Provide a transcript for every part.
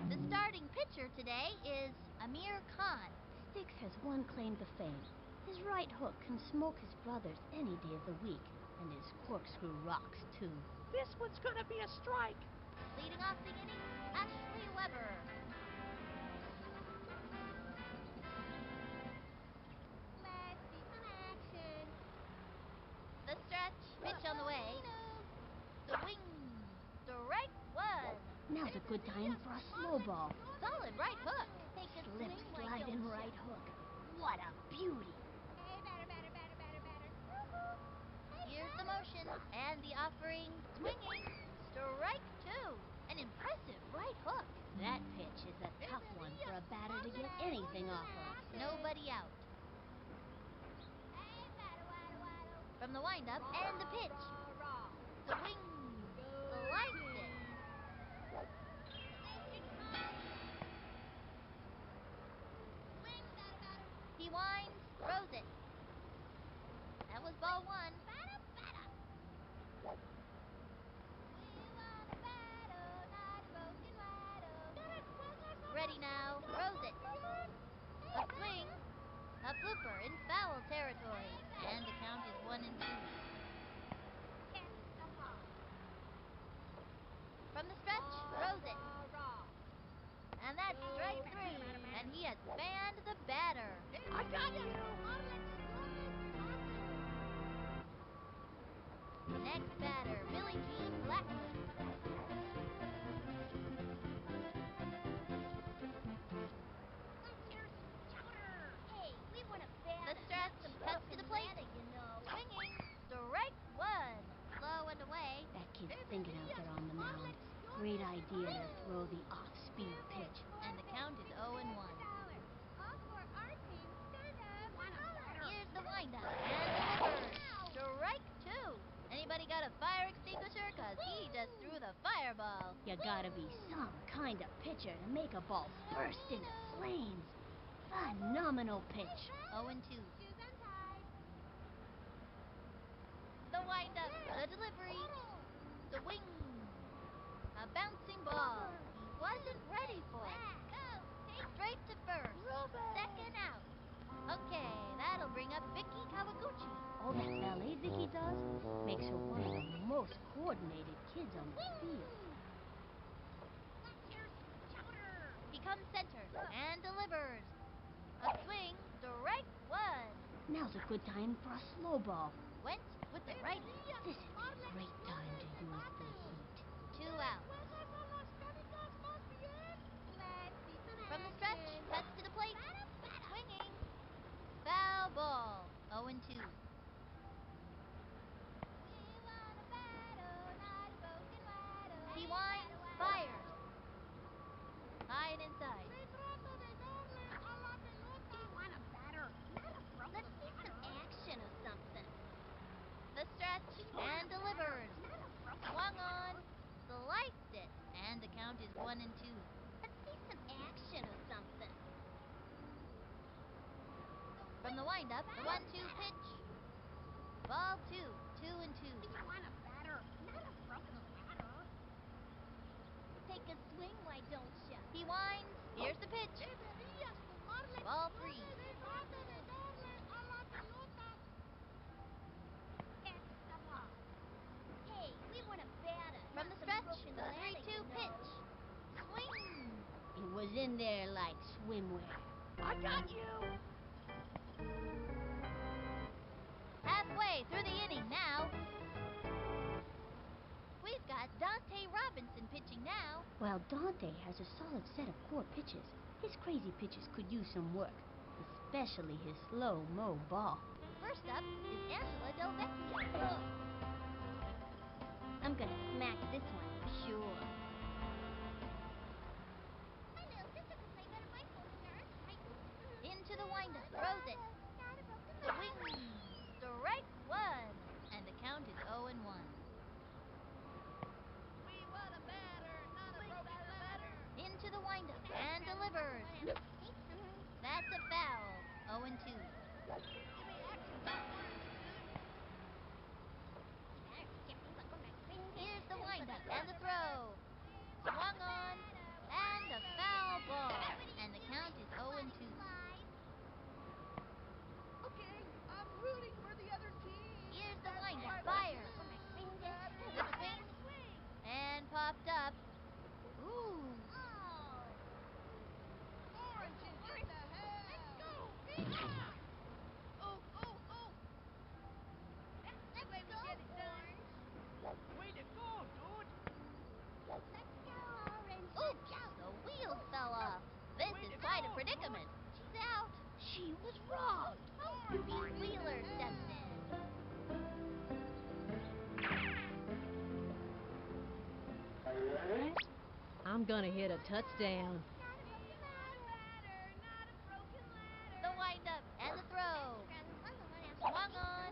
The starting pitcher today is Amir Khan. Sticks has one claim to fame. His right hook can smoke his brothers any day of the week, and his corkscrew rocks, too. This one's gonna be a strike. Leading off the inning, Ashley Weber. Let's see some action. The stretch, pitch on the way. Swing, strike one. Now's a good time for a slow ball. Solid right hook. Take a slip sliding right hook. What a beauty! Hey, batter. Here's the motion and the offering. Swinging, strike two. An impressive right hook. That pitch is a tough one for a batter to get anything off of. Nobody out. Hey, batter. From the windup and the pitch. Swing, sliced it. Swing, batter. He winds, throws it. That was ball one. Batter. We want a battle, not a broken rattle. Ready now, throws it. A swing, a blooper in foul territory. And the count is 1-2. Catch the ball. From the stretch, throws it. And that's strike three. And he has fanned the batter. I got you. Next batter, Billie Jean Blackman. Let's hear some chowder. Hey, we want a batter. The stretch, not some cuts to the plate. ladder, you know. Swinging, strike one. Slow and away. That kid's thinking out there on the mound. Great idea to throw the off-speed pitch. And the count is 0-1. All for our team. Stand up. Want a batter. Here's the windup and delivers. Strike two. Anybody got a fire extinguisher? 'Cause he just threw the fireball. You gotta be some kind of pitcher to make a ball burst into flames. Phenomenal pitch. 0-2. Shoes untied. The windup, the delivery. Swing. A bouncing ball. He wasn't ready for. Go. Take Straight to first. Second out. Okay, that'll bring up Vicky Kawaguchi. All that ballet Vicky does makes her one of the most coordinated kids on the field. Let's hear some chowder. He comes center and delivers. A swing, strike one. Now's a good time for a slow ball. Went with the righty. This'd be a great time to use the heat. 2 out. Let's see some From the action. stretch, cuts to the plate. Batter. Swinging. Foul ball. 0-2. We want a battle, not a broken rattle. He winds, fires. High and inside. We want a batter, not a broken Let's see some action or something. The stretch and delivers. Not a broken Swung on, sliced it, and the count is 1-2. Let's see some action or something. From the windup, the 1-2 pitch. Ball two, 2-2. We want a batter, not a broken ladder. Take a swing, why don't ya? He winds. Here's the pitch. Ball three. Catch the ball. Hey, we want a batter. From the stretch, the 3-2 pitch. Swing. It was in there like swimwear. I got you. Halfway through the inning now. We've got Dante Robinson pitching now. While Dante has a solid set of core pitches, his crazy pitches could use some work, especially his slow-mo ball. First up is Angela Del Vecchio. I'm gonna smack this one for sure. My little sister could play better baseball than yours. I do too. Into the windup, throws it. Not a broken Swing, strike one, and the count is 0-1. We want a batter, not a broken ladder. Into the windup and delivers. Thanks. That's a foul. 0-2. Give me action, not words, dude. I'm gonna hit a touchdown. Not a broken ladder. Not a broken ladder. The windup and the throw. Swung on.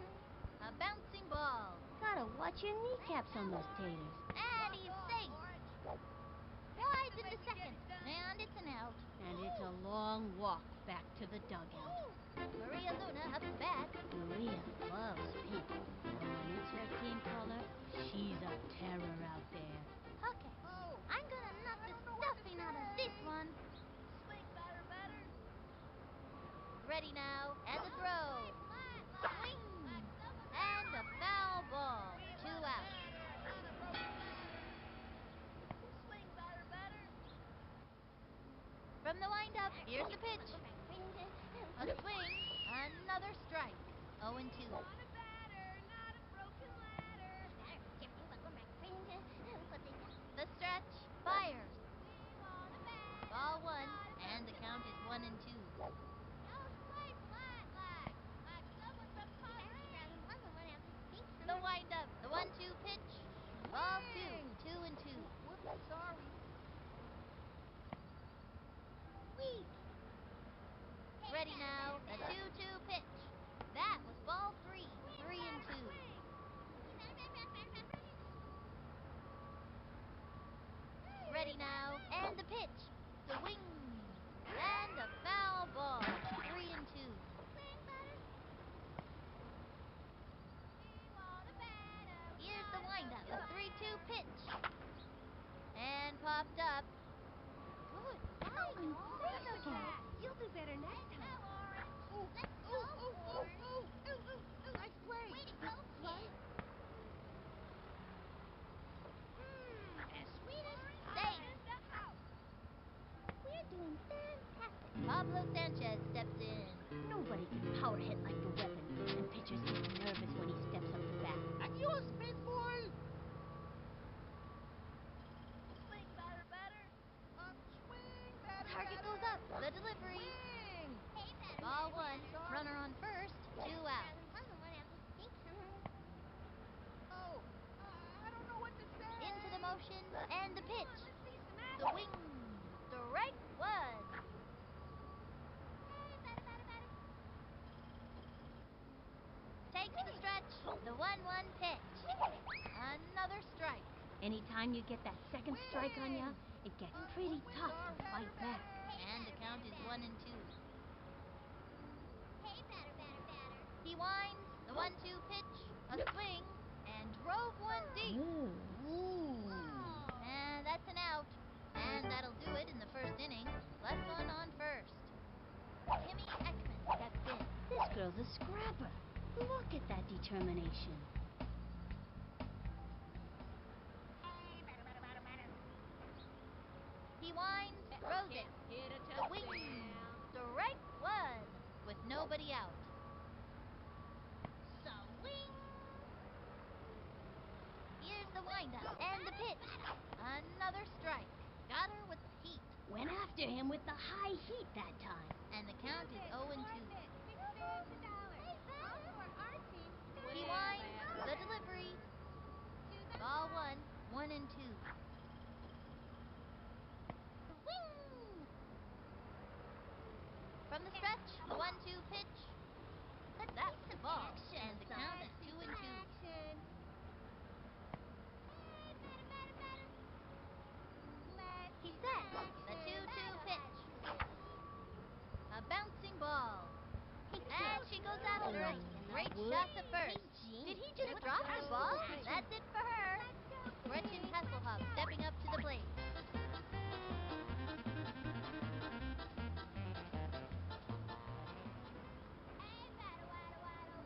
A bouncing ball. Gotta watch your kneecaps on those taters. And he's safe. Orange. Slides the way into we get second. it done. And it's an out. And it's a long walk back to the dugout. Maria Luna up to bat. Maria loves pink. And when it's her team color, she's a terror out there. Okay. Oh. I'm gonna knock I the don't know what to stuffing out of this say. one. Swing batter, batter. Ready now. And the throw. Swing. And a foul ball. We 2 want a out. batter, not a broken ladder. Swing batter, batter. From the windup, here's the pitch. A swing. Another strike. 0 and 2. We want a batter, not a broken ladder. The stretch. Fires. We want a batter. Ball 1. not a And the broken count is 1 ladder. and 2. Y'all should play flat like someone from Congress. The windup. The 1-2 pitch. Ball 2. 2 and 2. Whoops, sorry. Weak. Ready now. The 2-2 pitch. That was ball 3. 3 and 2. Ready now. And the pitch. Swing. And a foul ball. 3 and 2. Swing batter. We want a batter. Here's the windup. The 3-2 pitch. And popped up. Good eye, y'all. Incredible. You'll do better next time. Go Orange. Let's go, Orange. Nice play. Way to go, kid. As sweet as Safe. pie in the house. We're doing fantastic. Pablo Sanchez steps in. Nobody can power hit like the weapon, and pitchers get nervous when he steps up to bat. Adios, baseball. Swing batter, batter. Swing batter, Target batter. goes up. The delivery. Swing. Hey, batter. Ball batter, 1. batter. Runner on first. 2 out. Oh, I don't know what to say. Into the motion. And the Come pitch. on, let's see some action. Swing. Strike 1. Hey, batter, batter, batter. Takes the stretch. The 1-1 pitch. Another strike. Anytime you get that second strike on ya, Swing. it gets pretty Swing, tough to batter, fight back. batter. And the count is 1 and 2. Hey, batter, batter, batter. He winds. The 1-2 pitch. A swing. And drove one deep. Ooh. And that's an out. And that'll do it in the first inning. Last one on first. Timmy Ekman steps in. This girl's a scrapper. Look at that determination. Hey, batter, batter, batter, batter. He winds, throws it. Hit a Swing. touchdown. Strike 1 with nobody out. Swing. Here's the windup and the pitch. Another strike. Got her with the heat. Went after him with the high heat that time. And the count is 0 and 2. 6 cents a dollar. Hey, batter. All for our team. He Way winds, better. the delivery. To the Ball top. 1, 1 and 2. Swing. From the stretch, the 1-2 pitch. That was a ball. Action. And the count is 2 and 2. Action. Hey, batter, batter, batter. Let's He see set some the action. 2-2 Batter pitch. has three. A bouncing ball. Takes And it. she goes after it. Right in the Great wood. shot to first. Hey, Gene. Did he just Let's drop go. the ball? Hey. That's it for her. Let's go. Gretchen Let's Hasselhoff go. stepping up to the plate. Hey, batter, waddle, waddle.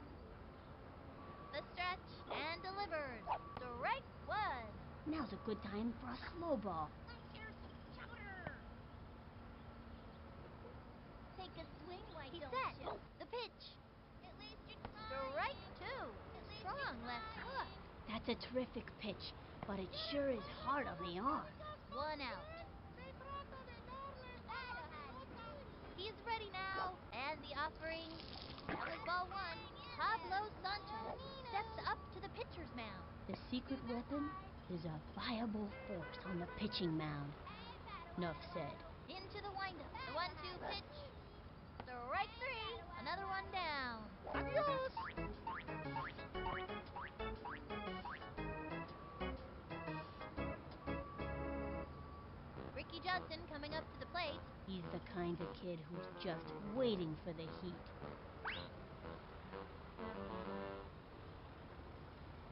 The stretch and delivers. Strike 1. Now's a good time for a slow ball. Let's hear some chowder. Take a swing, why He don't set you? the pitch. At least you're Strike trying. 2. At least Strong you're left hook. trying. That's a terrific pitch, but it sure is hard on the arm. 1 out. Se trata de darle Batter a la has pelota. duty. He's ready now. And the offering. That was ball 1. Pablo Sanchez steps up to the pitcher's mound. The secret weapon is a viable force on the pitching mound. Hey, Nuff said. Into the windup. The 1-2 pitch. Strike 3. Another one down. Adios! Ricky Judson coming up to the plate. He's the kind of kid who's just waiting for the heat.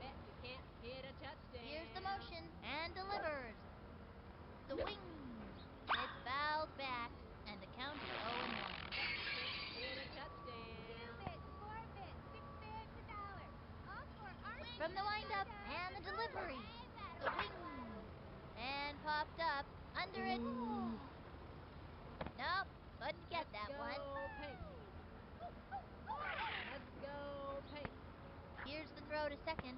Bet you can't hit a touchdown. Here's the motion and delivers. Swing. It's fouled back, and the count is 0-1. Bet you can't hit a touchdown. 2 bits, 4 bits, 6 bits, $1. All for our From the windup and the delivery. Swing. And popped up. Under it. Nope, couldn't get that Let's one. go, Paint. Let's go, Paint. Here's the throw to second.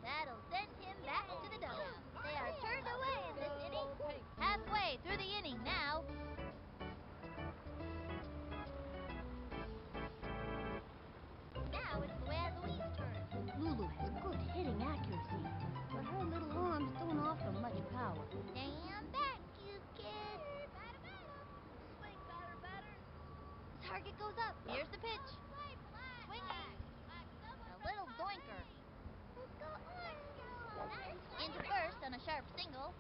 That'll send him back to the dugout. They are turned away in this Let's inning. go, Paint. Halfway through the inning now. Now it's Luann Louise's turn. Lulu has good hitting accuracy, but her little arms don't offer much power. Stand back, you kids. Swing, batter, batter. The target goes up. Here's the pitch. Swinging. A little doinker. Let's go orange. Into first on a sharp single.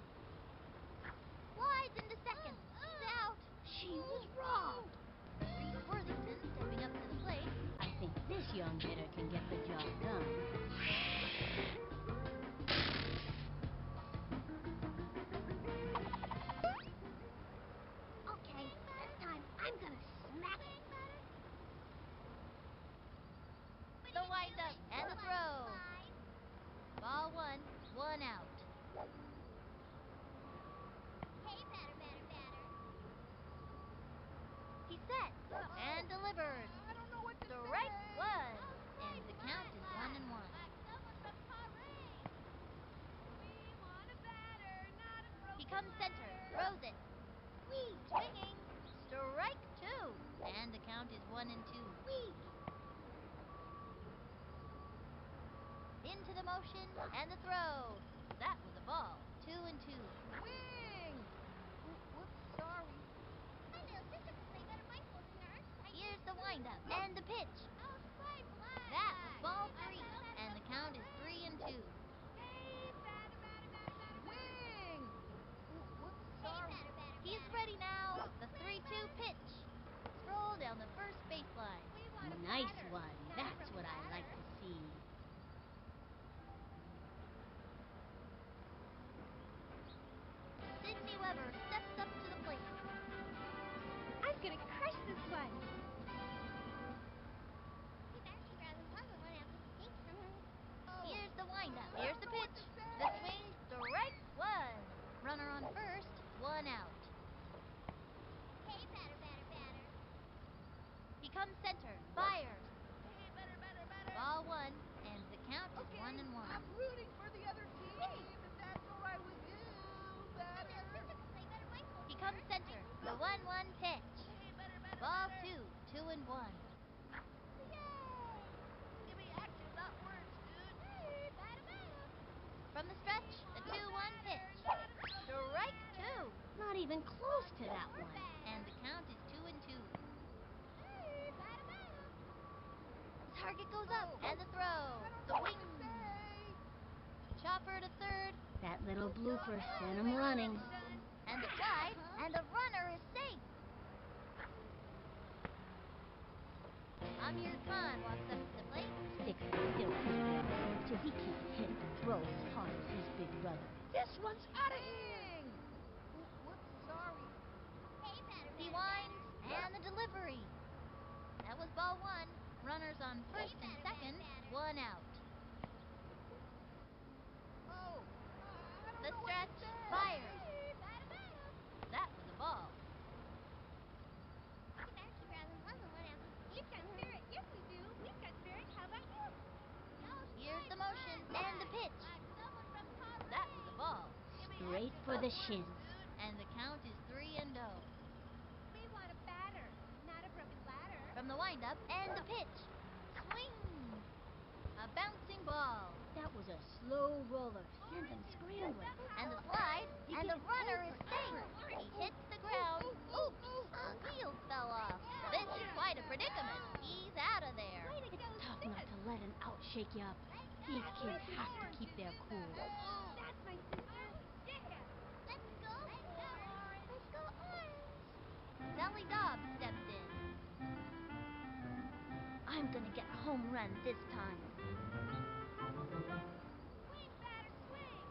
Slides into second. He's out. She was robbed. Reese Worthington stepping up to the plate. I think this young hitter can get the job done. Okay, this time I'm gonna smack it. The windup and the throw. Ball 1, 1 out. Hey, batter, batter, batter. He set and delivered. I don't know what to Strike say. 1, and the count is 1-1. Like someone from Paris. We want a batter, not a broken He comes center, throws it. Weak. Swinging. Strike 2, and the count is 1-2. Weak. Into the motion and the throw. That was a ball. 2-2. Swing! Whoops, sorry. My little sister can play better blindfolded than her. Here's the windup and the pitch. I'll strike flat. That was ball 3, and the count is 3-2. Hey, batter, batter, batter, batter, Swing! Whoops, sorry. batter, batter, He's ready now. The 3-2 pitch. Stroll down the first baseline. We want a Nice batter, one. not a That's broken what I like batter. to see. Sydney Weber steps up to the plate. I'm gonna crush this one. Hey, batter, 2 rather than 1 out of 6. Here's the windup. I Here's don't the know what pitch. to say. The swing. Strike 1. Runner on first. 1 out. Hey, batter, batter, batter. He comes center. Fires. Hey, batter, batter, batter. Ball 1, and the count is Okay, 1-1. I'm rooting for the other team, if that's all right with you, My little batter. sister can play better blindfolded He than comes her. center. The 1-1 pitch. Hey, batter, batter, Ball batter. 2, 2-1. Yay! Give me action, not words, dude. Hey, batter, batter. From the stretch, the 2-1 pitch. Strike 2, Not even close to that one. and the count is 2-2. Hey, batter, batter. The target goes up, and the throw. I don't know what to Swing. say. Chopper to third, That little blooper sent him running. and the fly, and the runner is safe. Amir Khan walks up to the plate. Sticks still pretty well, because he can't hit and throw as hard as his big brother. This one's out of here. Whoops, sorry. Hey, batter, He batter, winds, batter. and the delivery. That was ball 1. Runners on first and batter, second, batter, 1 batter. out. Oh, I don't The know what to stretch, say. fires. Hey, batter, batter. That was a ball. Hey, batter, 2 rather than 1 out of 6. We've got spirit. Yes, we do. We've got spirit. How about you? Here's the motion and the pitch. Like someone from Paris. That was a ball. Straight for the shins. And the count is 3-0. We want a batter, not a broken ladder. From the windup and the pitch. Swing. A bouncing ball. That was a slow roller sent him scrambling. And the slide, They and get the it runner pulled is safe. forever. He hits the ground. Oops, the wheels fell off. This is quite a predicament. He's out of there. It's tough not to let an out shake you up. These kids have to keep their cool. That's my sister. Yeah. Let's go, Orange. Let's go, Orange. Sally Dobbs steps in. I'm gonna get a home run this time. Swing, batter, swing.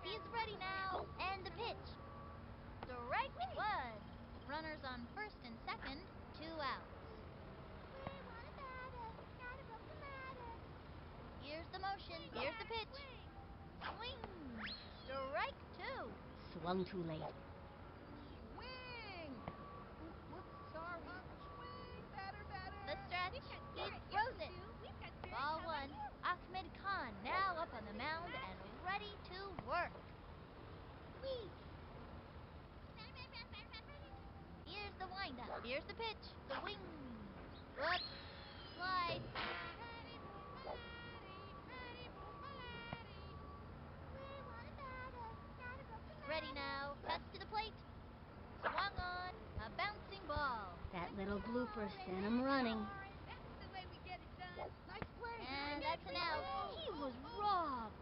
He's ready now. And the pitch. Strike one. Runners on first and second, 2 outs. We want a batter, not a broken ladder. Here's the motion. Here's the pitch. Swing. Strike two. Swung too late. Swing! Whoops, sorry. Swing, batter, batter. The stretch. He throws it. Ball one. Ahmed Khan now up on the mound and ready to work. Weak. Here's the windup. Here's the pitch. Swing. Whoops. Slide. We want a batter, not a broken ladder. Ready now. Cuts to the plate. Swung on. A bouncing ball. That little blooper sent him running. That's the way we get it done. Nice play. And that's an out. He was robbed.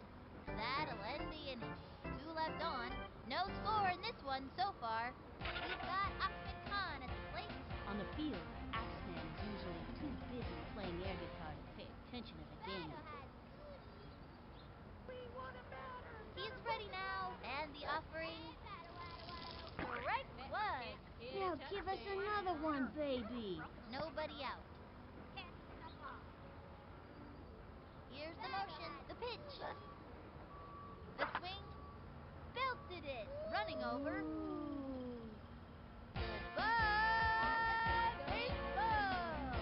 That'll end the inning. 2 left on. No score in this one so far. We've got Ahmed Khan at the plate. On the field, Axeman is usually too busy playing air guitar to pay attention to the game. Batter has goodies. We want a batter. He's ready now. And the offering. Batter, waddle, waddle. Strike one. Now give us another one, baby. Nobody out. Catch the ball. Here's the motion. The pitch. The swing. Belted it. Running over. Ooh. Goodbye, baseball.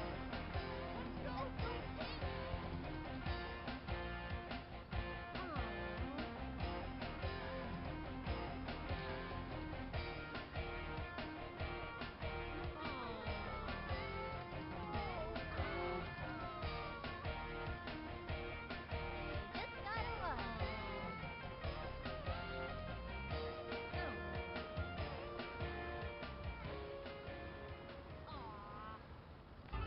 They just got a run.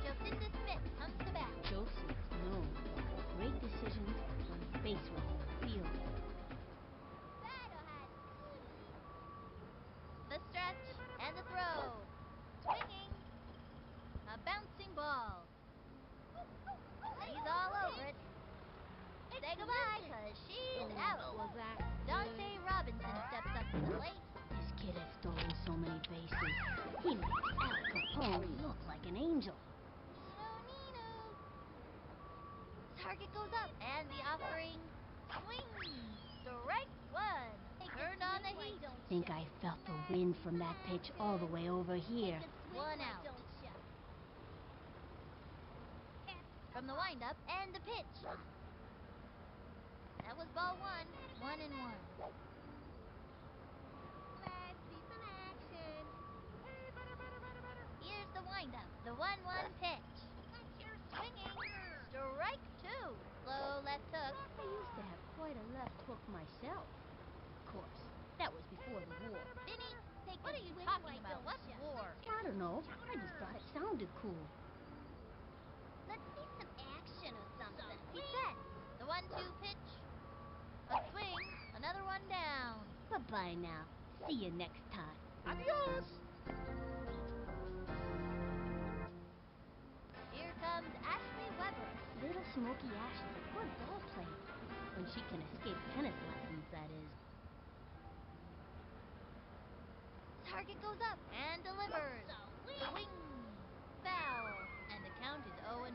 Jocinda Smith comes to bat. Josie is known for great decisions when faced with fielding. Batter has goodies. The stretch and the throw. Swinging. A bouncing ball. He's all over it. Say goodbye, 'cause she's out. Was that Dante Robinson steps up to the plate. This kid has stolen so many bases. He makes Al Capone look like an angel. Nino, Nino. Target goes up, and the offering. Swing. Strike one. Turned on the heat. Think I felt the wind from that pitch all the way over here. 1 out. From the windup and the pitch. That was ball one. 1-1. Let's see some action. Hey, batter. Here's the windup. The 1-1 pitch. Let's hear Swinging. Strike two. Low left hook. I used to have quite a left hook myself. Of course, that was before the war. Vinny, what are you talking about? What war? I don't know. I just thought it sounded cool. Let's see some action or something. He sets. The 1-2 pitch. A swing. Another one down. Bye-bye now. See you next time. Adios. Here comes Ashley Weber. Little Smoky Ash is a good ball player. When she can escape tennis lessons, that is. Target goes up and delivers. Swing. Foul. And the count is 0-1.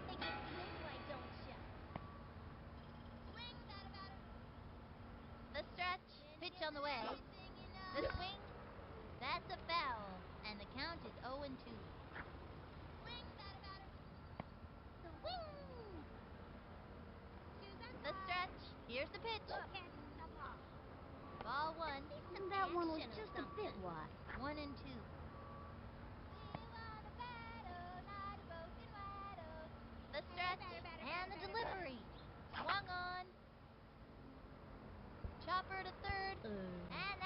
Make it swing, why don't ya? Swing, batter. The stretch. Pitch on the way. The swing. That's a foul. And the count is 0-2. Swing, batter. Swing. Shoes on The stretch. Here's the pitch. Catch the ball. Ball one. That one was just a bit wide. 1-2. We want a batter, not a broken waddle. The stretch and the delivery.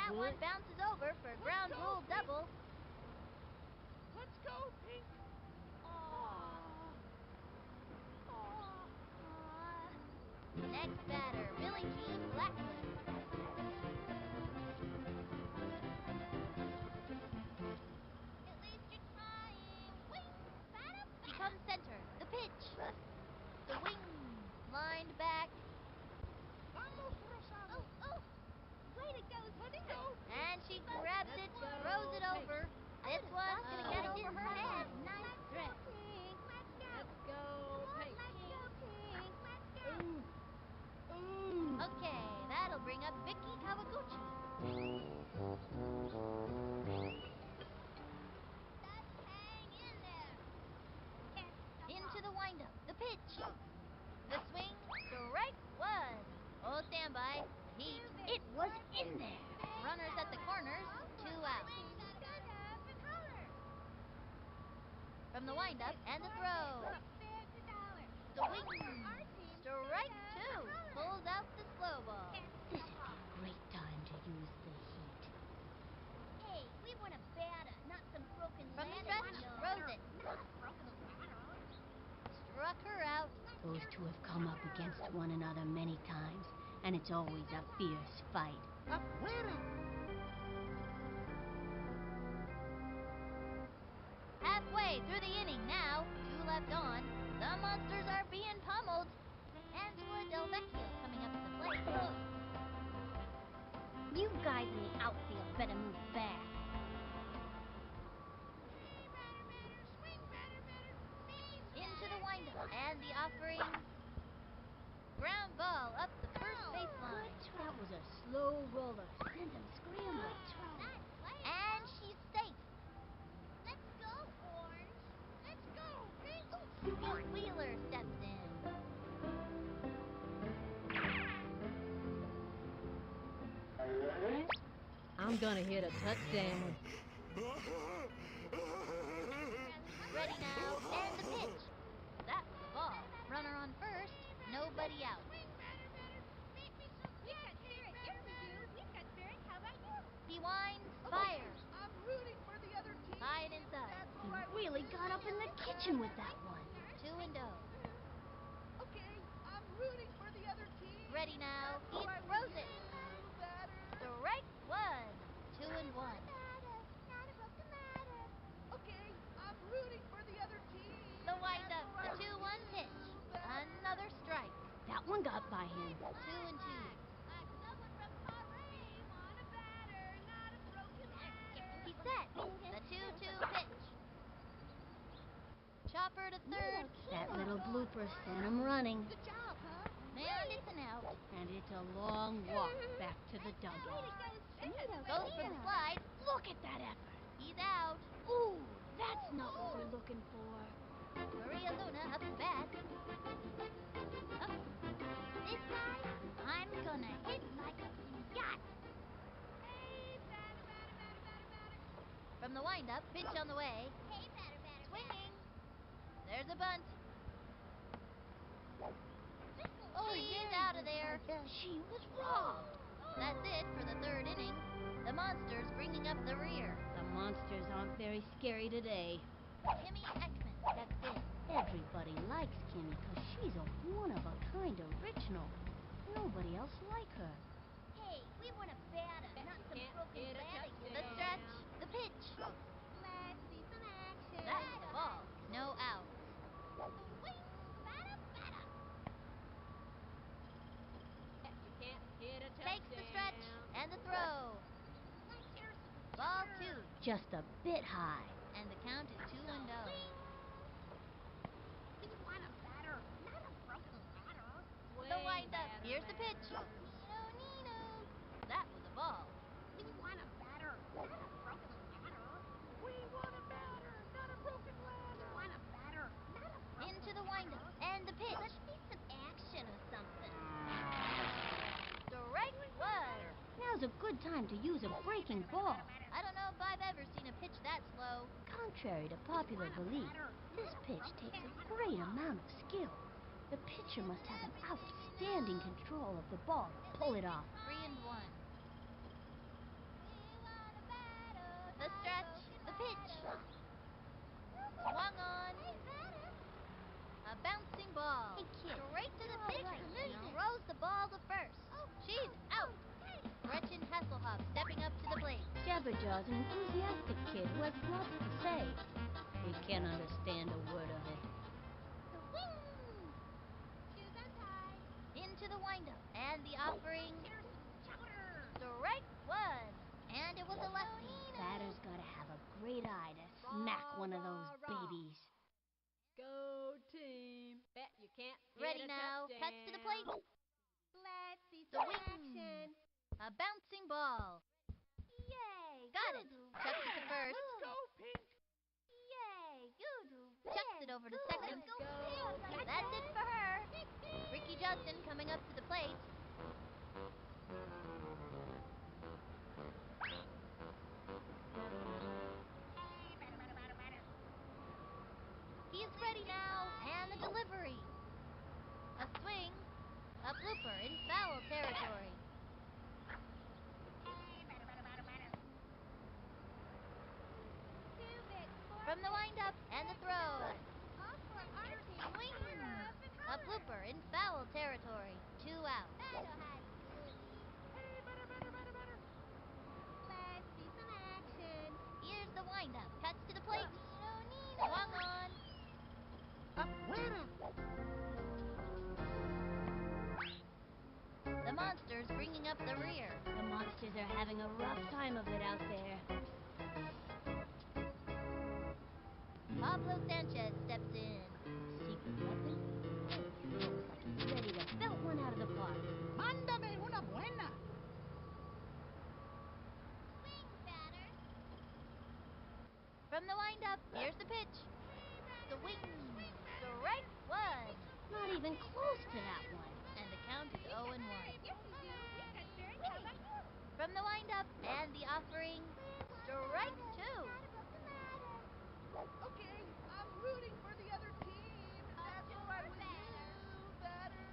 That one bounces over for a ground rule double. Let's go, Pink. Aw. Aw. Aw. Next batter, Billie Jean Blacklist. At least you're trying. Wing, bada, She bada. comes center. The pitch. Swing. Lined back. Vamos, Rosado. Oh, way to go, Let's Stinger. go, Pink. And she grabs it, Let's go, throws it Pink. over. This one's gonna get over her head. Nice Nice throw. throw. Pink. Let's go. Let's go, Pink. Let's go, Pink. Let's go. Okay, that'll bring up Vicky Kawaguchi. Just hang in there. Hit the Into ball. the windup. The pitch. The swing. Strike one. Oh, stand by. The heat. It was in there. Runners at the corners. 2 out. Stand up and holler. From the windup and the throw. $50. Swing. Our team. Strike Stand up two. and holler. Pulls out the slow ball. This'd be a great time to use the heat. Hey, we want a batter, not some broken From the ladder. stretch, No. throws it. Not a broken ladder. Struck her out. Those two have come up against one another many times, and it's always a fierce fight. Afuera. Halfway through the inning now. 2 left on. The Monsters are being pummeled. Angela Del Vecchio coming up to the plate. You guys in the outfield better move fast. Hey, batter, swing, batter. Make me some Into the chicken. windup. And the offering. Ground ball up the first baseline. That was a slow roller. Sent him scrambling. Nice play. And she's safe. Let's go, Orange. Let's go, Pink. Scoot Wheeler steps in. I'm gonna hit a touchdown. Ready now. And the pitch. That was a ball. Runner on first. Nobody out. Swing, batter. Make me some We've got spirit. Yes, we do. We've got spirit. How about you? He winds, Okay, fires. I'm rooting for the other team. Tied inside. That's He all right with really you. got up in the kitchen with that one. 2 and 0. Okay, I'm rooting for the other team. Ready now. That's He all right throws with it. you, batter. Strike one. 2 and 1. Batter, not a broken ladder. Okay, I'm rooting for the other team. The windup. That's all The right 2-1 with pitch. you, batter. Another strike. That one got by him. 2 and 2. Like someone from Paris. We want a batter, not a broken ladder. He's set. The 2-2 pitch. Chopper to third. That little blooper sent him running. Good job, huh? And it's an out. And it's a long walk back to the Way to dugout. go, Stinger. Goes for the slide. Look at that effort. He's out. Ooh, that's not what we're looking for. Maria Luna up to bat. This time, I'm gonna hit like a yacht. Hey, batter. From the windup, pitch on the way. Hey, batter. Swinging. There's a bunt. She's out of there. She was wrong. That's it for the third inning. The Monsters bringing up the rear. The monsters aren't very scary today. Kimmy Ekman steps in. Everybody likes Kimmy because she's a one-of-a-kind original. Nobody else like her. Hey, we want a batter, Bet not you some can't broken hit a ladder. You The touchdown. know. stretch. The pitch. Let's see some action. That was a ball. No outs. Swing, batter. Bet you can't hit a touchdown. Takes the stretch and the throw. Let's hear some Ball chowder. 2. Just a bit high. And the count is 2 and 0. We want a batter, not a broken ladder. Swing, The windup. batter, Here's the pitch. batter. Nino. That was a ball. We want a batter, not a broken ladder. We want a batter, not a broken We ladder. want a batter, not a broken Into the ladder. windup. And the pitch. Let's see some action or something. Strike one. Now's a good time to use a breaking ball. I don't know if I've ever seen a pitch that slow. Contrary to popular belief, this pitch takes a great amount of skill. The pitcher must have an outstanding control of the ball to pull it off. 3 and 1. We The stretch, the pitch. Swung on. Hey, batter. A bouncing ball. Hey, kid, Straight to the you're all pitcher. right, Then you know? throws the ball to first. She's out. Teddy. Gretchen Hasselhoff stepping up to the plate. Jabberjaw's an enthusiastic kid who has lots to say. We can't understand a word of it. Swing. Shoes untied. Into the windup. And the offering. Here's some chowder. Strike one. And it was a lefty. Batter's gotta have a great eye to smack one of those Rah, rah. babies. Go team. Bet you can't Ready hit a now. touchdown. Cuts to the plate. Let's see The some wing. action. A bouncing ball. Yay. Got it. Doodle Chucks it to win. first. Go, Pink. Yay. Doodle Chucks win. it over to second. Let's go. Go. That's it for her. Ricky Johnson coming up to the plate. He's ready now. And the delivery. A swing. A blooper in foul territory. Two bits for From the windup and the throw. all for our team. Swing. Cheer up and A holler. blooper in foul territory. 2 out. Battle has goodies. Hey, batter. Let's see some action. Here's the windup. Cuts to the plate. Nino, Nino. Swung on. Afuera. The Monsters bringing up the rear. The monsters are having a rough time of it out there. Pablo Sanchez steps in. Secret weapon? He looks like he's ready to belt one out of the park. Mándame una buena. Swing, batter. From the windup, here's the pitch. Swing. Strike one. Not even close to that one. And the count is 0 and 1. Yes, we do. We got Derek. How about you? From the windup and the offering. Strike two. Not about the matter. Okay, I'm rooting for the other team. That's sure, why with batter. you, batter.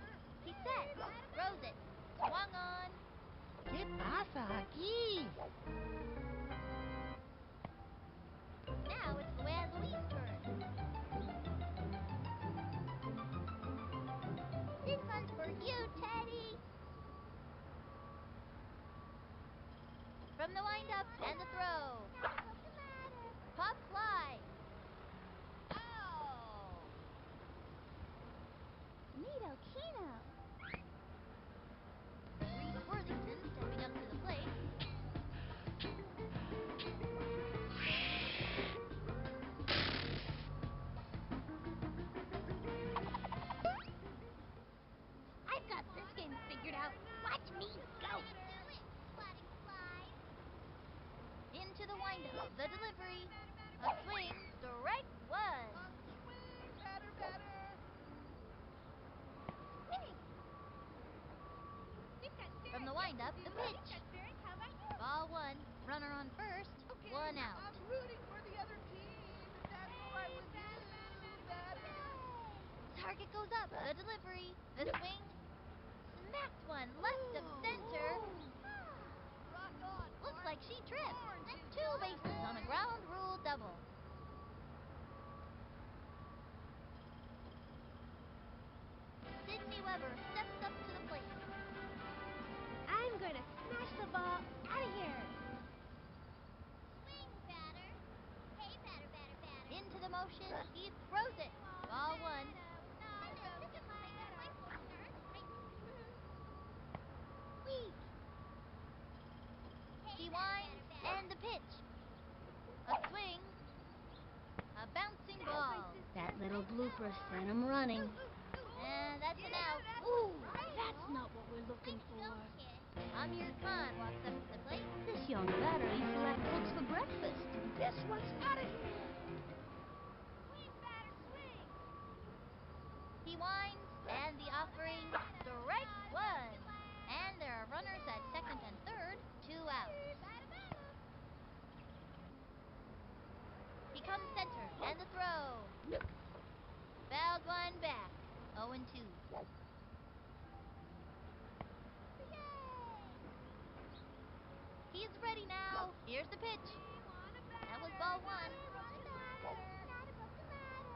He set. Throws it. Swung on. ¿Qué pasa aquí? Now it's Luann Louise's turn. This one's for you, Teddy. From the windup and the throw. Not about the matter. Pop fly. Oh. Neato Kino. Reese Worthington stepping up to the plate. I've got this game figured out. Watch me go. Do it, sliding slide. Into the windup. The delivery. A swing. Strike one. Swing, batter. Swing. We've got Derek. From the windup, the pitch. We've got Derek. How about you? Ball one. Runner on first. Okay, 1 out. I'm rooting for the other team. That's why with you, batter. The target goes up. The delivery. The swing. Smacked one left of center. Rock on, Looks like she tripped. Orange is 2 bases on a ground rule double. Sydney Weber steps up to the plate. I'm gonna smash the ball out of here. Swing, batter. Hey, batter. Into the motion. He throws it. Ball one. Weak. He winds and the pitch. A swing. A bouncing ball. That little blooper sent him running. And that's an out. Ooh, that's not what we're looking for. Amir Khan walks up to the plate. This young batter eats like books for breakfast. This one's out of here. Swing, batter, swing. He winds and the offering. Strike one. And there are runners at second and third. 2 outs. He comes center and the throw. Fouled one back. 0 and 2. Yay! He's ready now. Here's the pitch. We want a ball one. Not a broken ladder.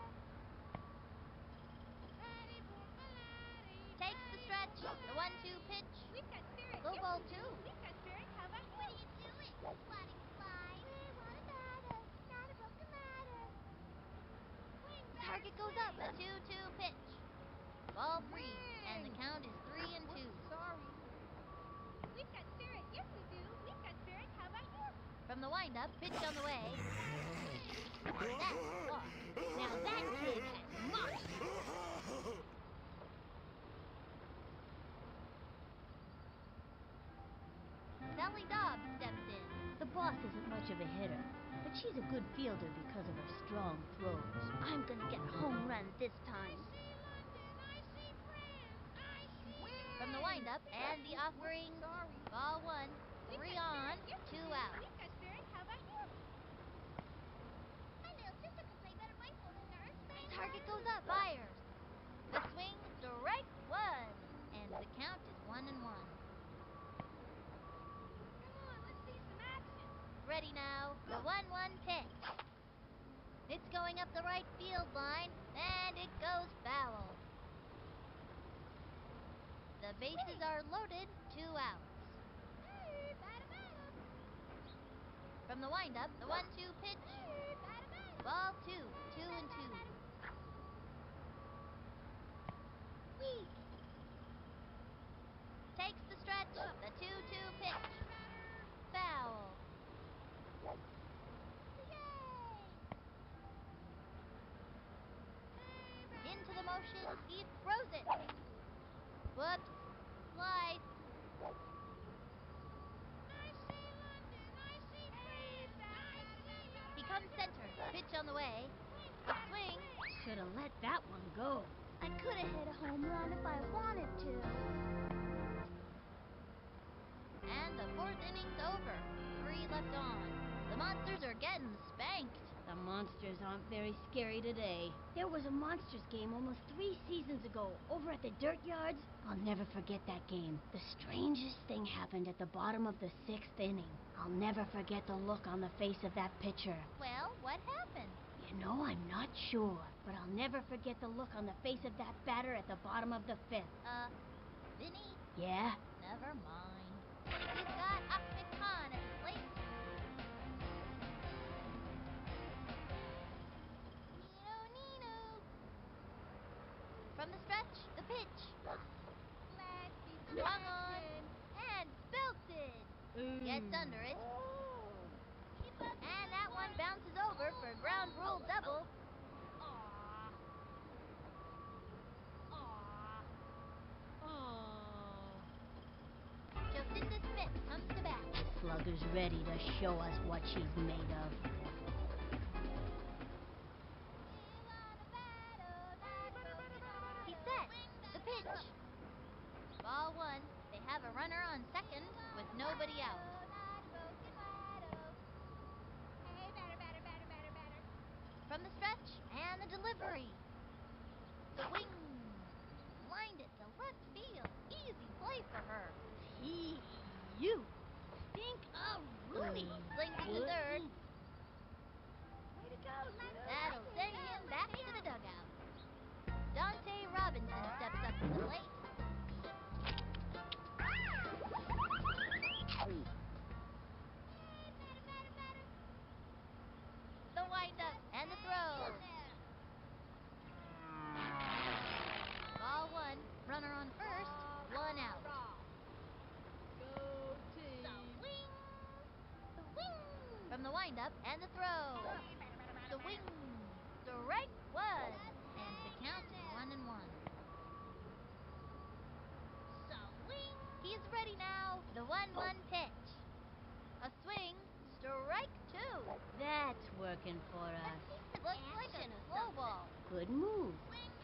Takes the stretch. The 1-2 pitch. We've got spirit. Low Yes, ball we do. two. We've got spirit. How about you? What are you doing, sliding slide? We want a batter, not a broken ladder. Swing, The target goes up. A 2-2 pitch. Ball three, and the Swing. count is 3-2. Whoops, sorry. We've got spirit. Yes, we do. We've got spirit. How about you? From the windup, pitch on the way. That's a walk. Now that kid has monster. Sally Dobbs steps in. The boss isn't much of a hitter, but she's a good fielder because of her strong throws. I'm gonna get a home run this time. From the windup and the offering. Sorry. Ball one, We've 3 got on, spirit. Yes, we 2 do. out. We've got spirit. How about you? My little sister can play better baseball than her. Swing. Target goes up. Fires. The swing, strike one. And the count is 1-1. Come on, let's see some action. Ready now. The 1-1 pitch. It's going up the right field line, and it goes foul. The bases are loaded, 2 outs. Hey, batter, batter. From the windup, the 1-2 pitch. Hey, batter, batter. Ball two, 2-2. Weak. Takes the stretch, the 2-2 pitch. Foul. Yay. Into the motion, he throws it. Whoops. Fly. He comes center. Pitch on the way. A swing. Should have let that one go. I could have hit a home run if I wanted to. And the 4th inning's over. 3 left on. The Monsters are getting spanked. The monsters aren't very scary today. There was a monsters game almost 3 seasons ago over at the dirt yards. I'll never forget that game. The strangest thing happened at the bottom of the 6th inning. I'll never forget the look on the face of that pitcher. Well, what happened? You know, I'm not sure, but I'll never forget the look on the face of that batter at the bottom of the 5th. Vinny? Yeah? Never mind. He's got Ahmed Khan at the plate. Nino. From the stretch, the pitch. Let's see some Swung on action. and belted. Gets under it. And that one bounces over for ground rule double. Aw. Aw. Oh. Jocinda Smith comes to bat. The slugger's ready to show us what she's made of. He's set. The pitch. Ball one. They have a runner on second with nobody out. Hey, batter, batter, batter, batter, batter. From the stretch and the delivery. Swing. Lined it to left field. Easy play for her. You stink a Rooney. Slings it to third. Way to go, Sue. That'll send him back to the dugout. Dante Robinson steps up to the plate. The windup and the throw. Ball one. Runner on first. Rah, 1 out. rah. Go team. Swing. From the windup and the throw. Swing. Strike one. And the count is 1-1. Swing. He's ready now. The 1-1 pitch. A swing. Strike two. That's working for us. Looks like a slow ball. Good move.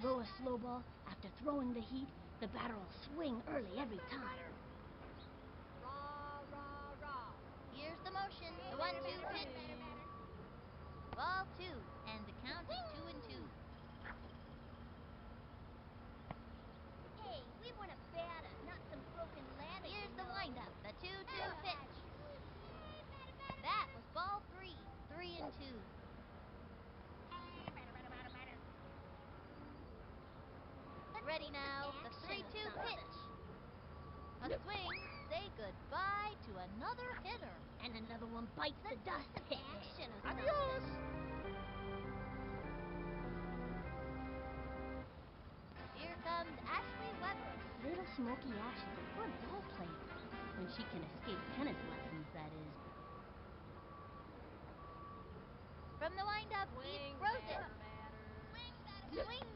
Throw a slow ball. After throwing the heat, the batter will swing early every time. Rah, rah, rah. Here's the motion. The 1-2 pitch. Ball two. And the count is 2-2. Hey, we want a batter, not some broken ladder. Here's you the know. windup. The 2-2 pitch. Hey, batter, batter. That was ball three. 3-2. ready now. The Action or 3-2 something. pitch. A swing. Say goodbye to another hitter. And another one bites the dust. Action or Adios. Here comes Ashley Weber. Little Smoky Ash is a good ball player. When she can escape tennis lessons, that is. From the windup, he Swing, throws it. batter, batter. Swing.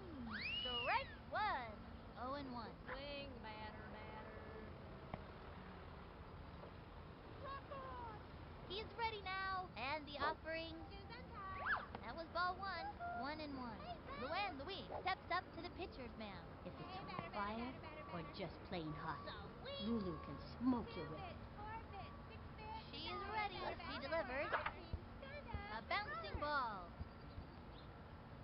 Strike one. 0-1. Swing, batter, batter. Rock on. He's ready now. And the offering. Shoes untied. That was ball one. 1-1. Luann Louise steps up to the pitcher's mound. If it's Hey, on batter, fire batter, batter, or batter. just plain hot, Sweet. Lulu can smoke you 2 with bits, it. 4 bits, 6 bits. She Batter, is batter, ready. batter, She batter. delivers. Restream, stand A up. bouncing Holler. ball.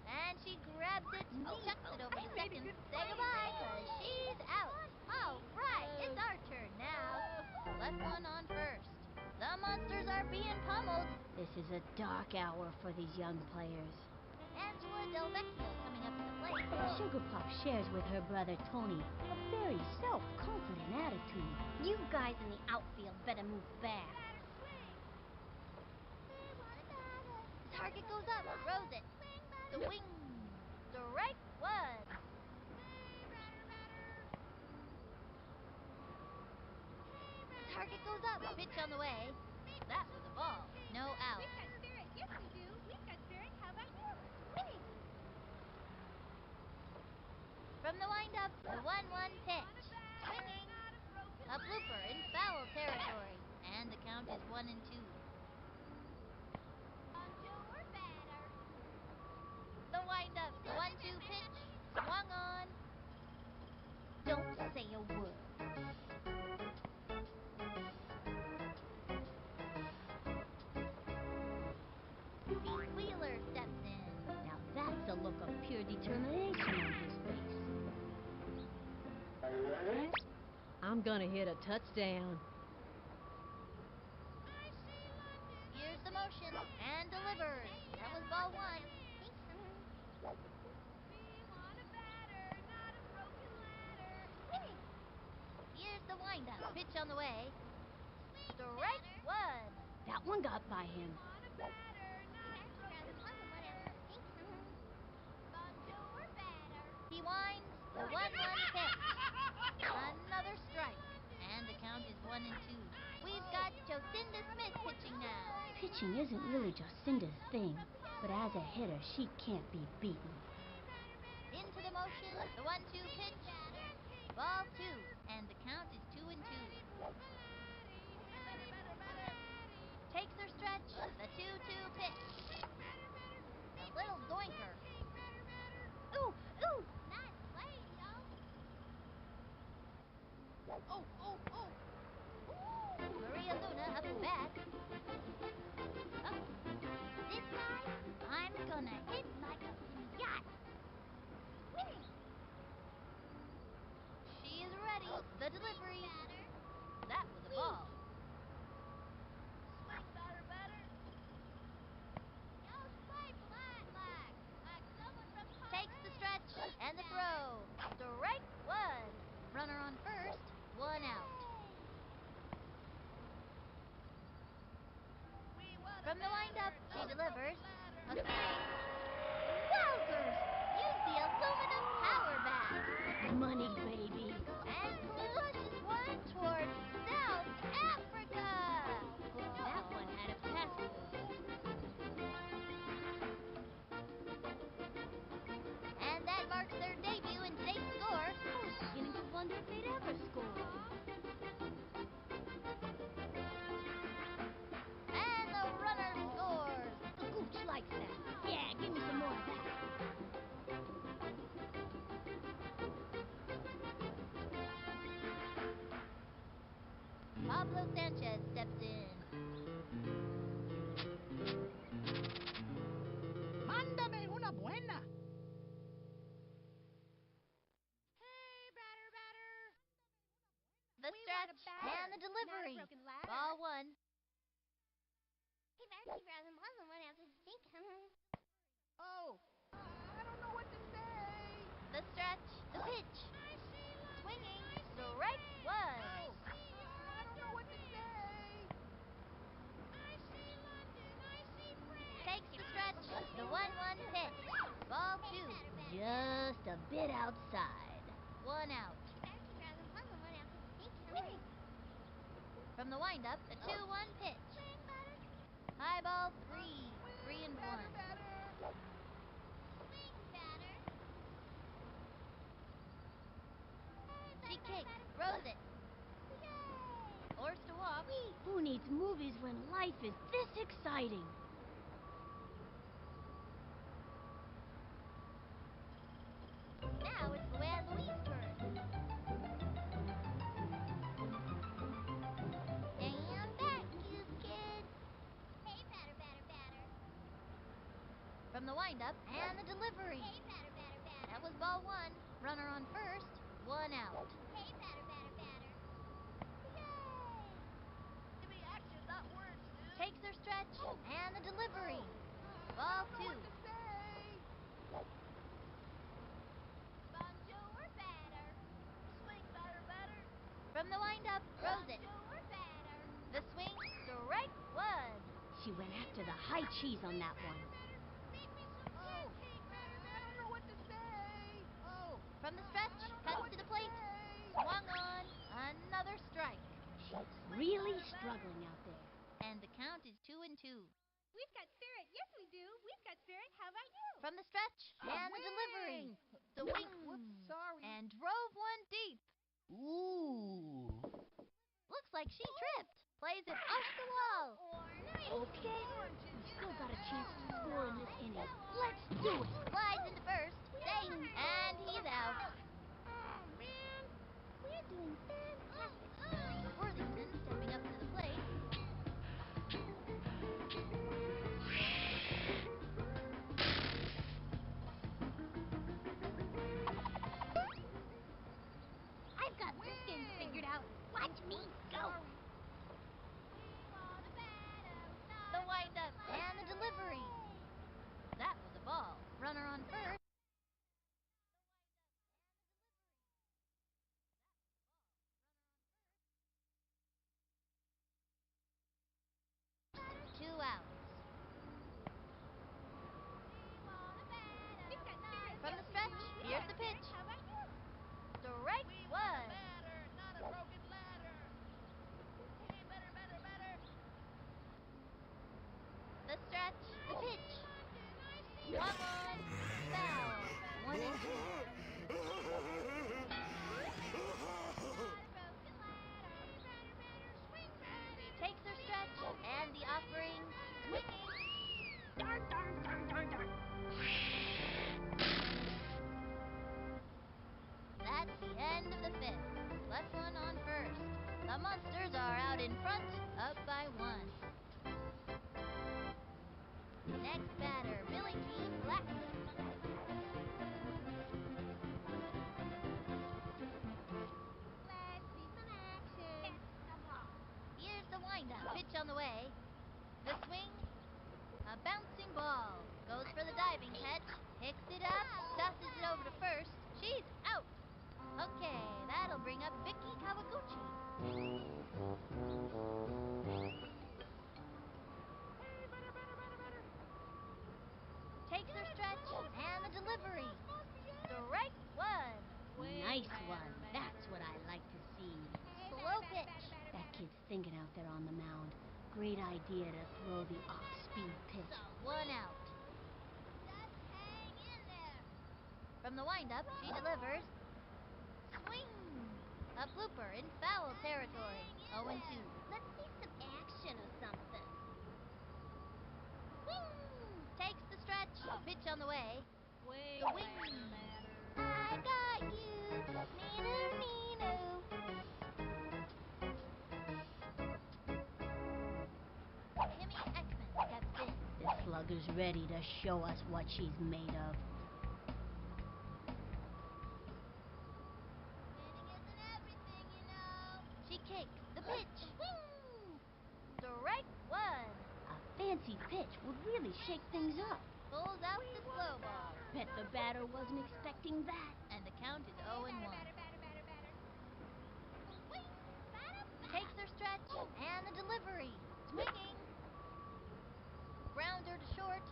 And she grabs it, chucks it over to second. Say goodbye, cause she's out. All right, it's our turn now. Left one on first. The monsters are being pummeled. This is a dark hour for these young players. Angela Del Vecchio coming up to the plate. Sugar Pop shares with her brother Tony a very self-confident attitude. You guys in the outfield better move fast. Batter, swing. We want a batter. The target goes up, throws it. Swing. Strike one. Hey, batter, batter. Hey, The batter, target batter. goes up, pitch on the way. That was a ball. No out. We've got spirit. Yes, we do. We've got spirit. How about you? Swing. From the windup, the 1-1 pitch. Swinging. A blooper in foul territory. And the count is 1-2. Bonjour, batter. The windup, the 1-2 pitch. Swung on. Don't say a word. Pete Wheeler steps in. Now that's a look of pure determination on his face. I'm gonna hit a touchdown. I see London. Here's the motion and delivers. That was ball one. We want a batter, not a broken ladder. Swing. Here's the windup. Pitch on the way. Swing, Strike batter. one. That one got by We him. want a batter, not a broken ladder. Bonjour, batter. He winds. The 1-1 pitch. Another strike. And the count is 1-2. We've got Jocinda Smith pitching now. Pitching isn't really Jacinda's thing, but as a hitter, she can't be beaten. Hey, batter, batter. Into the motion. The 1-2 pitch. Ball two. And the count is 2-2. Batter, batter, batter. Takes her stretch. The 2-2 pitch. Batter, batter. A little doinker. Batter, batter. Ooh, ooh! Nice playing, y'all. Oh, oh, oh. Maria Luna up to bat. Oh. This time, I'm gonna hit like a pinata. Swing. She is ready. The delivery. Batter. That was a ball. Swing, batter, batter. Y'all should play polite like someone from the Takes the stretch parade. and the throw. Strike one. Runner on first. One out. Yay. We want From the windup, she not a delivers. broken ladder. A swing. Wowzers! Use the aluminum power bat. Money, baby. And crushes one towards South Africa. That one had a passport. And that marks their debut in today's score. I was beginning to wonder if they'd ever score. And the runner scores. The Gooch likes that. Yeah, give me some more of that. Pablo Sanchez steps in. Mándame una buena. Hey, batter, batter. The We want a stretch batter, and the delivery. Not a broken ladder. Ball one. Hey, batter, keep rising. Wasn't one else to think. Oh, I don't know what to say. The stretch, the pitch. I see London. Swinging, I see strike France. one. I see I don't know what to say. I see London. I see France. Takes the stretch, the 1-1 pitch. Ball Hey, two. batter, batter, Just a bit outside. One out. You better keep your eyes on the ball and run out because they coming. From the windup, the 2-1 pitch. Swing, batter. High ball three. Swing, 3 and batter, 1. batter. Swing, batter. Hey, She batter, kicks, batter, batter. throws it. Yay! Forced to walk. Who needs movies when life is this exciting? Now it's Luann Louise's turn. Stand back, you kids. Hey, batter, batter, batter. From the windup and the delivery. Hey, batter, batter, batter. That was ball one. Runner on first. 1 out. Hey, batter, batter, batter. Yay! Give me action, not words, dude. Takes her stretch and the delivery. I Ball don't know what two. to say. Bonjour, batter. Swing, batter, batter. From the windup, throws it. Bonjour, batter. The swing, strike one. She went after the high cheese on that one. Batter, make me some pancake, batter, I batter. don't know what to say. From the stretch, I don't know cuts what to the to plate. say. Swung on. Another strike. She's really struggling out there. And the count is 2 and 2. We've got spirit. Yes, we do. We've got spirit. How about you? From the stretch and the delivery. The wing. Whoops, sorry. And drove one deep. Ooh. Looks like she tripped. Plays it off the wall. Okay, we've still got a chance to score in this inning. Let's do it. Slides into first. Safe. And he's out. Oh, man. We're doing fantastic. Worthington stepping up to the plate. I've got this game figured out. Watch me go. Sorry. We want a batter, not The a windup broken and the delivery. That was a ball. Runner on first. Two outs. We want a batter, We've got not spirit. a From Yes, the we stretch, do. We've here's got the spirit. pitch. How about you? Strike We want a one. batter, not a broken ladder. Hey, batter, batter, batter. The stretch, the pitch. London, I see Swung on. Foul. 1 and 2. not a broken ladder. Hey, batter, batter, swing, batter. Takes her stretch and the offering. Swinging. Darn, darn, darn, darn, darn. That's the end of the fifth. Plus one on first. The Monsters are out in front, up by 1. Next batter, Billy Jean Black. Let's see some action. Hit the ball. Here's the windup. Pitch on the way. The swing. A bouncing ball. Goes for the diving catch. Picks it up. Tosses it over to first. She's out. Okay, that'll bring up Vicky Kawaguchi. Hey, batter, batter, batter, batter. Takes her stretch and the delivery. Strike one. Nice one. That's what I like to see. Hey, Slow batter, pitch. batter, batter, That batter. kid's thinking out there on the mound. Great idea to throw the off-speed pitch. 1 out. Just hang in there. From the windup, she delivers. Swing! A blooper in foul territory. 0 and 2. Let's see some action or something. Swing! Takes the stretch. Pitch on the way. Swing, The wing. I got you. Meenu, meenu. Timmy Ekman steps in. The slugger's ready to show us what she's made of. Winning isn't everything, you know. She kicks. The pitch. Swing! Strike one. A fancy pitch would really shake things up. Pulls out the slow ball. Bet the batter wasn't expecting that. And the count is Hey, 0 and 1. batter. Swing, batter, batter. Takes her stretch and the delivery. Swinging. Grounder to short.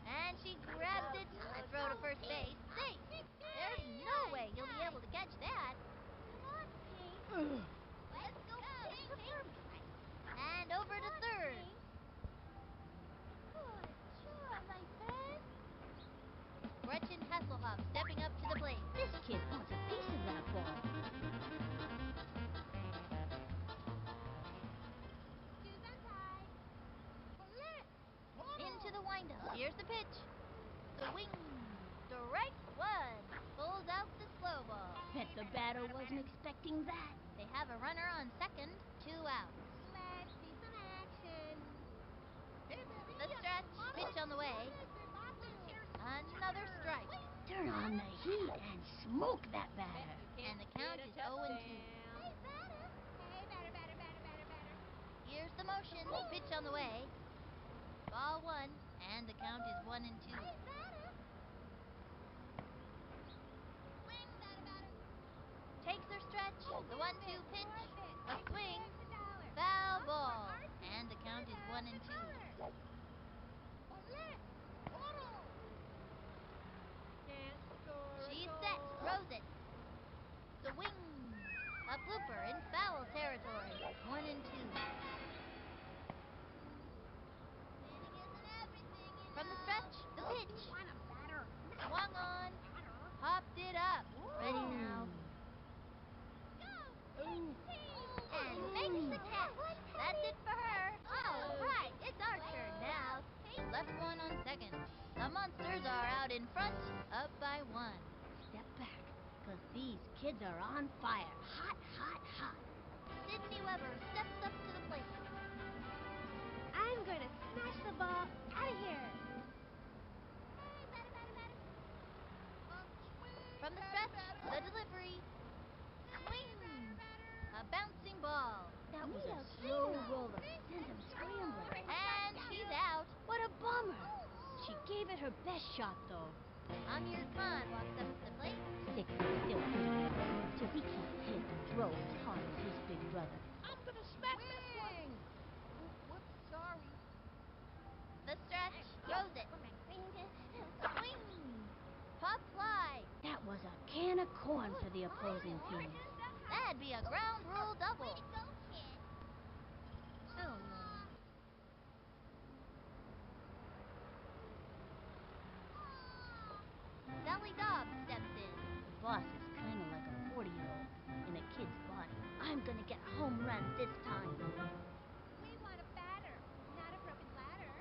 And she grabs it. A throw to first base. Safe. There's no way he'll be able to catch that. Come on, Pink. Let's go, Pink. And over to third. Good job, my friend. Gretchen Hasselhoff stepping up to the plate. This kid wants a piece of that ball. Shoes untied. Into the windup. Here's the pitch. Swing. Strike one. Pulls out the slow ball. Bet the batter wasn't expecting that. They have a runner on second. 2 outs. Let's see some action. The stretch. Pitch on the way. Another strike. Turn on the heat and smoke that batter. And the count is 0 and 2. Hey, batter. Hey, batter. Here's the motion. Pitch on the way. Ball 1. And the count is 1 and 2. Hey, batter. Swing, batter, batter. Takes her stretch. The 1-2 pitch. A swing. $1. Foul Off for ball. our team. And the count is 1 and 2. Can't score. She's set. Throws it. Swing. A blooper in foul territory. 1 and 2. Winning isn't everything, you From the know. stretch. The pitch. Want a batter. Swung on. Popped it up. Ready now. Go, Ooh. And makes the catch. That's it for her. All right. It's our turn now. Left one on second. The Monsters are out in front. Up by 1. Step back, 'cause these kids are on fire. Hot, hot, hot. Sydney Weber steps up to the plate. I'm going to smash the ball out of here. Hey, batter, batter, batter. From the stretch, the delivery. Swing. A bouncing ball. That was a slow roller. Sent him scrambling. And she's out. What a bummer. She gave it her best shot, though. Amir Khan walks up to the plate. Six is still pretty young, so he can't hit and throw as hard as his big brother. I'm gonna smack this one. Whoops, sorry. The stretch. Throws it. Swing. Pop fly. That was a can of corn for the opposing team. That'd be a ground rule double. Way to go, kid. Oh, no. Sally Dobbs steps in. The boss is kind of like a 40-year-old in a kid's body. I'm gonna get a home run this time. We want a batter, not a broken ladder.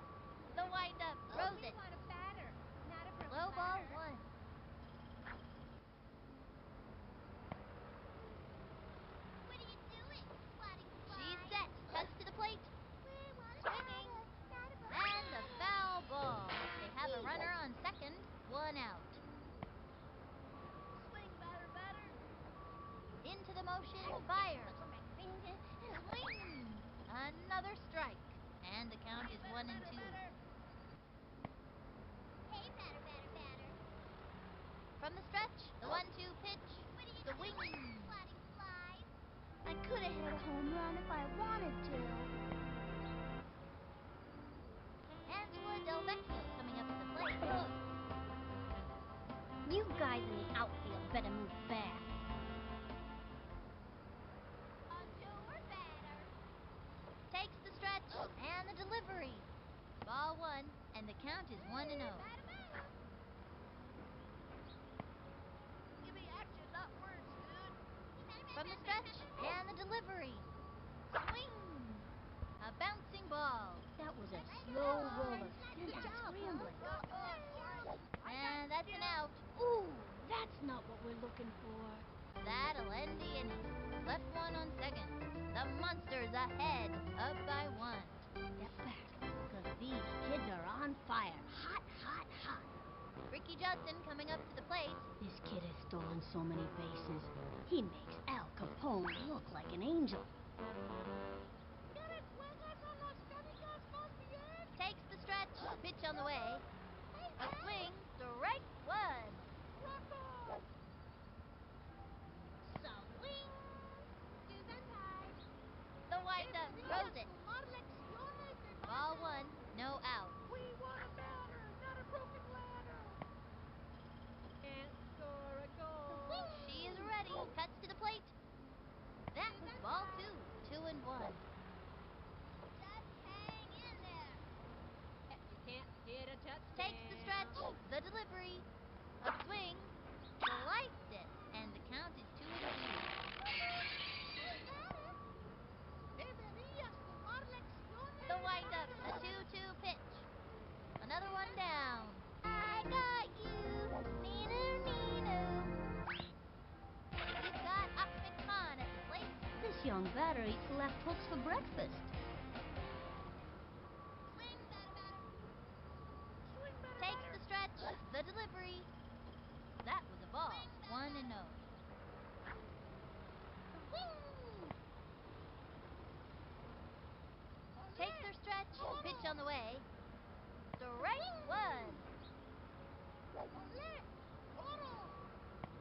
The windup. Throws We it. want a batter, not a broken Low ball ladder. 1. What are you doing, swatting fly? She's set. Cuts to the plate. We want a Swinging. batter, not a broken And the ladder. foul ball. They have a runner on second. 1 out. Swing, batter, batter. Into the motion. Fires. Swing. Another strike. And the count is 1 and 2. Hey, batter, batter, batter. From the stretch. The 1-2 pitch. What are you Swing. doing, swatting flies? I could have hit a home run if I wanted to. Angela Del Vecchio coming up to the plate. You guys in the outfield better move back. Onto her batter. Takes the stretch and the delivery. Ball 1, and the count is 1 and 0. Batter, batter. Give me action, not words, dude. Hey, batter, From the batter, stretch batter, batter. and the delivery. Swing. A bouncing ball. That was a slow roller. Sent him scrambling. And that's an out. Ooh, that's not what we're looking for. That'll end the inning. Left one on second. The Monsters ahead. Up by 1. Step back, 'cause these kids are on fire. Hot, hot, hot. Ricky Judson coming up to the plate. This kid has stolen so many bases. He makes Al Capone look like an angel. Takes the stretch. Pitch Pitch on the way. A swing. Strike one. Swing. Gesundheit. The windup throws it. Ball one. No out. We want a batter, not a broken ladder. Can't score a goal. She is ready. Cuts to the plate. That was ball two. 2-1. Just hang in there. You can't hit a touchdown. Takes the stretch. The delivery. A swing. Sliced it. And the count is 2-2. Deberías tomar lecciones. The windup. A 2-2 pitch. Another one down. I got you. Meaner, meaner. We've got Ahmed Khan at the plate. This young batter eats left hooks for breakfast. Swing, batter, batter. Swing, batter, Takes batter. the stretch. The delivery. That was a ball. 1-0. Swing. Takes their stretch. Pitch on the way. Strike one. Olé. Toro.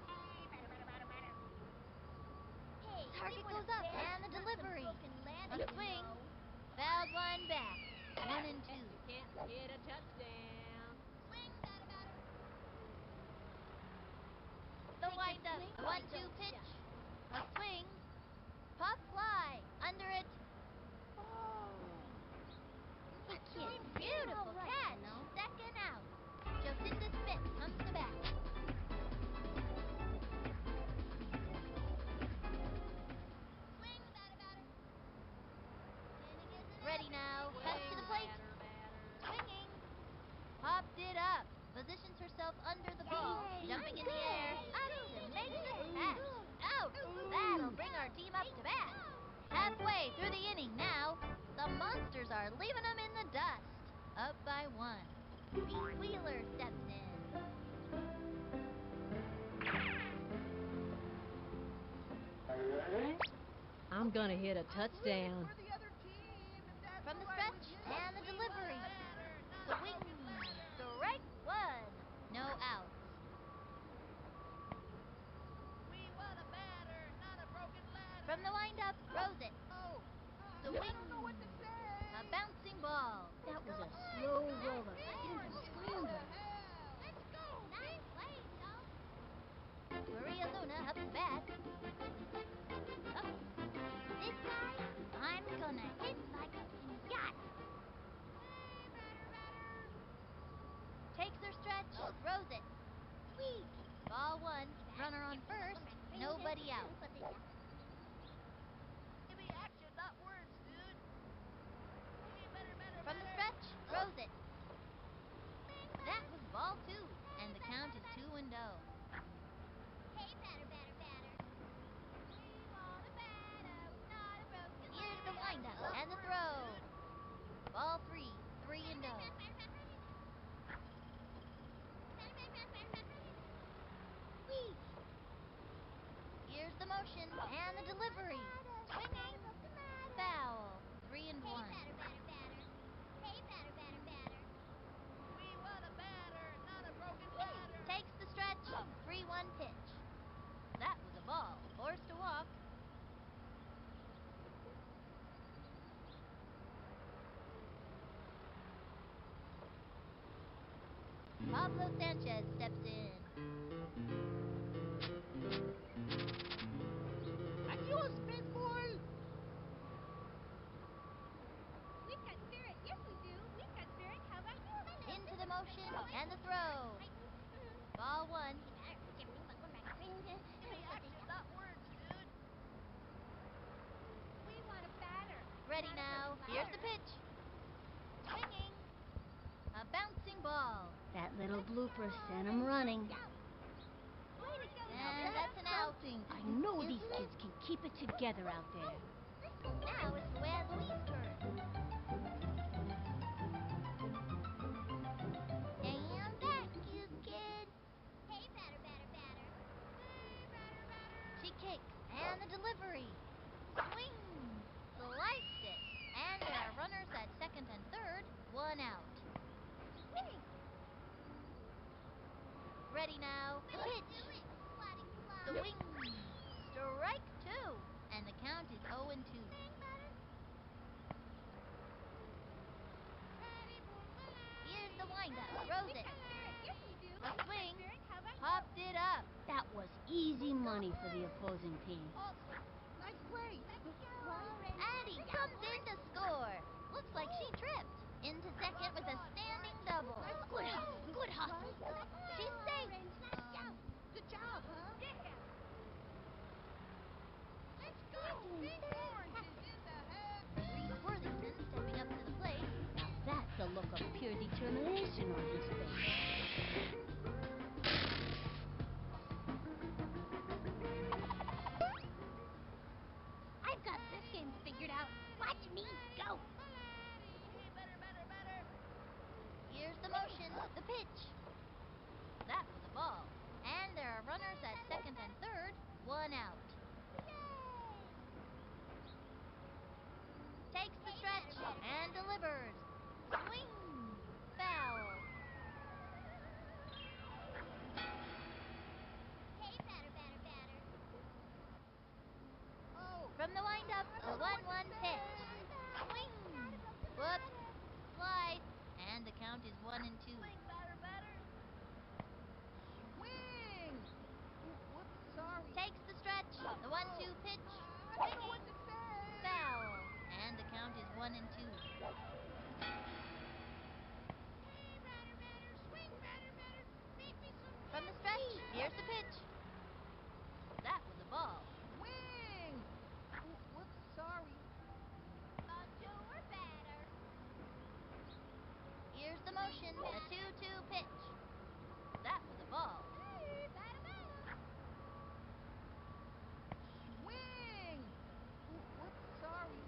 Hey, batter, batter, batter, batter. Hey, Target we want goes a up, batter, and the not some delivery. broken ladder, A you swing. know. Fouled one back. 1-2. You can't hit a touchdown. Swing, batter, batter. The Take a windup. swing, why 1-2 don't ya? pitch. A swing. Pop fly. Under it. Oh. He Swing, kid. Beautiful all right, catch. you know. Second out. Jocinda Smith comes to bat. Swing, batter, batter. Inning isn't Ready now. everything, Cuts to the plate. Batter, batter. Swinging. Popped it up. Positions herself under the ball. Yay, Jumping in good. the air. Up to make the catch. Out. That'll bring our team up to bat. Halfway through the inning now. The Monsters are leaving them in the dust. Up by 1. Pete Wheeler steps in. I'm gonna hit a I'm rooting touchdown. for the other team, if that's From the all right with stretch you. and the We delivery. want a batter, not a Swing. broken ladder. Strike one. No outs. We want a batter, not a broken ladder. From the windup, throws it. Oh, Swing. I don't know what to say. A bouncing ball. That was a slow roller. It didn't even Oranges in scramble. the house. Let's go. Nice plays, y'all. Maria Luna up to bat. Uh-oh. This time, I'm gonna hit like a pinata. Hey, batter, batter. Takes her stretch. Throws it. Weak. Ball one. Runner on first. Nobody out. Maybe action, not words, dude. Hey, batter, batter, From the batter. stretch. Throws it. That was ball two. And the count is 2-0. Hey, batter, batter, batter. We want a batter, not a broken Here's the ladder. windup Not and the words, throw. dude. Ball three. 3-0. Weak. Here's the motion and the delivery. Swinging. Foul. 3-1. Hey, batter, batter, batter. Hey, batter, batter, batter. We want a batter, not a broken ladder. Takes the stretch. 3-1 pitch. That was a ball. Forced to walk. Pablo Sanchez steps in. Adios, baseball. We've got spirit. Yes, we do. We've got spirit. How about you? Into the motion and the throw. Ball one. Give me action, not words, dude. We want a batter. Ready not a now. broken Here's the ladder. pitch. Swinging. A bouncing ball. That little blooper sent him running. Way to go, And that's an out. I know these kids can keep it together out there. Now it's Luann Louise's turn. And thank you, kid. Hey, batter, batter, batter. Hey, batter, batter. She kicks and the delivery. Swing. Sliced it. And there are runners at second and third. 1 out. swing. Ready now. The Let's pitch. do it, sliding fly. Swing. Strike two. And the count is 0 and 2. Bang butter. Here's the windup. Throws We it. got spirit. Yes, we do. The We got swing. spirit. How about Popped it up. That was easy money for the opposing team. Awesome. Nice play. Let's go, Right? Orange. Addie Let's go, comes in to score. Looks like she tripped. Into second with a standing double. Good hustle. Good hustle. She's safe. Orange. Let's go. Good job, huh? yeah? Let's go. You're doing Big Orange is fantastic. in the house. Reese Worthington stepping up to the plate. Now that's a look of pure determination on his face. I've got this game figured out. Watch me go. Hey, butter. Here's the motion. The pitch. That was a ball. And there are runners at second and third. 1 out. Yay! Takes the Hey, stretch batter, and batter. delivers. Swing. Foul. Hey, batter. Oh. From the windup, I the don't know 1-1 what to pitch. say. Swing. Not a broken Whoops. ladder. Slide. And the count is 1 and 2. Batter. Swing. Whoops, sorry. Takes the stretch. The 1-2 pitch. I don't know what to say. Foul. And the count is 1 and 2. Hey, batter. Swing, batter. Make me some From the stretch, cheese. here's the pitch. That was a ball. Swing. Whoops, sorry. Bonjour, batter. Here's the motion. The 2-2 pitch. That was a ball. Hey, batter. Swing. Whoops, sorry.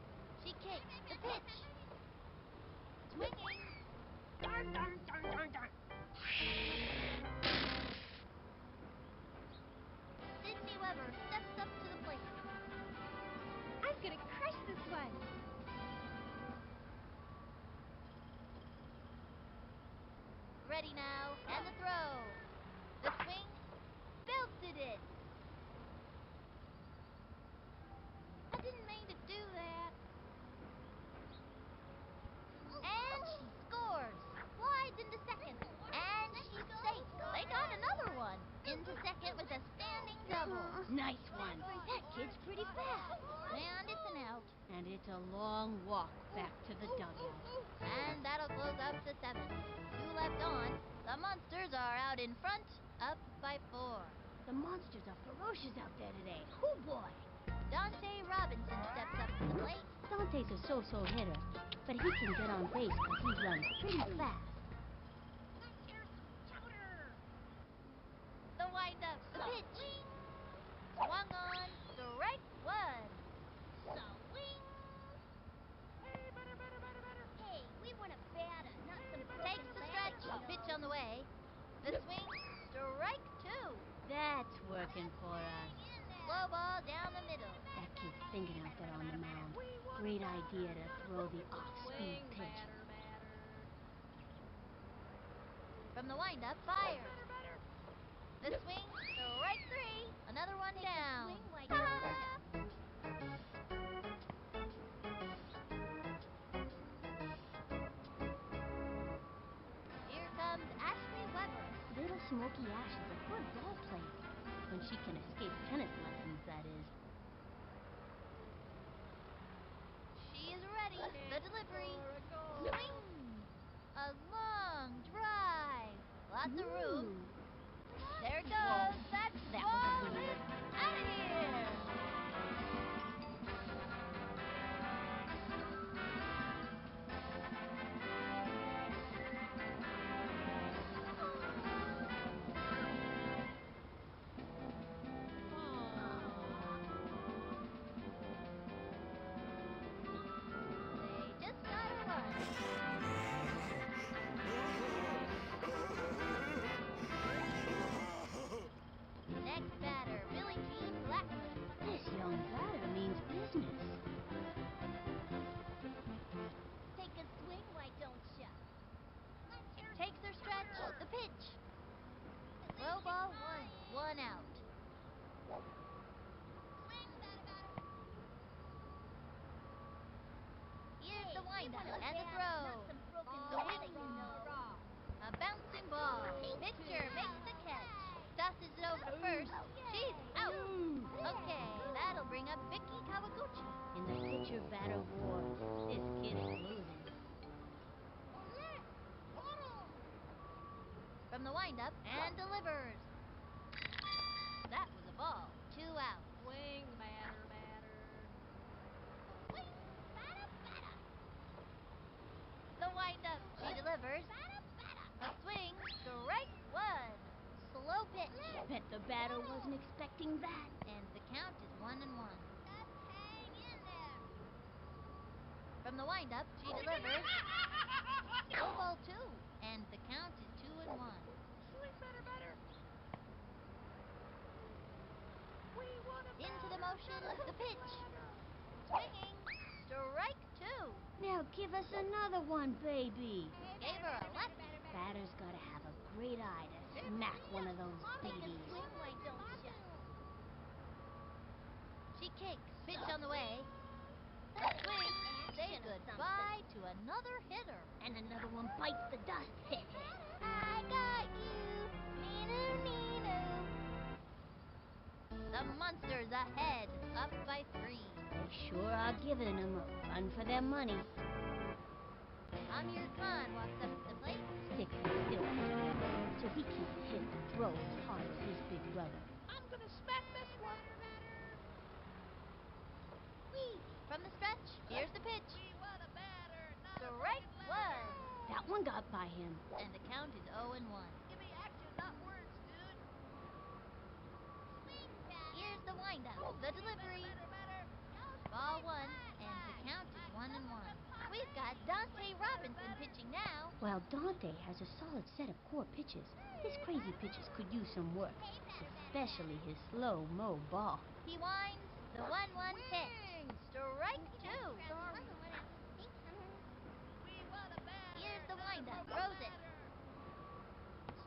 She kicked. The pitch. Swinging. Darn. Sydney Weber steps up to the plate. I'm gonna crush this one. Ready now. And the throw. The swing. Belted it. I didn't mean to do that. And she scores. Slides into second. And she's safe. They got another one. Into second with a standing double. Nice one. That kid's pretty fast. And it's an out. And it's a long walk back to the dugout. And that'll close up the 7th. 2 left on. The Monsters are out in front, up by 4. The Monsters are ferocious out there today. Oh boy. Dante Robinson steps up to the plate. Dante's a so-so hitter, but he can get on base because he runs pretty fast. Let's hear some chowder. The windup, the pitch. Swung on, strike 1. Swing. Hey, batter. Hey, we want a batter, not some Takes broken the ladder, stretch, you know. pitch on the way. The swing, strike 2. That's working for us. Hang in there. Slow ball down the middle. That kid's thinking out there on the mound. We want Great a batter, idea to not a throw the broken off-speed ladder. pitch. From the windup, fires. Batter. The swing, strike 3. Another one Take the down. swing like that. Here comes Ashley Weber. Little Smoky Ash is a good ball player. When she can escape tennis lessons, that is. She is ready. The delivery. For a goal. Swing. A long drive. Lots of room. There it goes. That That ball was weird. is out of here. windup want a and the bat, throw. not some broken The bat, wing. you know. A bouncing ball. Pink Pitcher team. makes the catch. Hooray. Tosses it over to first. She's out. Okay, that'll bring up Vicky Kawaguchi. In the pitcher-batter war, this kid is losing. From the windup and delivers. That was a ball. 2 outs. Swing, batter, batter. Swing, batter, batter. The windup. She delivers. Batter, batter. A swing. Strike 1. Slow pitch. Bet the batter wasn't expecting that. And the count is 1-1. Just hang in there. From the windup, she delivers. Full ball 2. And the count is 2-1. Swing, batter, batter. We want a Into the batter, motion, not a the broken pitch. ladder. Swinging. Strike 2. Now give us another one, baby. Gave her a lefty. Batter's gotta have a great eye to smack one of those Take a babies. swing, why don't ya? She kicks. Pitch on the way. The swing. Say Action or goodbye to another hitter. And another one bites the dust. I got you. Neenoo, neenoo. The Monsters ahead, up by 3. They sure are giving them a run for their money. Amir Khan walks up to the plate. Sticks are still so he can't hit or throw as hard as his big brother. I'm gonna smack this one. Weak. From the stretch, here's the pitch. We want a batter, not a Strike broken ladder. 1. That one got by him. And the count is 0-1. Give me action, not words, dude. Swing, batter. Here's the windup, the delivery. Batter, batter, Ball 1, and the count is 1-1. We've got Dante Robinson pitching now. While Dante has a solid set of core pitches, his crazy pitches could use some work, Hey, batter, batter, especially batter. his slow-mo ball. He winds the 1-1 pitch. Strike 2. We want a batter. Here's the not a windup, broken throws it. ladder.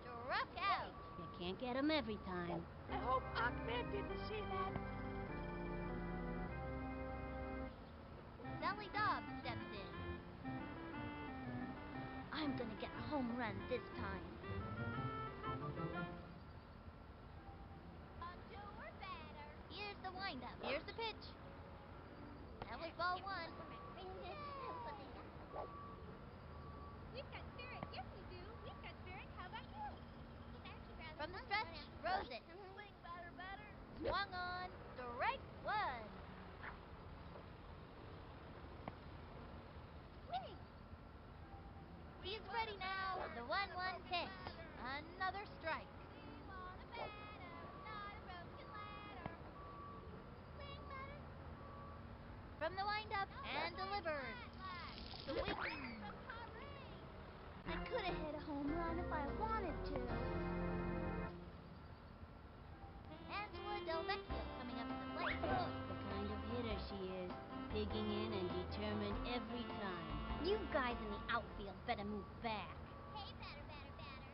Struck out. You can't get him every time. I hope Ahmed didn't see that. Sally Dobbs steps in. I'm gonna get a home run this time. On to her batter. Here's the windup. Here's the pitch. That was ball 1. We've got spirit. Yes, we do. We've got spirit. How about you? From the stretch, throws it. Swing, batter, batter. Swung on. Strike 1. Swing. He's ready now. The 1-1 pitch. Another strike. We want a batter, not a broken ladder. Swing, batter. From the windup and delivers. Swing. I could have hit a home run if I wanted to. Angela Del Vecchio coming up to the plate. The kind of hitter she is, digging in and determined every time. You guys in the outfield better move back. Hey, batter, batter, batter.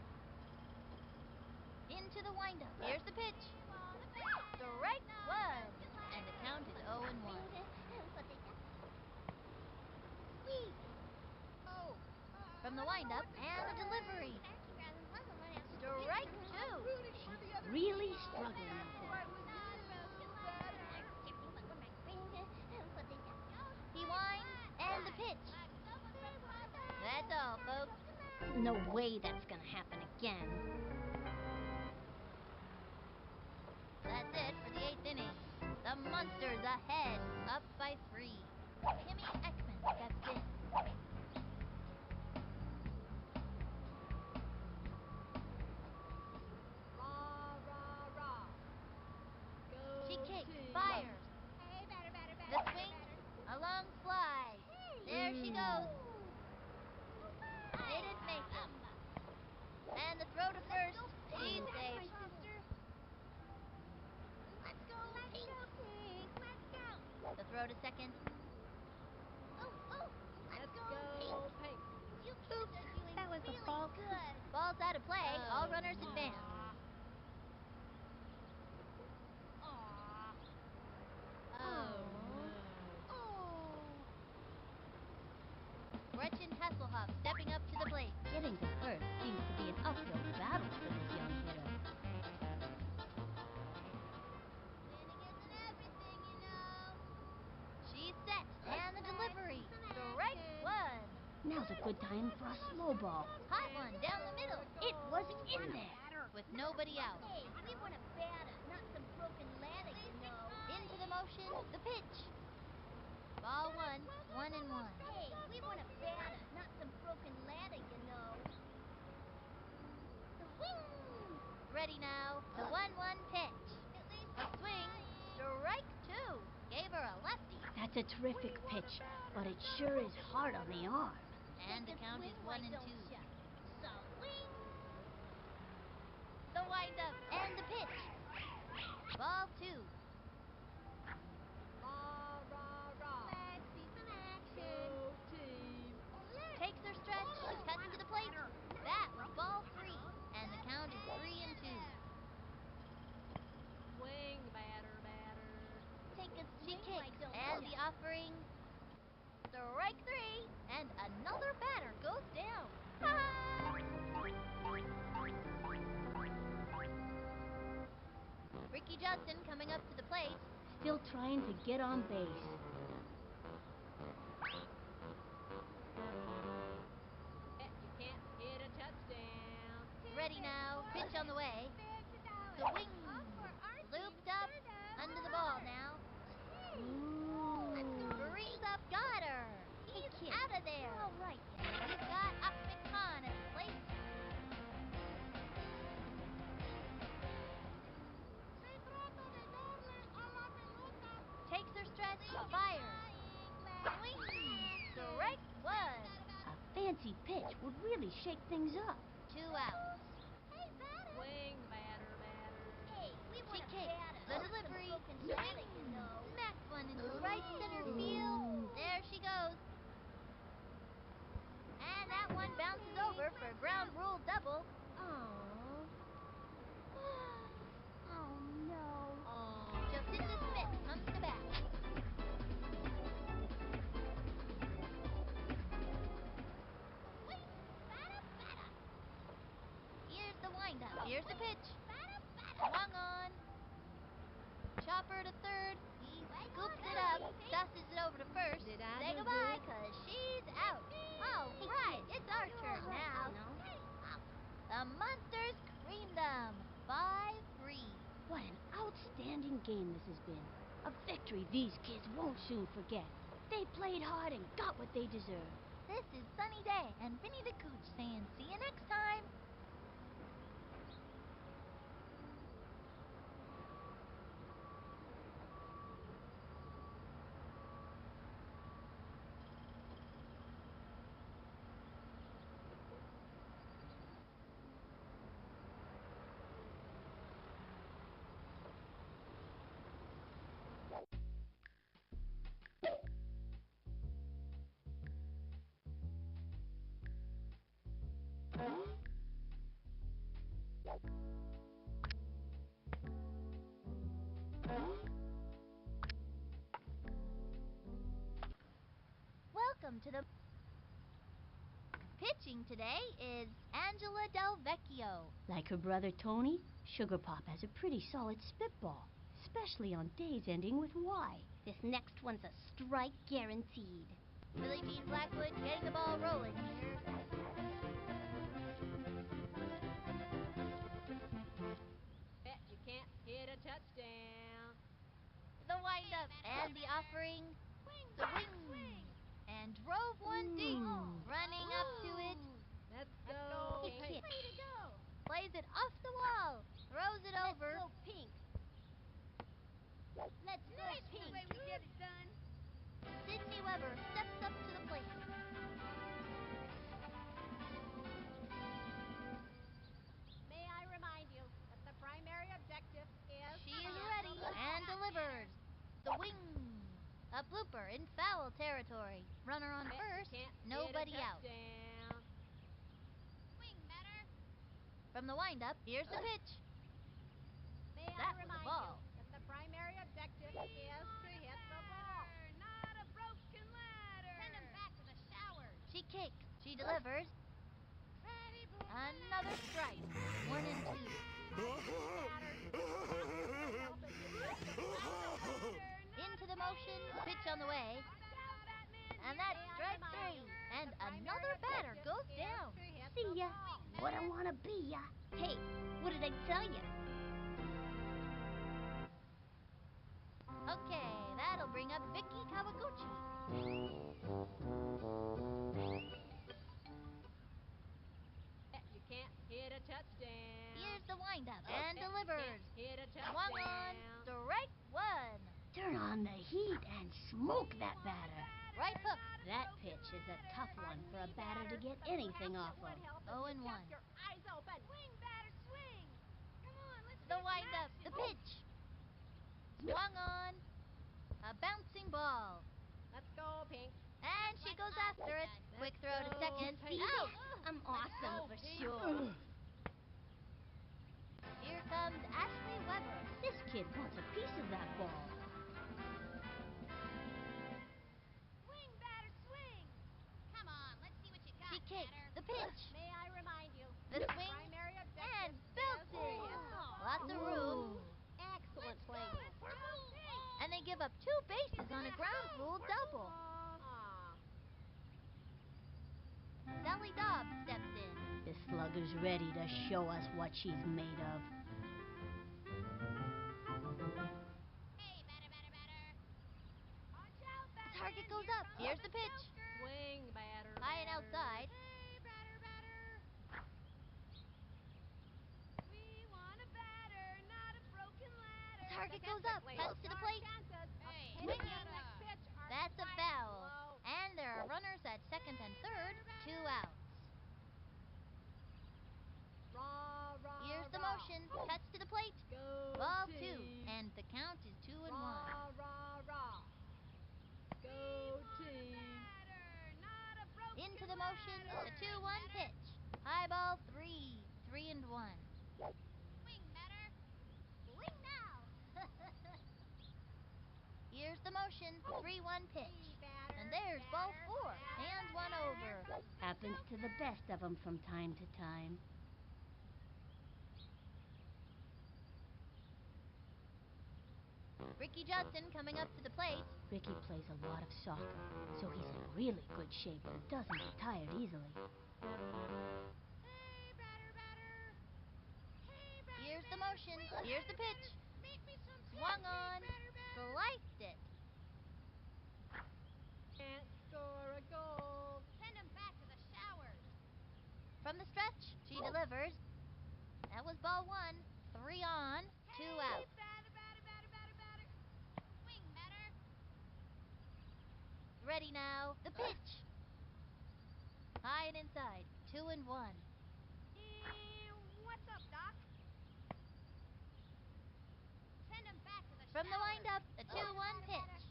Into the windup. Here's the pitch. We want a batter, Strike not a 1. broken And the ladder. count is 0-1. Weak. Oh. From the windup and the delivery. Strike 2. Rooting for the other Really team. struggling That's out why there. we Not a do broken better. ladder. He winds and the pitch. That's all, folks. No way that's gonna happen again. That's it for the 8th inning. The Monsters ahead, up by 3. Timmy Ekman steps in. Rah, rah, rah. Go She kicks, team. fires. Hey, batter, batter, The batter, swing, batter. a long slide. There she goes. They didn't make it. And the throw to first. She's safe. Let's go, pink. Let's go. The throw to second. Let's Let's go, go pink. pink. You kids are doing that was a really fault. good. Ball's out of play. All runners no. advance. Aw. Oh. Oh, no. Oh. a good time for a slow ball. Hot one down the middle. It was in there. With nobody out. Hey, we want a batter, not some broken ladder, you know. Into the motion, the pitch. Ball one, 1-1. Hey, we want a batter, not some broken ladder, you know. Swing! Ready now. The 1-1 pitch. At least A we're swing. trying. Strike two. Gave her a lefty. That's a terrific pitch, but it sure is hard on the arm. And the Take a count swing, is why 1-2. don't ya? Swing! The windup and the pitch. Ball two. Rah, rah, rah. Let's see some action. Go team. Takes her stretch. Cuts to the plate. That was ball three. And the count is 3-2. Swing, batter, batter. Take a She swing, why kicks. don't And ya? the offering. Strike three. And another batter goes down. Ricky Judson coming up to the plate. Still trying to get on base. You can't hit a touchdown. Ready now. Pitch on the way. The wing. Looped up. Under the ball now. Ooh. Breeze up. Got her. Hey, He's kid, out of there. you're all right, you know. He's got Ahmed Khan at the plate. Takes her stretch. Fires. Swing. Strike one. A fancy pitch would really shake things up. 2 outs. Hey, batter. Swing, batter, batter. Hey, we She want a kicks. batter, The not some delivery. broken ladder, you Swing. know. Smacked one into right center field. There she goes. And that one bounces over for a ground rule double. Aww. Oh, no. Jacinda Smith comes to bat. Swing, batter, batter. Here's the windup. Here's the pitch. Batter, batter. Swung on. Chopper to third. He scoops it up. Tosses it over to first. Did I Say do goodbye, good? 'cause she's out. All Hey, right, kid, it's our you're turn all right, now. you know. The Monsters creamed them. 5-3. What an outstanding game this has been. A victory these kids won't soon forget. They played hard and got what they deserved. This is Sunny Day and Vinny the Cooch saying see you next time. Welcome to the pitching today is Angela Del Vecchio. Like her brother Tony, Sugar Pop has a pretty solid spitball, especially on days ending with Y. This next one's a strike guaranteed. Billie Jean Blackwood getting the ball rolling here. You can't hit a touchdown. The windup and the offering. The wing. And drove one deep. Running up to it. Let's go. Hey, kid. Way to go. Plays it off the wall. Throws it over. Let's go pink. Let's go pink. we get it done. Sydney Weber steps up to the plate. May I remind you that the primary objective is... She is ready and delivers. The wing. A blooper in foul territory. Runner on first. Nobody out. Swing, batter. From the windup, here's the pitch. May That I was a remind ball. you that the primary objective is to hit the ball. Not a broken ladder. Send him back to the showers. She kicks. She delivers. Another strike. 1-2. Into the motion. Pitch on the way. And that's strike three. And another batter goes down. See ya. What I wanna be ya. Hey, what did I tell ya? Okay, that'll bring up Vicky Kawaguchi. You can't hit a touchdown. Here's the windup and delivers. Hit a touchdown. Swung on, strike one. Turn on the heat and smoke that batter. Right hook. That pitch is a tough one for a batter to get anything off of. 0-1. Your eyes open. Swing, batter, swing. Come on, let's The windup, the pitch. Swung on. A bouncing ball. Let's go, Pink. And she goes after it. Quick throw to second. See? Out. I'm awesome for sure. Here comes Ashley Weber. This kid wants a piece of that ball. Swing, batter, swing. Come on, let's see what you got, She kicks. batter. The pitch. May I remind you? The swing. Primary objective And is belts to it. hit the ball. Lots of room. Excellent play. And they give up 2 bases on a ground rule double. Aw. Sally Dobbs steps in. The slugger's ready to show us what she's made of. Hey, batter. Watch out, batter. Target goes up. Here's the pitch. Swing, batter. High and outside. Hey, batter. We want a batter, not a broken ladder. Target goes up. Cuts to the plate. Hey, Swing. next pitch are That's a quite foul. low. And there are runners at second and third. 2 outs. Raw. Here's the motion. Cuts to the plate. Go Ball team. 2. And the count is 2-1. Raw. Go team. Into the motion. The 2-1 pitch. High ball 3. 3-1. Swing, batter. Swing now. Here's the motion. 3-1 pitch. And there's ball 4. Hands one over. Happens to the best of 'em from time to time. Ricky Justin coming up to the plate. Ricky plays a lot of soccer, so he's in really good shape and doesn't get tired easily. Hey, batter. Here's the motion. Here's the pitch. Make me some Swung on. batter. Sliced it. Can't score a goal. Send him back to the showers. From the stretch, she delivers. That was ball 1. 3 on. 2 out. Batter. Swing, batter. Ready now. The pitch. High and inside. 2-1. What's up, Doc? Send him back to the From the showers. windup, the 2-1 pitch.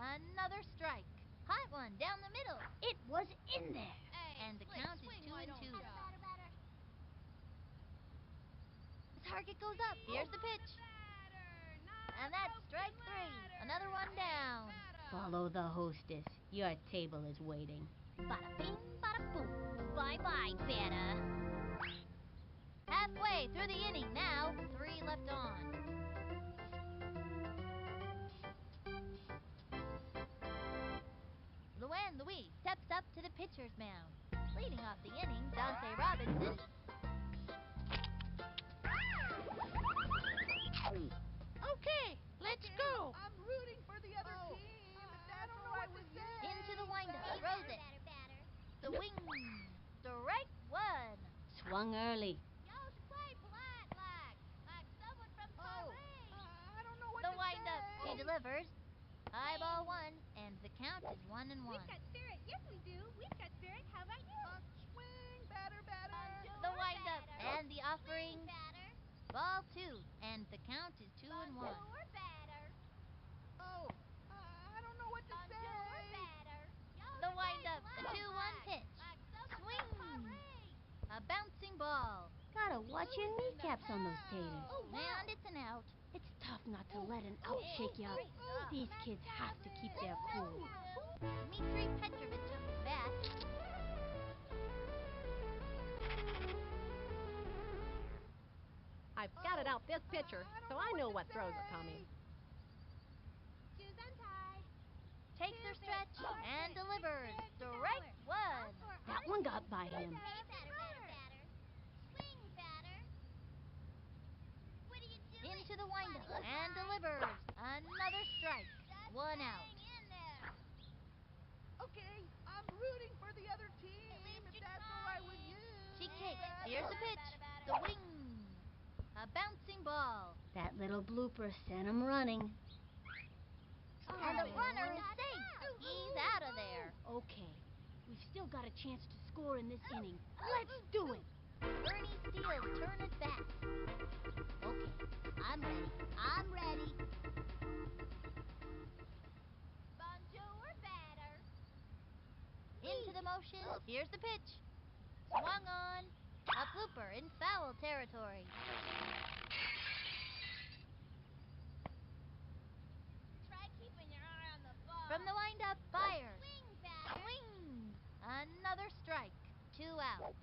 Another strike. Hot one down the middle. It was in there. Hey, And the Slick, count is swing, 2-2. why don't ya? The target goes up. Here's the pitch. Batter, not And a that's broken strike 3. ladder. Another one down. Follow the hostess. Your table is waiting. Bada bing, bada boom. Bye-bye, batter. Halfway through the inning now. 3 left on. Luann Louise steps up to the pitcher's mound. Leading off the inning, Dante Robinson. Okay, let's go. I'm rooting for the other team. That's all right with you. Into the windup. Throws it. Batter. Swing. Strike 1. Swung early. Y'all should play polite like someone from Paris. I don't know what The to windup. say. She delivers. High ball 1. And the count is 1-1. We've got spirit. Yes, we do. We've got spirit. How about you? Swing, batter. The windup and the offering. Batter. Ball 2. And the count is 2-1. Bonjour, batter. I don't know what to say. Bonjour, batter. Y'all The should play windup. The polite 2-1 pitch. like someone Swing. from Paris. A bouncing ball. Gotta watch your kneecaps on those taters. And it's an out. It's tough not to let an out shake you up. These kids have to keep their cool. Dmitry Petrovich up at bat. I've scouted out this pitcher, so I know what throws are coming. Shoes untied. Takes her stretch and delivers. one got by him. Hey, batter, batter, batter. Swing, batter. What are you doing? Into the windup Swatting and fly. delivers. Another strike. Just One hang out. in there. Okay, I'm rooting for the other team, At least if you're that's all right with trying. you. She Hey, kicks. batter, Here's the batter, pitch. batter, batter. Swing. A bouncing ball. That little blooper sent him running. And the runner is Got safe. out. He's out of there. Okay, we've still got a chance to score in this inning. Let's do it. Bernie Steele's turn at bat. Okay, I'm ready. I'm ready. Bonjour, batter. Into the motion. Here's the pitch. Swung on. A blooper in foul territory. Try keeping your eye on the ball. From the windup, fires. Swing, batter. Swing. Another strike. 2 outs.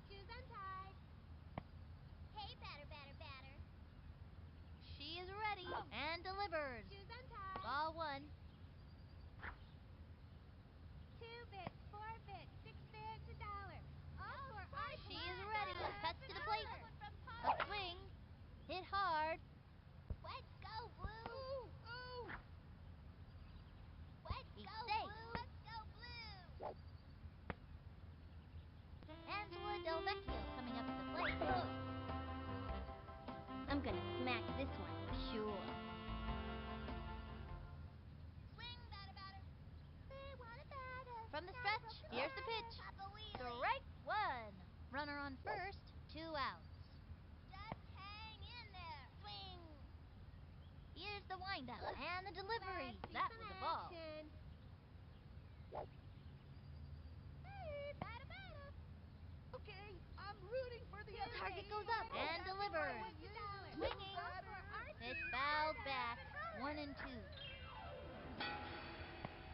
Shoes untied. Hey, batter, batter, batter. She is ready and delivers. Shoes untied. Ball 1. 2 bits, 4 bits, 6 bits, $1. All for our She team. is ready. Cuts to the plate. Someone from A Paris. swing. Hit hard. Let's go, Blue. Ooh, ooh. Let's He's go, safe. Blue. Let's go, Blue. Angela Del Vecchio coming up to the plate. I'm gonna smack this one for sure. Swing, batter, batter. We want a batter. From the stretch, here's the pitch. Papa Wheelie. Strike 1. Runner on first. 2 outs. Just hang in there. Swing. Here's the windup and the delivery. Let's see That some was a ball. action. Hey, batter, batter. Okay, I'm rooting for the other Target team. goes up if and that's all right delivers. with you. Swinging. Batter. It's fouled back. 1 and 2.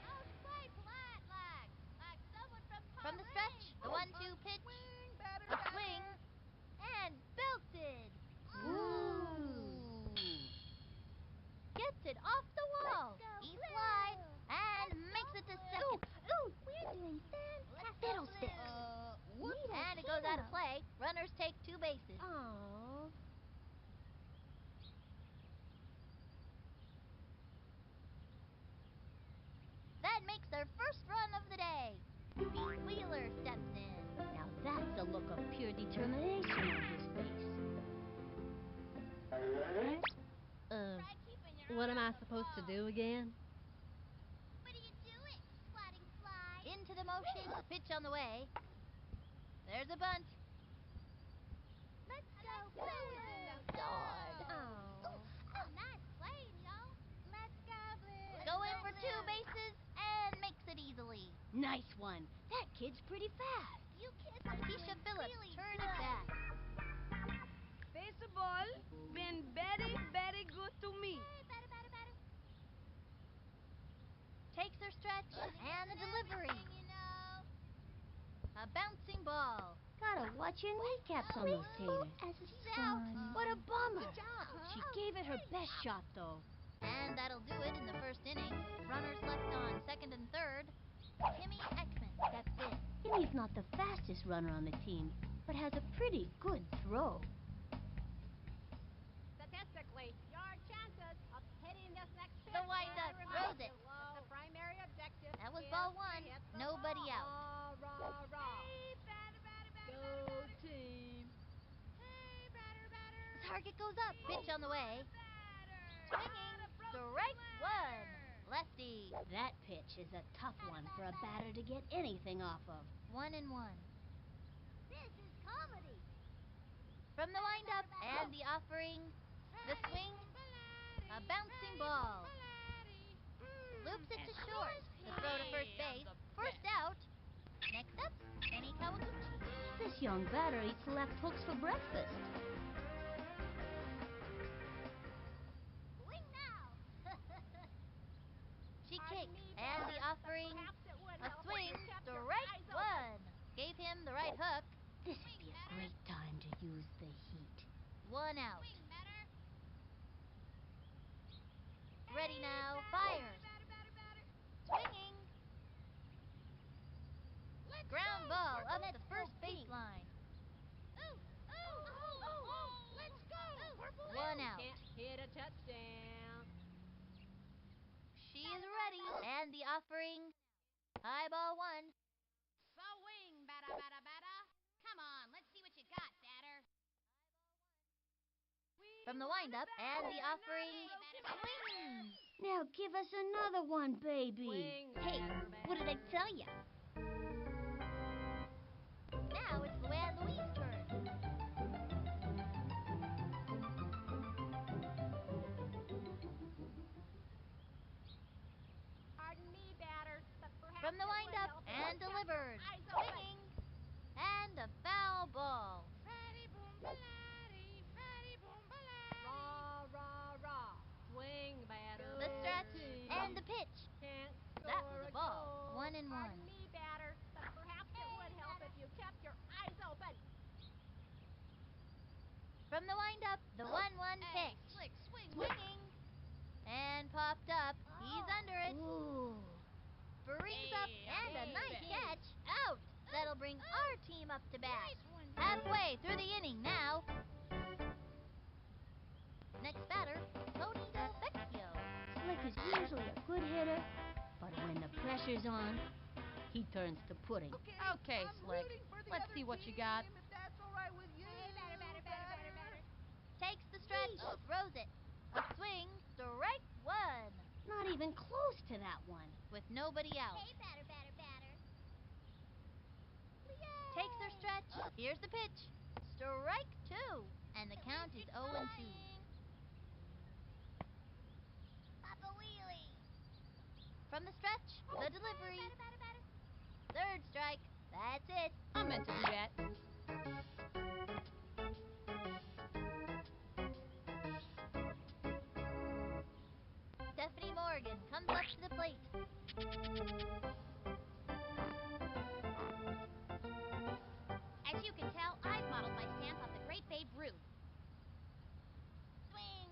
Outplay flat like someone from Paris. From the stretch, the 1-2 pitch. Swing, batter, A batter. swing. And belted. Ooh. Gets it off the wall. Let's go, He Blue. slides and Let's makes go, it to Blue. second. Ooh, we're doing fantastic. Fiddlesticks. What? And it goes out of play. Runners take 2 bases. Aww. That makes their first run of the day. Pete Wheeler steps in. Now that's a look of pure determination on his face. Try keeping your What eye am on I the supposed to ball. do again? What are you doing, swatting fly? Into the motion. Pitch on the way. There's a bunt. Let's go, Blue. in the Sword. Oh. Nice playing, y'all. Let's go, Blue. Going go, for 2 Blue. bases and makes it easily. Nice one. That kid's pretty fast. You kids are Keisha doing Phillips really turn good. at bat. Baseball been very, very good to me. Hey, batter, batter, batter. Takes her stretch and the delivery. Everything, you know. A bouncing ball. Gotta watch your kneecaps on those taters. As a son. What a bummer. Good job, She huh? gave it her best shot, though. And that'll do it in the first inning. Runners left on second and third. Timmy Ekman steps in. Timmy's not the fastest runner on the team, but has a pretty good throw. Statistically, your chances of hitting this next pitch The windup are throws it. remarkably low. The primary objective That was is ball to 1. hit the Nobody ball. out. Rah, rah, rah. Hey, batter, batter, batter, Go batter, batter. team. Hey, batter, batter. The target goes up. Pitch on the way. Batter. Swinging. Not a broken Strike 1. ladder. Lefty. That pitch is a tough one for a batter to get anything off of. 1 and 1. This is comedy. From the windup and the offering. The swing. A bouncing ball. Loops it to short. The throw to first base. First out. Next up, Kenny Kawaguchi. This young batter eats left hooks for breakfast. Swing now. She Pardon kicks me, and the batter, offering. but perhaps it would A help if swing. you kept your Strike eyes open. 1. Gave him the right hook. This'd be a great time to use the heat. 1 out. Swing, batter. Ready now. Batter, Fires. batter, batter, batter. Swinging. Ground ball up the and the offering. High ball 1. Swing, batter, batter, batter. Come on, let's see what you got, batter. From the windup and the offering. Swing! Now give us another one, baby. Hey, what did I tell ya? Now it's Luann Louise's turn. Pardon me, batter, but perhaps From the it would windup help if and you kept your delivered. eyes open. Swinging. And a foul ball. Fatty boom baladi, fatty boom baladi. Rah, rah, rah. Swing, batter. The stretch and the pitch. Can't That score was a a ball. goal. 1 and 1. Pardon me, batter, but perhaps it would help if you kept your eyes open. From the windup, the 1-1 Hey, pitch. Slick, swing. Swinging. And popped up. He's under it. Ooh. Brings up and a nice Hey. catch. Out. That'll bring our team up to bat. Halfway through the inning now. Next batter, Tony Vecchio. Slick is usually a good hitter, but when the pressure's on, he turns to pudding. Okay, Slick. Let's see what you got. If that's all right with you. Hey, batter. Takes the stretch, throws it. A swing, strike 1. Not even close to that one. With nobody out. Hey, batter. Takes her stretch. Here's the pitch. Strike 2. And the count is 0-2. Papa Wheelie. From the stretch, the delivery. Batter. Third strike. That's it. I meant to do that. Stephanie Morgan comes up to the plate. As you can tell, I've modeled my stance off the great Babe Ruth. Swing.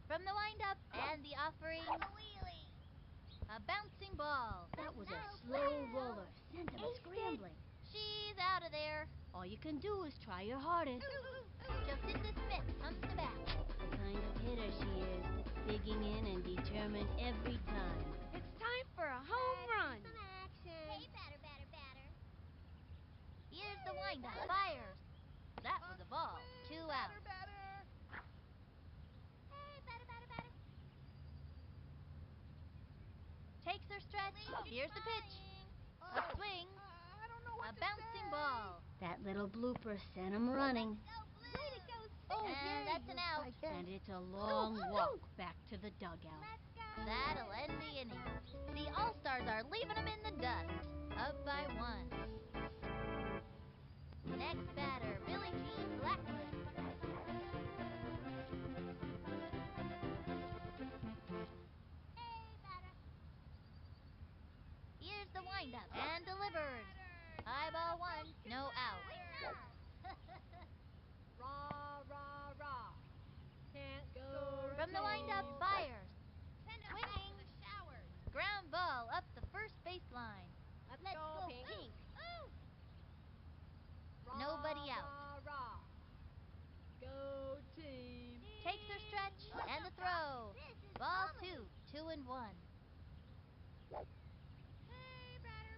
From the windup and the offering. Papa Wheelie. A bouncing ball. That was a slow roller, sent him scrambling. She's out of there. All you can do is try your hardest. Jacinda Smith comes to bat. The kind of hitter she is, digging in and determined every time. It's time for a home run. Some action. Hey, batter. Here's the windup. Fires. That was a ball. 2 out. Batter. Hey, batter. Takes her stretch. Here's the pitch. A swing. I don't know A what to bouncing say. ball. That little blooper sent him running, Go Blue. And that's an out. and it's a long walk back to the dugout. Let's go. That'll end the inning. The All-Stars are leaving them in the dust. Up by 1. Next batter, Billie Jean Blackman. Hey, batter. Here's the windup and delivered. High ball 1, no out. Rah, rah, rah. Can't score a From the windup, goal. fires. Send him back Swinging. to the showers. Ground ball up the first baseline. Let's Let's go, go Pink. Rah, Nobody out. Rah, rah. Go team. Takes her stretch and the throw. This is Ball Mommy. 2, 2 and 1. Hey, batter.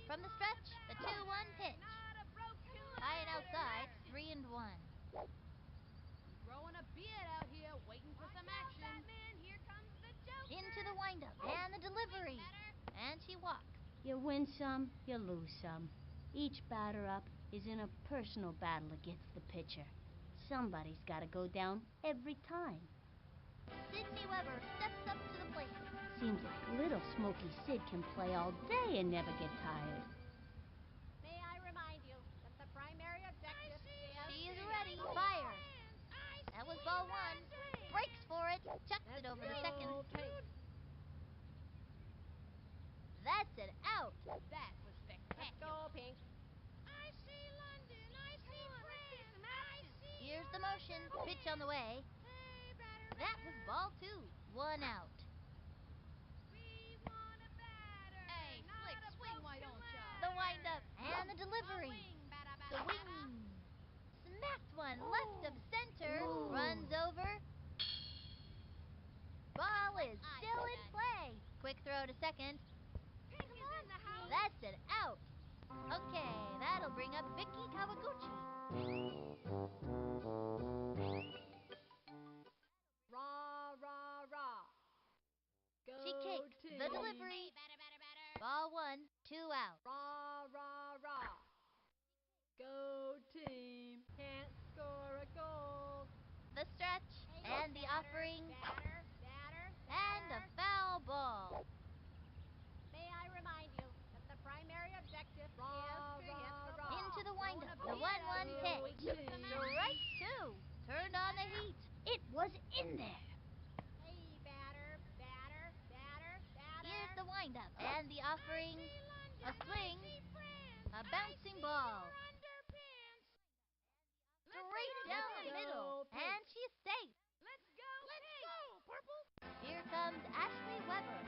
From the stretch, the 2-1 pitch. High and outside, 3 and 1. I'm growing a beard out here, waiting for some action. Batman, here comes the Joker. Into the windup and the delivery. And she walks. You win some, you lose some. Each batter up is in a personal battle against the pitcher. Somebody's got to go down every time. Sydney Weber steps up to the plate. Seems like little Smoky Sid can play all day and never get tired. May I remind you that the primary objective is... She is ready. Fires. That was ball 1. Breaks for it. Chucks Let's it over to go, second. Pink. That's an out. That was Let's spectacular. go, Pink. I see London. I see France. I see. Here's the motion. Pitch on the way. Hey, batter. That was ball 2. 1 out. We want a batter. Hey, Slick, swing, why don't ya? The windup and the delivery. Swing, batter, The batter, batter. wing. Smacked one left of center. Ooh. Runs over. is still in play. Quick throw to second. Pink is in the house. That's an out. Okay, that'll bring up Vicky Kawaguchi. Rah, rah, rah. Go She kicks team. the delivery. Ball 1, 2 out. Rah, rah, rah. Go team. Can't score a goal. The stretch and the offering Batter. and the foul ball. May I remind you that the primary objective Rah, is to rah, hit the rah. ball. Into the windup. Don't The abuse 1-1 it. pitch. Go team. Strike 2. Turned on the heat. It was in there. Hey, batter. Here's the windup and the offering. A swing. A bouncing ball. Straight down the middle. And she's safe. Let's go, Purple. Here comes Ashley Weber.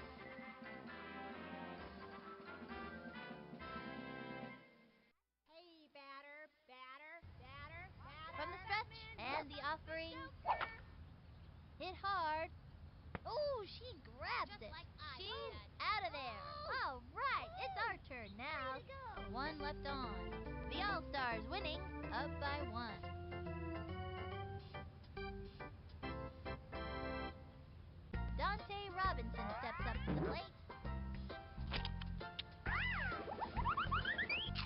Hey, batter. From the stretch and the offering. Hit hard. Oh, she grabs it. She's out of there. All right, it's our turn now. 1 left on. The All-Stars winning, up by 1. Dante Robinson steps up to the plate.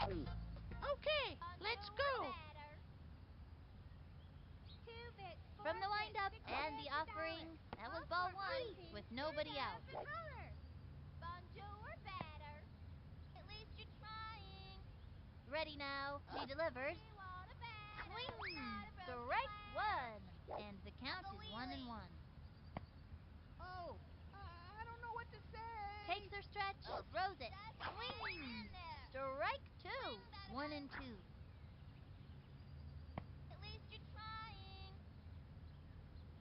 Okay, let's go. From the windup and the offering, that was ball 1 with nobody out. Bonjour, batter. At least you're trying. Ready now, she delivers. We want a batter. Swing! Not a broken Strike ladder. 1. And the count is 1-1. Oh, I don't know what to say. Takes her stretch, throws it. That's Swing! in there. Strike 2. Swing, 1 and 2. At least you're trying.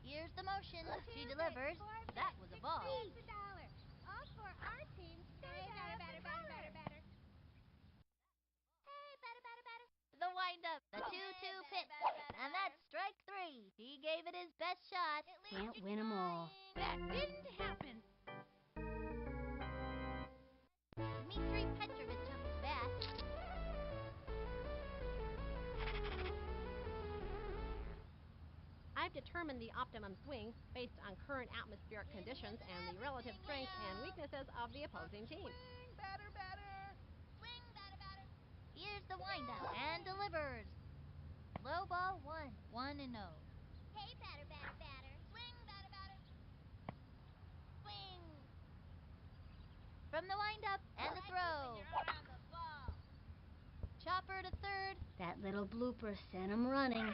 Here's the motion. She delivers. That was a ball. All for our team. Hey, batter. Hey, batter. The windup. The 2-2 pitch. And that's strike 3. He gave it his best shot. At least Can't you're win 'em all. That didn't happen. Dmitry Petrovich up to bat. I've determined the optimum swing based on current atmospheric conditions and the relative strengths and weaknesses of the opposing team. Swing, batter. Swing, batter. Here's the windup and delivers. Low ball 1. 1-0. Hey, batter. Swing, batter. Swing. From the windup and the throw. You're on the ball. Chopper to third. That little blooper sent him running.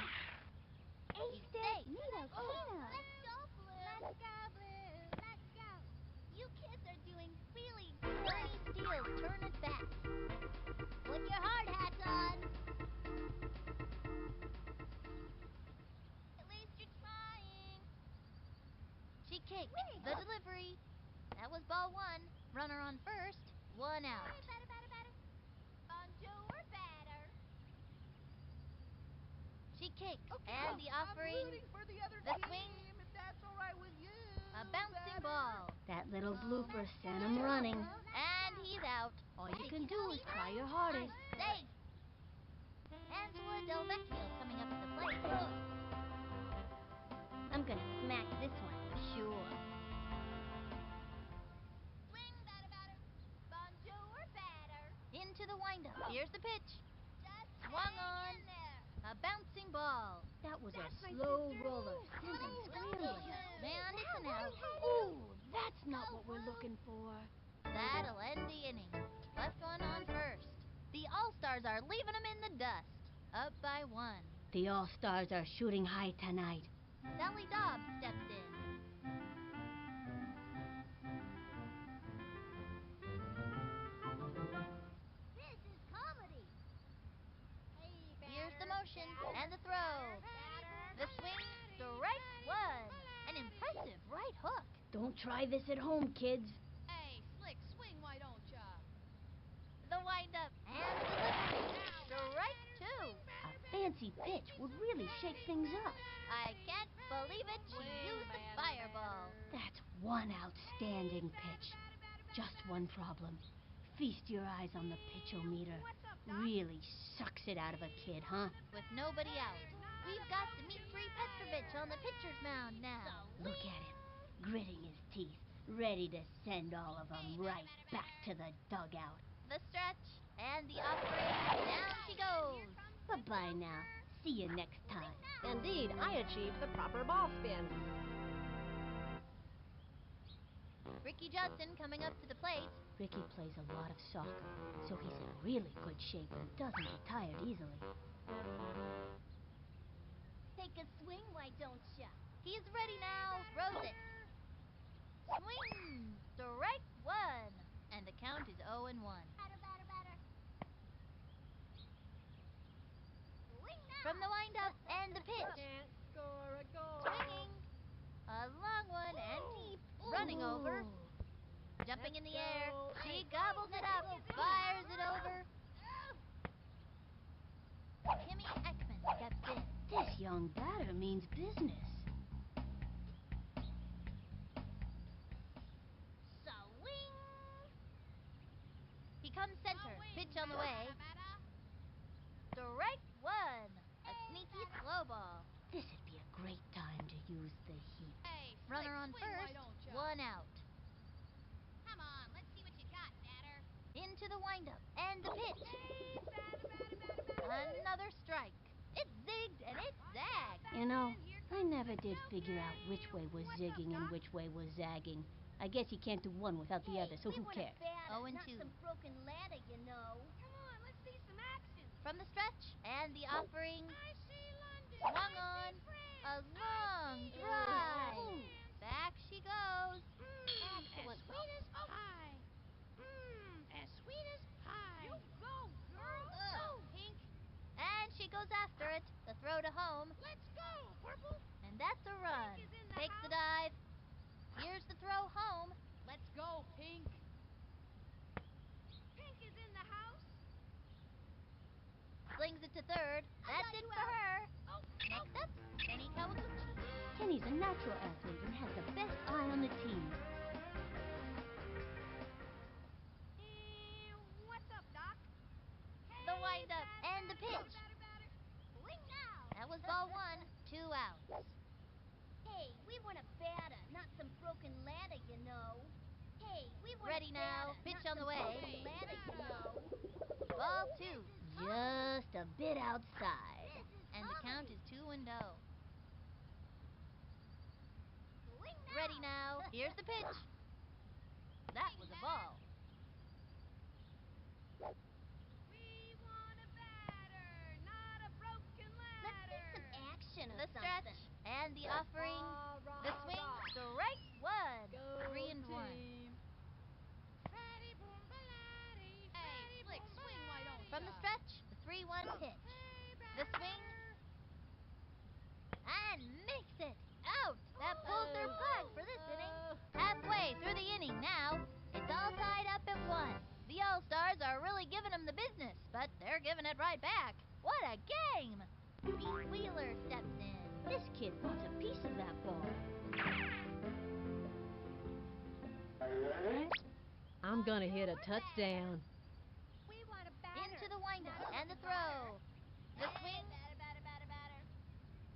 He's safe. Let's go, Blue. Let's go. You kids are doing really good. Bernie steals. Turn it back. Put your hard hats on. At least you're trying. She kicks the delivery. That was ball 1. Runner on first. 1 out. Hey, batter. Bonjour, batter. She kicks Okay, and the offering. I'm rooting for the other The team, swing. if that's all right with you. A bouncing batter. ball. That little blooper sent him running. And he's out. All you can do is try your hardest. Safe. Angela Del Vecchio coming up to the plate. I'm gonna smack this one for sure. Swing, batter. Bonjour, batter. Into the windup. Here's the pitch. Just Swung hang on. in there. A bouncing ball. That was That's a my slow sister. roller. Sent him scrambling. And it's an out. Ooh, that's not what we're looking for. That'll end the inning. Left one on first. The All-Stars are leaving them in the dust. Up by 1. The All-Stars are shooting high tonight. Sally Dobbs steps in. This is comedy. Hey, batter. Here's the motion and the throw. The swing, strike 1. An impressive right hook. Don't try this at home, kids. Hey, slick, swing, why don't ya? The windup and the delivery. Strike 2. A fancy pitch would really shake things up. I can't believe it. She used the fireball. That's One outstanding pitch. Just one problem. Feast your eyes on the pitchometer. What's up, Doc? Really sucks it out of a kid, huh? With nobody out, we've got Dmitri Petrovich on the pitcher's mound now. Look at him, gritting his teeth, ready to send all of them right back to the dugout. The stretch and the offering. Down she goes. Bye-bye now. See you next time. Indeed, I achieved the proper ball spin. Ricky Judson coming up to the plate. Ricky plays a lot of soccer, so he's in really good shape and doesn't get tired easily. Take a swing, why don't ya? He's ready now. Throws it. Swing. Strike one. And the count is 0-1. Batter. Swing now. From the windup and the pitch. Can't score a goal. Swinging. A long one and deep. Running over. Jumping in the air. She gobbles it up. Fires it over. Timmy Ekman steps in. This young batter means business. Swing. He comes center. Pitch on the way. Strike one. A sneaky slow ball. This'd be a great time to use the heat. Runner on first. One out. Come on, let's see what you got, batter. Into the windup and the pitch. Another strike. It zigged and it zagged. You know, I never did figure out which way was zigging and which way was zagging. I guess you can't do one without the other, so who cares? 0-2. Not some broken ladder, you know. Come on, let's see some action. From the stretch and the offering. I see London. Swung on. A long drive. Back she goes. Excellent. As sweet as pie. As sweet as pie. You go, girl. Pink. And she goes after it. The throw to home. Let's go, Purple. And that's a run. Pink is in the Takes the dive. Here's the throw home. Let's go, Pink. Pink is in the house. Slings it to third. That's it for her. Next up, Kenny Kawaguchi. Kenny's a natural athlete and has the best eye on the team. What's up, Doc? The windup and the pitch. Swing now. That was ball one. 2 outs. Hey, we want a batter, not some broken ladder, you know. Hey, we want Ready a now. batter, Pitch not on the some way. broken ladder, you know. Ball 2. Just a bit outside. And the count is 2-0. Swing now. Ready now. Here's the pitch. That was a ball. We want a batter, not a broken Let's see ladder. some action or The something. stretch and the offering. The swing. Strike one. 3-1. Fatty boom baladi. Hey, Flick, swing, why don't From the stretch, the 3-1 pitch. The swing. And makes it. Out. That pulls their plug for this inning. Halfway through the inning now. It's all tied up at 1. The All-Stars are really giving them the business, but they're giving it right back. What a game! Pete Wheeler steps in. This kid wants a piece of that ball. I'm gonna hit a touchdown. We want a batter. Into the windup and the throw. The swing.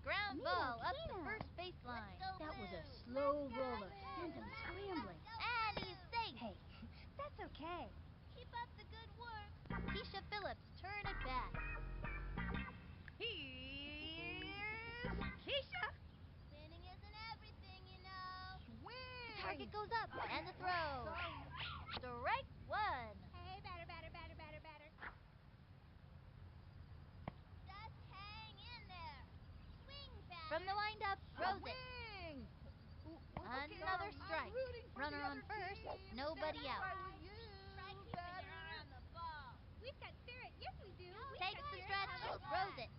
Ground Amigo ball up the Kina. first baseline. That was a slow roller. Sent him scrambling. And he's safe. Hey, that's okay. Keep up the good work. Keisha Phillips turn it back. Here's Keisha. Winning isn't everything, you know. Swing. Target goes up and the throw. Strike one. Hey, batter. Just hang in there. Swing batter. From the windup, throws it. Swing. Another strike. Runner on first, nobody out. We've got spirit. Yes, we do. Takes the stretch, throws it.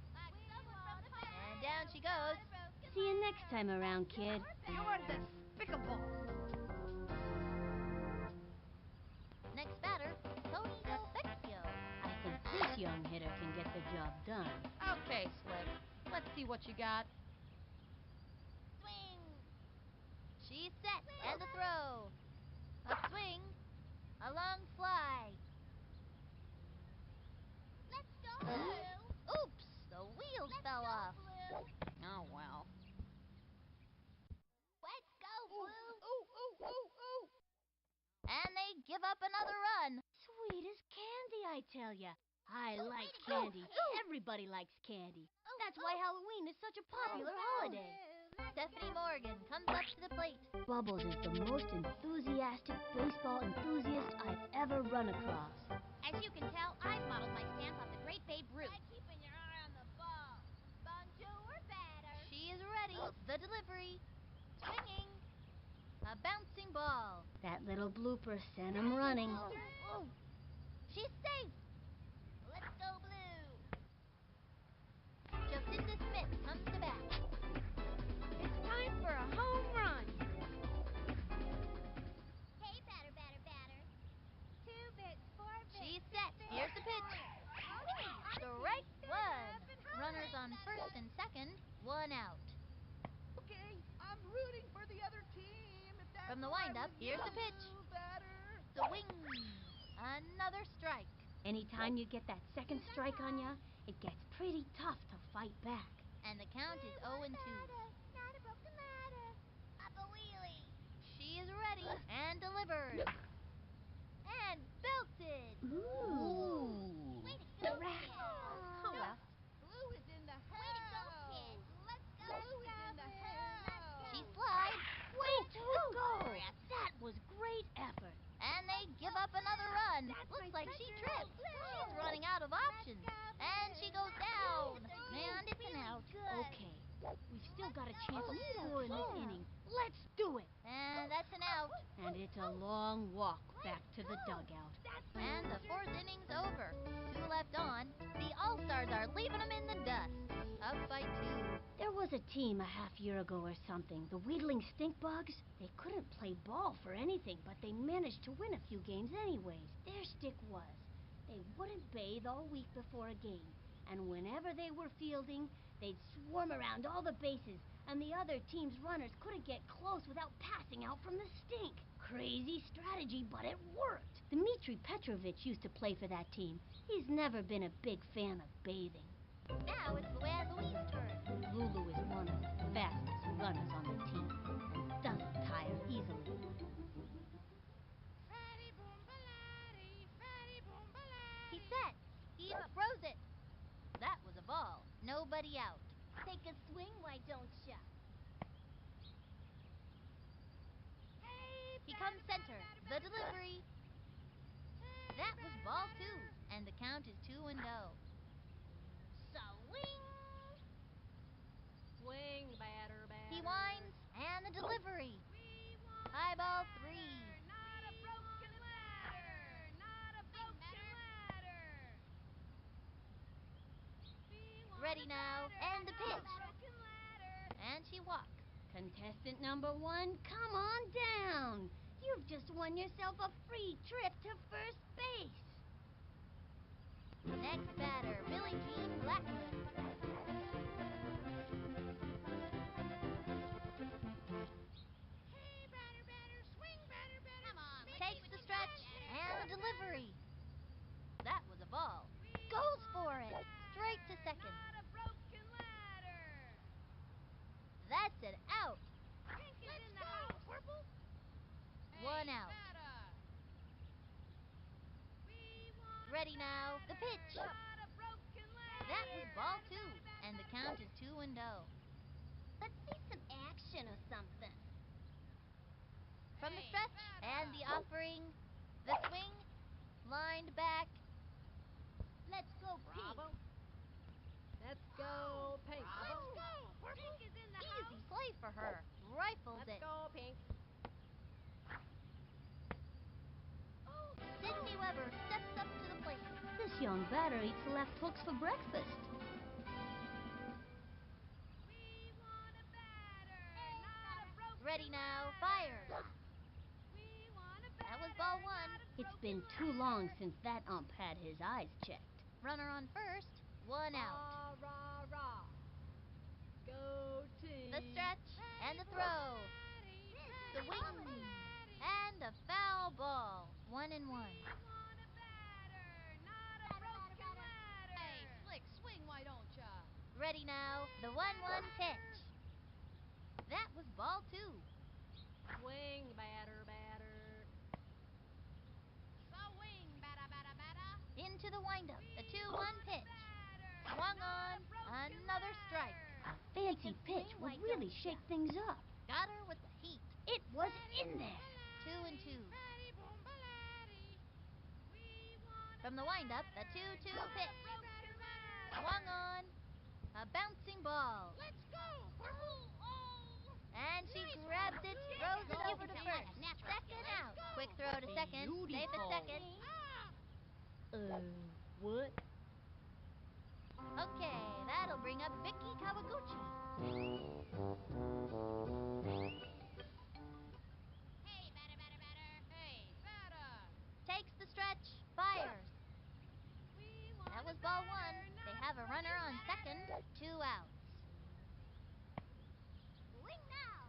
And down she goes. See you next time around, kid. You're despicable. Next batter, Tony Del Vecchio. I think this young hitter can get the job done. Okay, Slick. Let's see what you got. Swing. She She's set, and the throw. A swing, a long fly. Let's go, Blue. Oops, the wheels fell off. Oh, well. Let's go, Blue. And they give up another run. Sweet as candy, I tell ya. I like way to go, candy. kid. Everybody likes candy. That's why Halloween is such a popular holiday. Stephanie Morgan comes up to the plate. Bubbles is the most enthusiastic baseball enthusiast I've ever run across. As you can tell, I've modeled my stance off the great Babe Ruth. Try keeping your eye on the ball. Bonjour or batter. She is ready. The delivery. Swinging. A bouncing ball. That little blooper sent him running. She's safe. Let's go, Blue. Jacinda Smith comes to bat. It's time for a home run. Hey, batter, batter, batter. 2 bits, 4 bits. She's set. Here's the pitch. Strike one. Runners on first and second. One out. Okay, I'm rooting for the other team. If that's From the all right windup, with here's you, the pitch. batter. Swing. Another strike. Anytime you get that second strike on ya, it gets pretty tough to fight back. And the count is 0-2. Not a broken ladder. Up a wheelie. She is ready and delivers. And belted. Ooh. Way to go, Rat. kid. Oh, well. Blue is in the house. Way to go, kid. Let's go. Blue is in the house. She slides. Way to go! That was great effort. And they give up another run. Looks like she tripped. She's running out of options. And she goes down. And it's an out. Okay, we've still got a chance to score in this inning. Let's do it! And that's an out. And it's a long walk back to the dugout. And the fourth inning's over. 2 left on. The All-Stars are leaving them in the dust. Up by 2. There was a team a half year ago or something, the Wheedling Stink Bugs. They couldn't play ball for anything, but they managed to win a few games anyways. Their stick was, they wouldn't bathe all week before a game, and whenever they were fielding, they'd swarm around all the bases, and the other team's runners couldn't get close without passing out from the stink. Crazy strategy, but it worked. Dmitri Petrovich used to play for that team. He's never been a big fan of bathing. Now it's Luann Louise's turn. Lulu is one of the fastest runners on the team and doesn't tire easily. He's set. He throws it. That was a ball. Nobody out. Take a swing, why don't ya? He comes center. The delivery. That was ball 2. And the count is 2-0. Swing. Swing, batter, batter. He winds. And the delivery. High ball 3. Not a broken ladder. Not a broken ladder. We want Ready a now. batter, And the not a pitch. broken ladder. And she walks. Contestant number 1, come on down. You've just won yourself a free trip to first base. Next batter, Billie Jean Blackman. Hey, batter, batter, swing, batter, batter. Come on, let's Takes see the what you stretch got. and the delivery. That was a ball. We Goes want for a it. batter, Straight to second. Not a broken ladder. That's an out. Pink is in the house. Purple. One out. Batter. We want Ready a now. The batter, pitch. Not a broken ladder. That was ball 2. And the count is 2-0. Let's see some action or something. From the Hey, stretch batter. and the offering. The swing. Lined back. Let's go, Pink. Bravo. Let's go, Pink. Let's go. Pink is in the house. Easy play for her. Rifles Let's it. go, Pink. Sydney Weber steps up to the plate. This young batter eats left hooks for breakfast. We want a batter, not a broken Ready now. ladder. Fires. We want a batter. That was ball 1. not a It's broken been too long ladder. since that ump had his eyes checked. Runner on first. 1 out. Rah, rah, rah. Go team. The stretch and the throw. Patty, Swing. a foul ball. 1-1. We want a batter, not a broken ladder. Hey, Slick, swing, why don't ya? Ready now, the 1-1 pitch. That was ball 2. Swing, batter, batter. Swing, batter, batter, batter. Into the windup, the We 2-1 want a pitch. batter, Swung not on, a broken another strike. ladder. A fancy can pitch swing, would why really don't shake ya? things up. Got her with the heat. It was in there. 2-2. Fatty boom balady. We want From a the windup, the batter, 2-2 not a pitch. broken ladder. Swung on, a bouncing ball. Let's go. And she Nice grabbed one. it, Let's throws it go. over to Sound first. like a natural Second skill. out. Let's go. Quick throw to second. Safe at Beautiful. second. What? Okay, that'll bring up Vicky Kawaguchi. Hey, batter, batter, batter. Hey, batter. Takes the stretch, fires. We want That was a ball batter, 1. not They a have a runner broken on second. ladder. 2 outs. Swing now.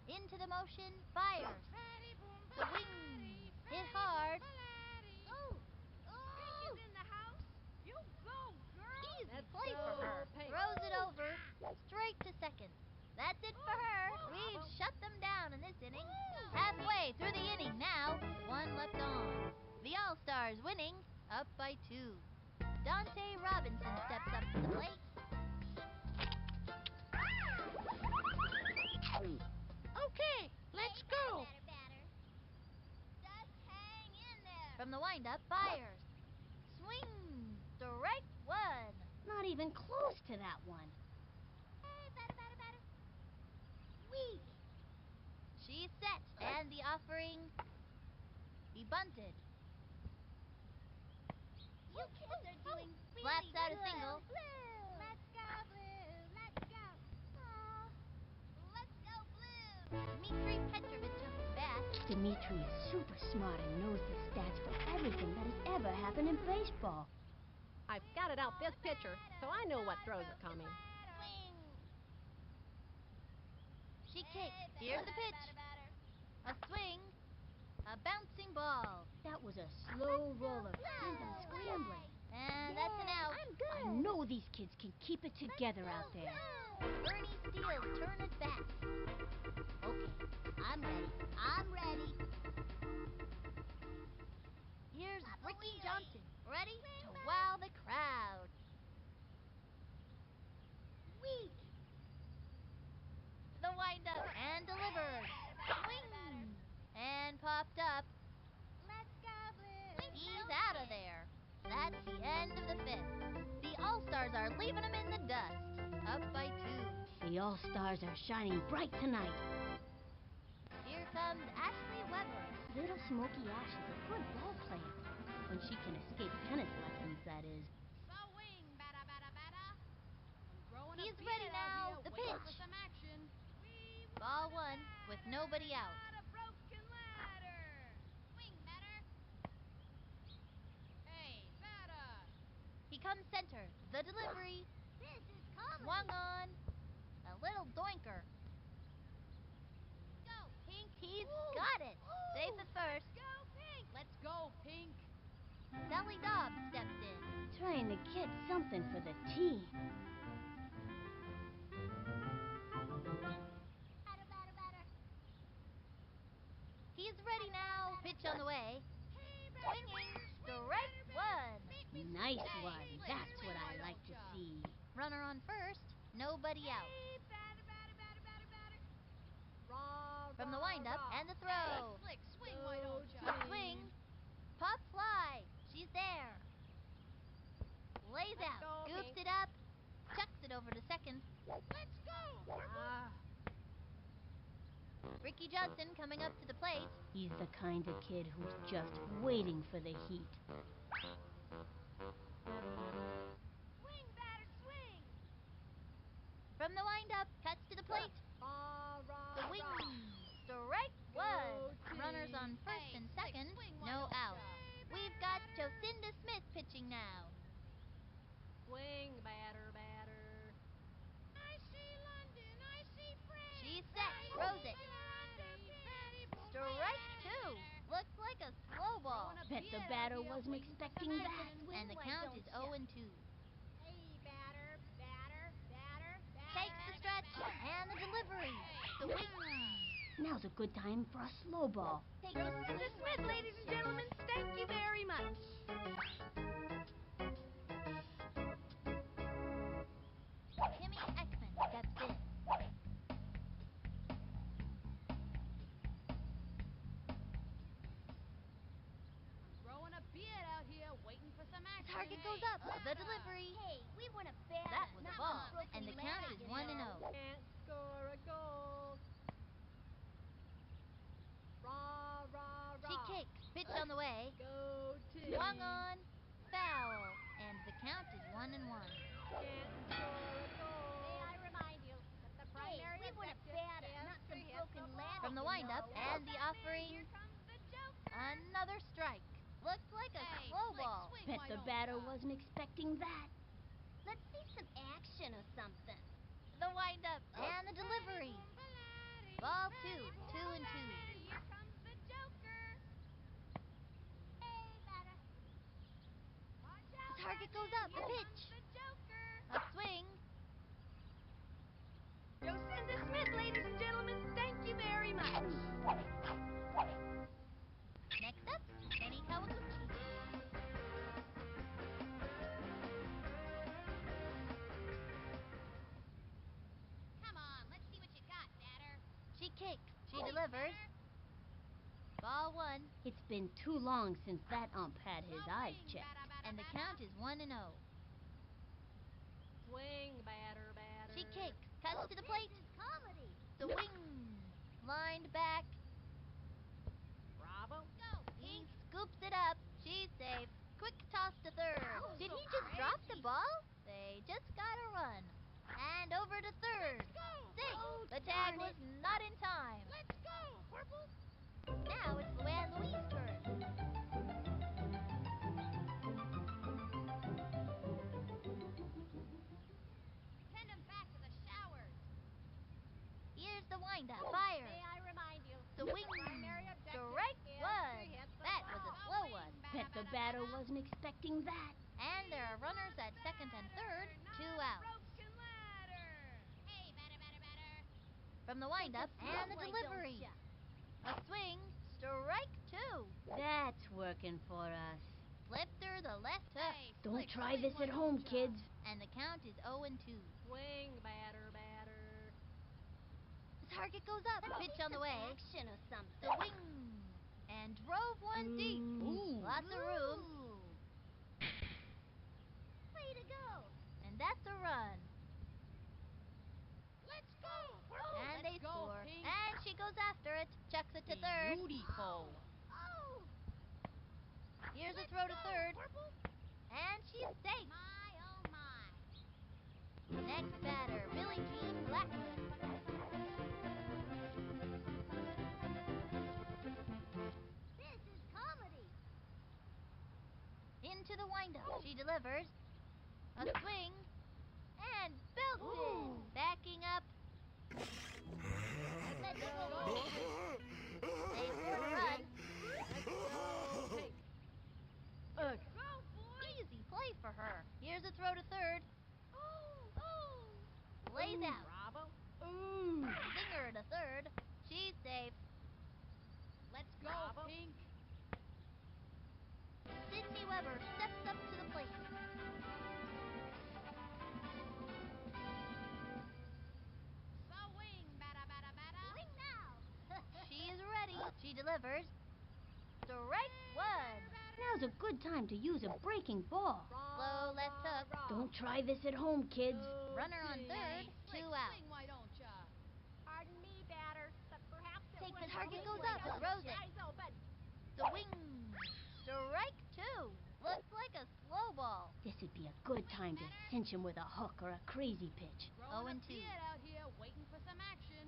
Into the motion, fires. Fatty boom The balady. wing. Fatty Hit hard. boom balady. Pink is in the house. You go, girl. Easy Let's play for go, her. Pink. Throws it over. Straight to second. That's it for her. We've shut them down in this inning. Halfway through the inning now. 1 left on. The All-Stars winning, up by 2. Dante Robinson steps up to the plate. Okay, let's go. Batter, batter. Just hang in there. From the windup, fires. Swing. Strike 1. Not even close to that one. Hey, batter, batter, batter. Weak. She's set, and the offering. He bunted. You kids are doing really Slaps out a good. single. Blue. Let's go, Blue. Let's go. Aw. Let's go, Blue. Dmitri Petrovich up at bat. Dimitri is super smart and knows the stats for everything that has ever happened in baseball. I've scouted out this pitcher, so I know what throws are coming. Swing. She kicks. Here's the pitch. A swing. A bouncing ball. That was a slow roller. Sent them scrambling. And that's an out. I'm good. I know these kids can keep it together out there. Bernie Steele's turn at bat. Okay, I'm ready. I'm ready. Here's Ricky Johnson, ready to wow the crowd. Weak. The windup and delivers. Swing. And popped up. Let's go, Blue. He's out of there. That's the end of the 5th. The All-Stars are leaving him in the dust. Up by 2. The All-Stars are shining bright tonight. Here comes Ashley Weber. Little Smoky Ash is a good ball player. When she can escape tennis lessons, that is. Swing, batter, batter, batter. I'm growing He's a ready beard now. out The here, waiting pitch. for some action. We Ball want 1 a with batter, nobody out. Not a broken ladder. Swing, batter. Hey, batter. He comes center. The delivery. This is comedy. Swung on. A little doinker. Go, Pink. He's got it. Safe at first. Go, Pink. Let's go, Pink. Sally Dobbs steps in. Trying to get something for the team. Batter, batter, batter. He's ready now. Pitch on the way. Swinging. Strike 1. Nice one. That's what I like to see. Runner on first. Nobody out. Hey, batter, batter, batter, batter, batter. Rah, From the rah, windup rah. and the throw. Slick, swing, why don't ya? A swing. Pop fly. She's there. Lays Let's out. go, Scoops Pink. it up. Chucks it over to second. Let's go. Ah, Ricky Johnson coming up to the plate. He's the kind of kid who's just waiting for the heat. Swing, batter, swing. From the windup, cuts to the plate. rah, rah, The wing. rah. Strike 1. Go Runners on team. first Hey, and Slick, second. swing, why No don't out. ya? We've got Jocinda Smith pitching now. Swing, batter, batter. I see London, I see France. She's set. Throws it. Fatty boom, Strike the batter wasn't expecting that. And the count is 0 and 2. Hey, batter, batter, batter, batter. Takes the stretch and the delivery. Swing. Now's a good time for a slow ball. Lucinda Smith, ladies and gentlemen, thank you very much. Timmy Ekman steps in. I'm growing a beard out here, waiting for some action. Target goes up. The delivery. Hey, we want a batter. That was a not ball. broken And the ladder, count is you 1 and know. 0. Can't score a goal. Rah, rah, rah. She kicks. Pitch on the way. Go team. Swung on. Foul. And the count is 1 and 1. Can't score a goal. May I remind you that the primary we want a objective batter, is not to some hit broken the ladder. ball. From the windup and the offering. Here comes the Joker. Another strike. Looks like a Hey, slow Slick, ball. swing, Bet why the don't batter ya? wasn't expecting that. Let's see some action or something. The windup and the delivery. Ball 2. 2 and 2. Here comes the Joker. Hey, batter. Watch out, The target goes up. The Here pitch. comes the Joker. A swing. Lucinda Smith, ladies and gentlemen, thank you very much. Next up, Kenny Kawaguchi. Come on, let's see what you got, batter. She kicks. She delivers. Ball 1. It's been too long since that ump had his eyes Swing, checked. batter, batter, And the batter. count is 1 and 0. Swing, batter, batter. She kicks. Cuts to the plate. This is comedy. Swing. Lined back. Bravo. Go, He Pink. scoops it up. She's safe. Quick toss to third. Did he just drop the ball? They just gotta run. And over to third. Sink. The tag was not in time. Let's go, Purple. Now it's Luann Louise's turn. Send him back to the showers. Here's the windup. Fire. May I remind you, Swing. the primary objective Strike is one. to hit the That ball. was a slow one. Bet the batter wasn't expecting that. And there are runners at second and third. 2 out. Broken ladder. Hey, batter, batter, batter. From the windup and the Why delivery. don't ya? A swing. Strike 2. That's working for us. Flipped her the left hook. Hey, Don't Slick, try swing, this why at home, don't ya? kids. And the count is 0 and 2. Swing, batter, batter. The target goes up. Let's Pitch see on the some way. action or something. Swing. And drove one deep. Ooh. Lots of room. Ooh. Way to go. And that's a run. Let's go, Purple. And Let's they go, score. Pink. And she goes after it. Chucks it to third. Beautiful. Oh. Here's a throw to third. Purple. And she's safe. My, oh, my. Next batter, Billie Jean Blackman. This is comedy. Into the windup. She delivers. A swing. And belted. Backing up. Let's Go, go. They scored a run. Let's go, Pink. Go, boy. Easy play for her. Here's a throw to third. Lays out. Bravo. Ooh. Zinger to third. She's safe. Let's go, Bravo. Pink. Sydney Weber steps up to the plate. Swing, batter, batter, batter. Swing now. She is ready. She delivers. Strike 1. Now's a good time to use a breaking ball. Slow left hook. Don't try this at home, kids. Go Runner on team. third. Slick, 2 out. swing, why don't ya? Pardon me, batter, but perhaps it Take was the target a goes little up, late. throws it. Eyes open. Swing. Strike 2. Looks like a slow ball. This would be a good time to cinch him with a hook or a crazy pitch. Growing 0 a and 2. beard out here, waiting for some action.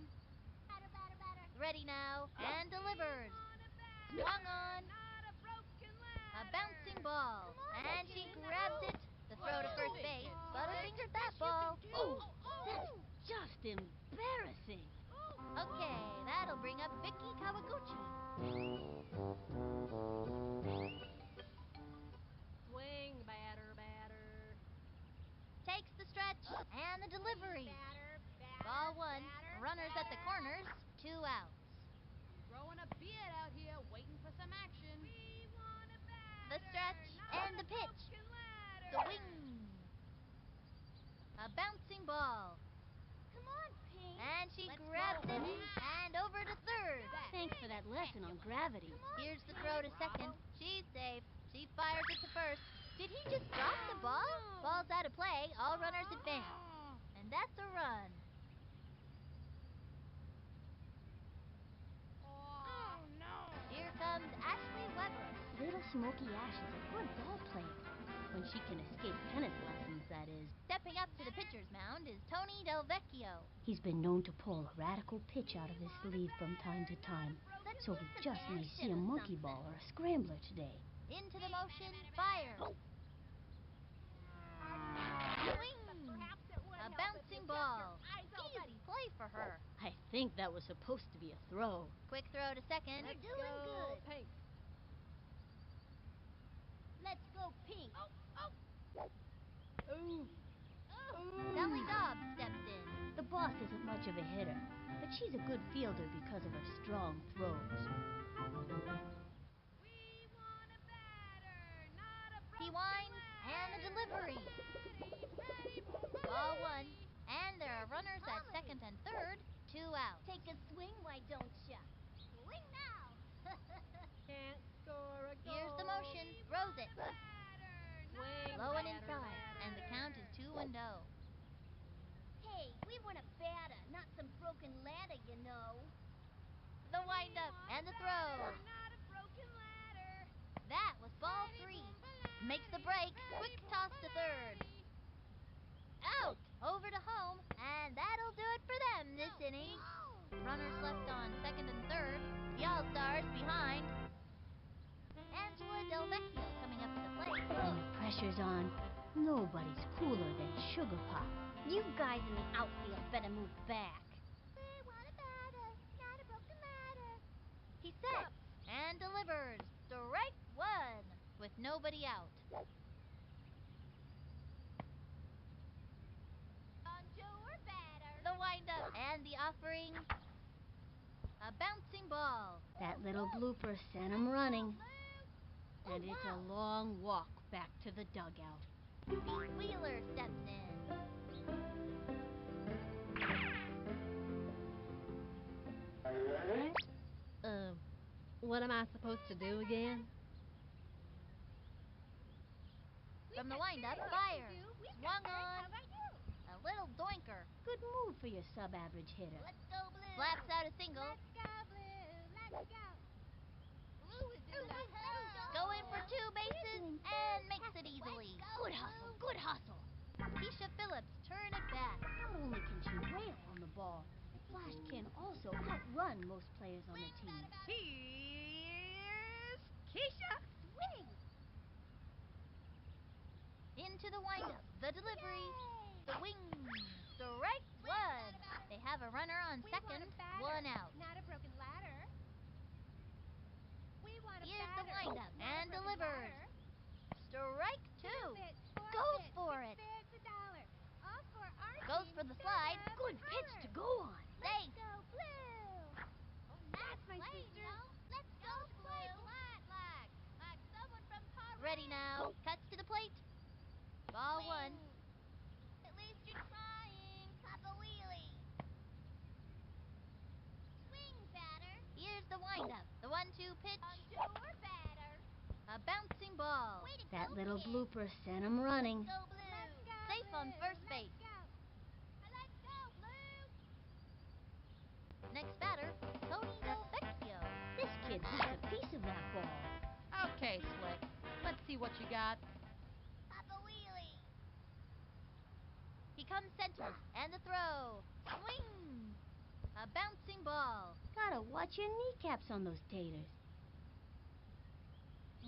Batter, batter, batter. Ready now. And delivers. On a batter, Swung on. not a broken A ladder. bouncing ball. And she grabs it. The throw to first base. Butterfingered that ball. Oh, that's just embarrassing. Okay, that'll bring up Vicky Kawaguchi. the pitch. Broken ladder. Swing. A bouncing ball. Come on, Pink. And she Let's grabs go, it Pink. and over to third. Thanks for that lesson on gravity. Here's the throw to second. She's safe. She fires it to first. Did he just drop the ball? Ball's out of play. All runners advance. And that's a run. Oh, no. Here comes Ashley Weber. Little Smoky Ash is a good ball player. When she can escape tennis lessons, that is. Stepping up to the pitcher's mound is Tony Del Vecchio. He's been known to pull a radical pitch out of his sleeve from time to time. So we just may see a monkey ball or a scrambler today. Into the motion, fire. Swing. A bouncing ball. Easy play for her. I think that was supposed to be a throw. Quick throw to second. We're doing good. Pink. Let's go, Pink. Ooh. Sally Dobbs steps in. The boss isn't much of a hitter, but she's a good fielder because of her strong throws. We want a batter, not a He broken winds ladder. and the delivery. Ball one. And there are runners at second and third. 2 out. Take a swing, why don't ya? Swing now. Can't score a goal. Here's the motion. Throws it. Swing, Low and batter, inside. batter. And the count is 2-0. Hey, we want a batter, not some broken ladder, you know. The windup and the throw. Not a broken ladder. That was ball 3. Makes the break. Quick toss to third. Out. Over to home. And that'll do it for them this inning. Runners left on second and third. The All-Stars behind. Angela Del Vecchio coming up to the plate. When the pressure's on, nobody's cooler than Sugar Pop. You guys in the outfield better move back. We want a batter, not a broken ladder. He sets and delivers. Strike 1 with nobody out. On to our batter. The windup and the offering. A bouncing ball. That little blooper sent him running. And it's a long walk back to the dugout. Pete Wheeler steps in. What am I supposed to do again? From the windup, fire. Swung How on. about you? A little doinker. Good move for your sub-average hitter. Let's go, Blue. Slaps out a single. Let's go, Blue. Let's go. Blue is in the house. Going for 2 bases and makes it easily. Good hustle, good hustle. Keisha Phillips turn it back. Not only can she rail on the ball, Flash can also outrun most players on the team. Here's Keisha. Swing! Into the windup. The delivery. Swing. Strike 1. They have a runner on We second. want a batter, 1 out. Not a broken ladder. We want a Here's the batter, windup not and a broken delivers. ladder. Strike 2. Two bits, four Goes bits, for six it. bits, $1. All for our Goes team. for the Go slide. Dubs, Good pitch to holler. go on. Safe. Go, Blue. Oh, That's my play, sister. no? Let's go, Blue. Flat like someone from Paris. Ready now. Cuts to the plate. Ball 1. At least you're trying. Papa Wheelie. Swing, batter. Here's the windup. The 1-2 pitch. On to our batter. A bouncing ball. Way to That go, little kid. blooper sent him running. Go, Blue. Let's go, Safe on Blue. first Let's base. go. Let's go, Blue. Next batter, Tony Del Vecchio. This kid needs a piece of that ball. Okay, Slick. Let's see what you got. Papa Wheelie. He comes center, and the throw. Swing! A bouncing ball. Gotta watch your kneecaps on those taters.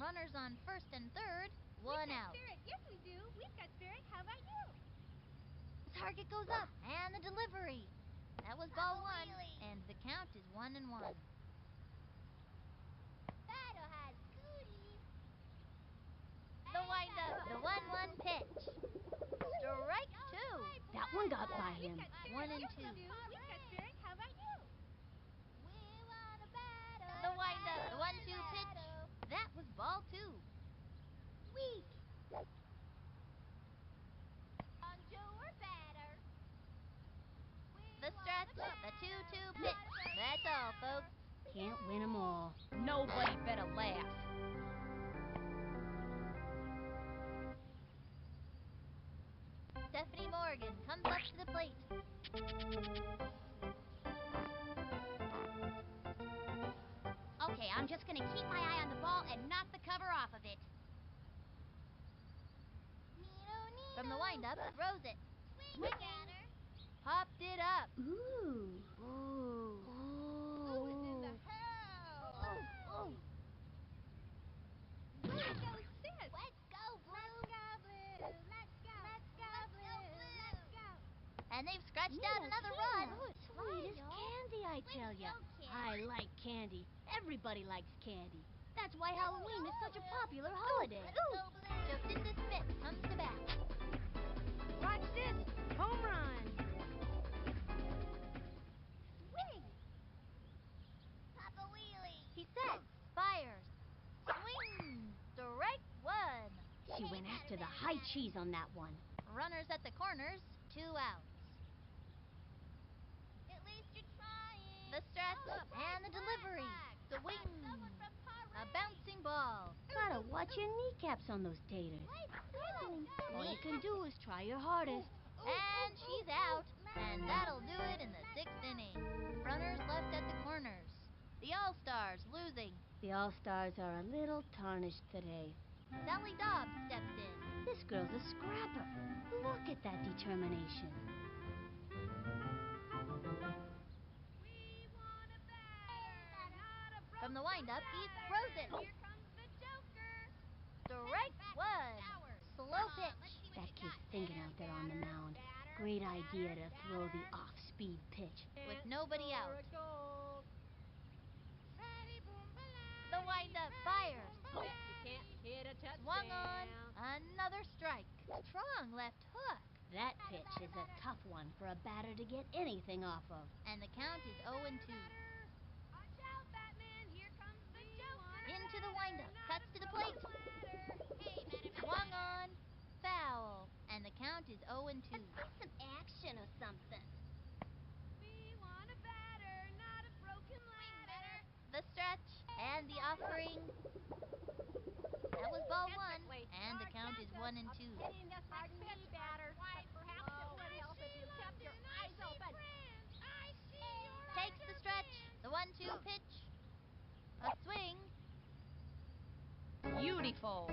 Runners on first and third. We've 1 got out. spirit. Yes, we do. We've got spirit. How about you? The target goes up, and the delivery. That was ball Papa 1, Wheelie. and the count is 1-1. Batter has cooties. The windup, the 1-1 pitch. Strike 2. That one got by We've him. got spirit. 1 and Yes, 2. we do. We've got spirit. How about you? We want a batter. The windup, the 1-2 batter. pitch. That was ball 2. Weak. That's all, folks. Can't win 'em all. Nobody better laugh. Stephanie Morgan comes up to the plate. Okay, I'm just gonna keep my eye on the ball and knock the cover off of it. From the windup, throws it. Swing batter. Popped it up. Ooh. Ooh. Who's in the house? Way to go, sis. Let's go, Blue. Let's go. Let's go, Blue. Let's go. And they've scratched out another run. Sweet as candy, I tell ya. go, kid. I like candy. Everybody likes candy. That's why Halloween is such a popular holiday. Let's go, Blue. Jocinda Smith comes to bat. Watch this. Home run. Swing. Papa Wheelie. He sets, fires, swings. Strike one. She went after the high cheese on that one. Runners at the corners, 2 outs. At least you're trying. The stretch and the delivery. Swing. A bouncing ball. Gotta watch your kneecaps on those taters. All you can do is try your hardest. And she's out. And that'll do it in the 6th inning. Runners left at the corners. The All-Stars losing. The All-Stars are a little tarnished today. Sally Dobbs steps in. This girl's a scrapper. Look at that determination. We want a batter, not a From the broken windup, he batter. throws it. Here comes the Joker. Strike one. Slow pitch. That kid's thinking out there on the mound. Great idea to throw the off-speed pitch. With nobody out. For a goal. The windup fires. Bet you can't hit a touchdown. Swung on. Another strike. Strong left hook. That pitch is a tough one for a batter to get anything off of. And the count is 0-2. Watch out, Batman. Here comes the Joker. Into the windup. Cuts to the plate. Swung on. Foul. And the count is 0-2. Some action or something. We want a batter, not a broken ladder. The stretch and the offering. That was ball one. Technically, And the our count is chances 1-2. of hitting this next pitch batter, but perhaps it would help if you kept your eyes open. I see your Takes the stretch. The 1-2 pitch. A swing. Beautiful.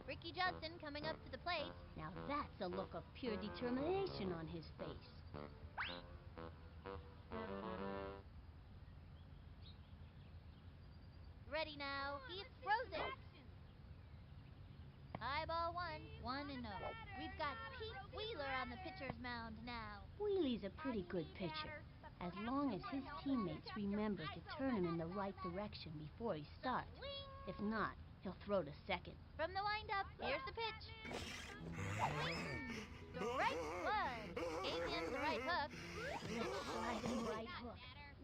Ricky Judson coming up to the plate. Now that's a look of pure determination on his face. Ready now. He throws it. High ball one. 1-0. We've got Pete Wheeler on the pitcher's mound now. Wheelie's a pretty good pitcher, as long as his teammates remember to turn him in the right direction before he starts. If not, he'll throw to second. From the windup, here's the pitch. Strike one. Gave him the right hook. Sliding right hook.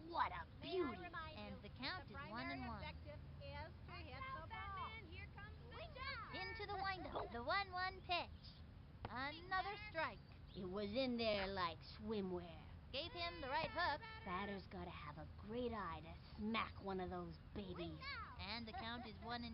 What a beauty! And the count is 1-1. Objective is to hit the ball. Here comes the Joker. Into the windup. The 1-1 pitch. Another strike. It was in there like swimwear. Gave him the right hook. Batter's gotta have a great eye to smack one of those babies. And the count is 1-2.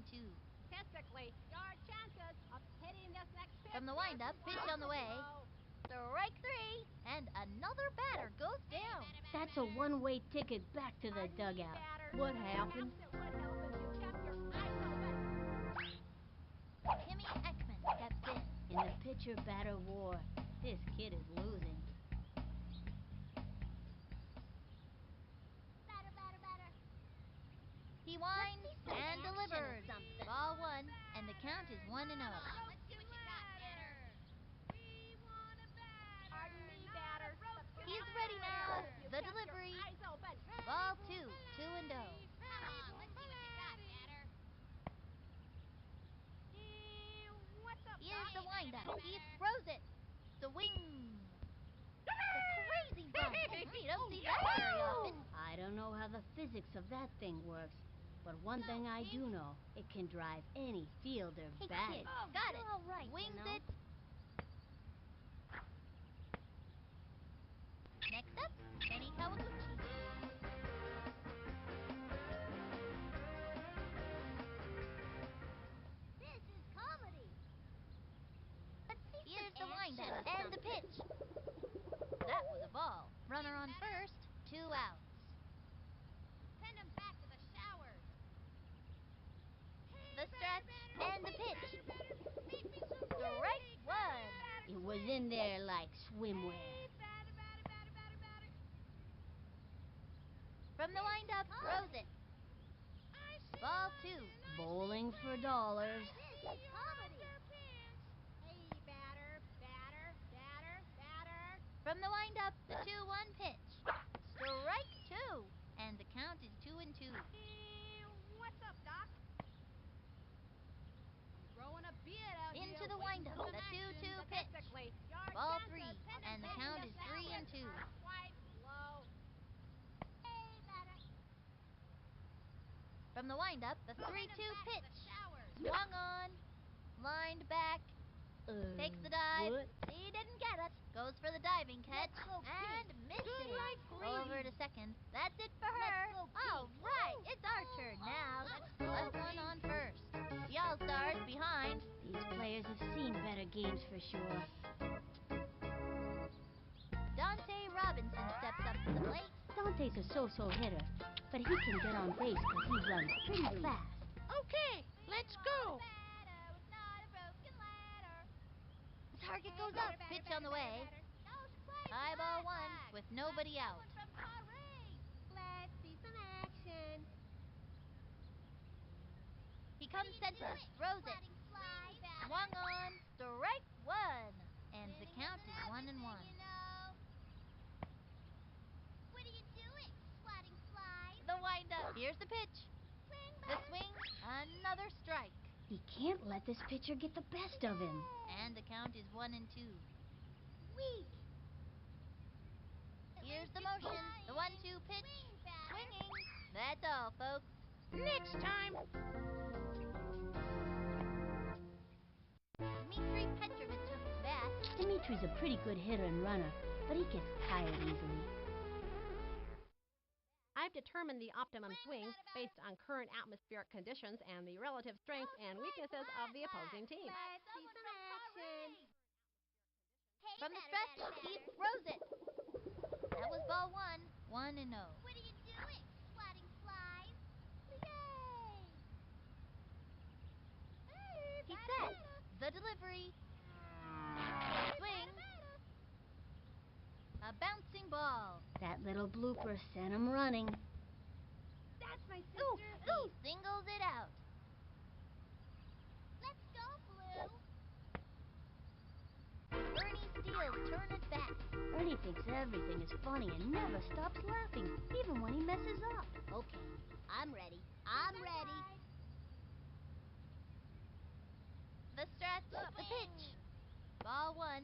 Statistically, your chances of hitting this next pitch From the windup, pitch on the way. low. Strike three. And another batter goes down. That's a one-way ticket back to the dugout. What happened? Perhaps it would help if you kept your eyes open. Timmy Ekman steps in. In the pitcher-batter war, this kid is losing. Batter. He winds some and action or delivers. something. Ball one, and the count is 1-0. Let's see what you got, batter. We want a batter. Pardon me, batter. but He's perhaps ready it would now. help if you The kept delivery. Your eyes open. Ball two, 2-0. Come on, let's see what you got, batter. What's up, Here's the Doc? windup. He throws it. Swing. The crazy bunt. You don't see that very often. I don't know how the physics of that thing works, but one thing I do know, it can drive any fielder Hey, batty. kid, got it. You're all right, Wings you know. it. windup, Kenny Kawaguchi. This is comedy. Here's the windup and the pitch. That was a ball. Runner on first, 2 outs. Send him back to the showers. The stretch and the pitch. Strike one. It was in there like swimwear. From the windup, throws it. Ball 2. Bowling for dollars. This is comedy. Hey, batter, batter, batter, batter. From the windup, the 2-1 pitch. Strike 2. And the count is 2-2. What's up, Doc? I'm growing a beard out here. Into the waiting windup, for some the 2-2 action. pitch. Statistically, yard Ball counter, 3. send him And the back count to is the 3-2. showers. Quite slow. Hey, batter. From the windup, the 3-2 Send him back to the pitch. showers. Swung on. Lined back. Takes the dive. What? He didn't get it. Goes for the diving catch. Let's go, And Pete. misses. Good life, Grady. Over to second. That's it for her. Let's go, Pete. All right, it's our turn now. Left one on first. The All-Stars behind. These players have seen better games for sure. Dante Robinson steps up to the plate. Dante's a so-so hitter, but he can get on base because he runs pretty fast. Okay, let's go. The target goes up. Pitch on the way. High ball 1 with nobody out. Let's see some action. He comes center. Throws it. Swung on. Strike 1. And the count is 1-1. What are you doing, swatting flies? The windup. Here's the pitch. The swing. Another strike. He can't let this pitcher get the best of him. And the count is 1-2. Weak. Here's the motion. The 1-2 pitch. Swinging. That's all, folks. Next time. Dmitri Petrovich up to bat. Dimitri's a pretty good hitter and runner, but he gets tired easily. I've determined the optimum swing based on current atmospheric conditions and the relative strengths and weaknesses of the opposing team. Let's see some action. Hey, From the batter, stretch, batter, he batter. throws it. That was ball 1. 1-0. What are you doing, swatting flies? Yay! He sets. The delivery. Swing. A bouncing ball. That little blooper sent him running. That's my sister. He singles it out. Let's go, Blue. Bernie steals. Turn it back. Ernie thinks everything is funny and never stops laughing, even when he messes up. Okay, I'm ready. I'm ready. The stretch. The pitch. Ball 1.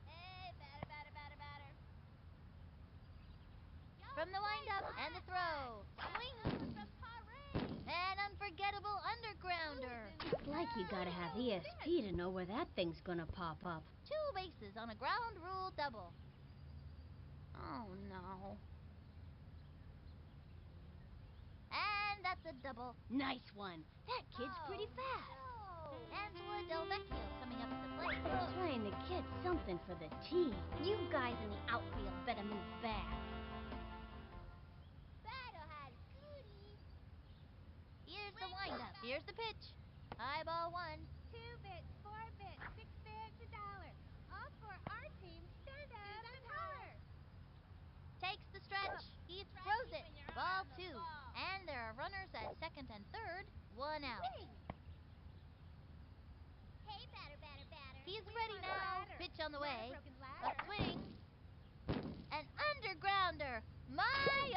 Hey, batter, batter, batter, batter. From the windup and the throw. Swing. An unforgettable undergrounder. It's like you gotta have ESP to know where that thing's gonna pop up. 2 bases on a ground rule double. Oh, no. And that's a double. Nice one. That kid's pretty fast. Angela Del Vecchio coming up to the plate. Trying to get something for the team. You guys in the outfield better move fast. Batter has goodies. Here's the windup. Here's the pitch. High ball 1. 2 bits, 4 bits, 6 bits, $1. All for our team. Stand up and holler. Takes the stretch. He throws it. Ball 2. And there are runners at second and third. 1 out. Hey, batter, batter, batter. He's ready now. Pitch on the Not way. a broken A ladder. swing. An undergrounder. My,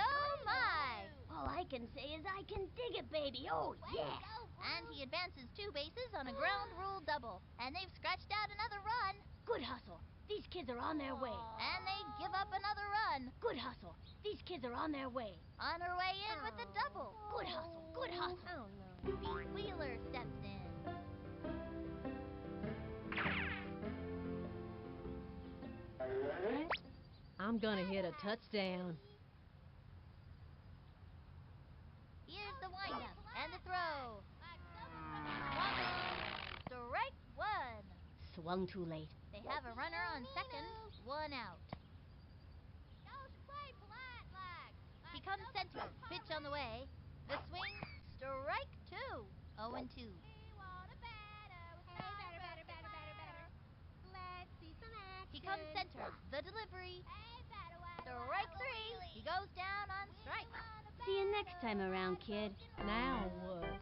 oh my. All I can say is I can dig it, baby. Oh, yeah. And he advances 2 bases on a ground rule double. And they've scratched out another run. Good hustle. These kids are on their way. And they give up another run. Good hustle. These kids are on their way. On her way in with the double. Good hustle. Good hustle. Oh, no. Pete Wheeler steps in. I'm gonna hit a touchdown. Here's the windup and the throw. Swung on. Strike one. Swung too late. They have a runner on second. One out. He comes center. Pitch on the way. The swing. Strike two. 0-2. Let's see some action. He comes center. The delivery. Strike three. He goes down on strike. See you next time around, kid. Now what?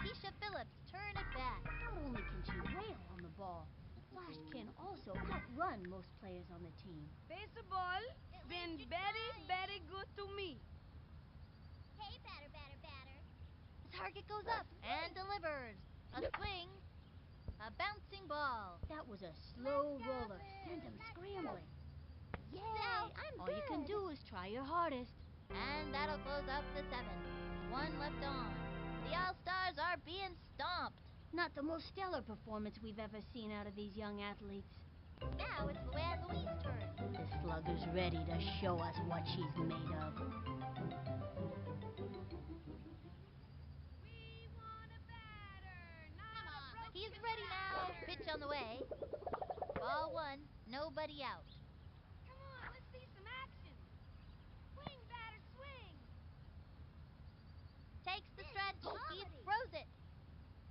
Keisha Phillips turn at bat. Not only can she rail on the ball, Flash can also outrun most players on the team. Baseball been very, very good to me. Hey, batter, batter, batter. The target goes up and delivers. A swing. A bouncing ball. That was a slow roller. Sent him scrambling. Yay! All you can do is try your hardest. And that'll close out the seventh. One left on. The All-Stars are being stomped. Not the most stellar performance we've ever seen out of these young athletes. Now it's Luann Louise's turn. The slugger's ready to show us what she's made of. We want a batter, not a broken He's ready now. batter. Pitch on the way. Ball one. Nobody out. Come on, let's see some action. Swing, batter, swing. Takes the stretch. He throws it.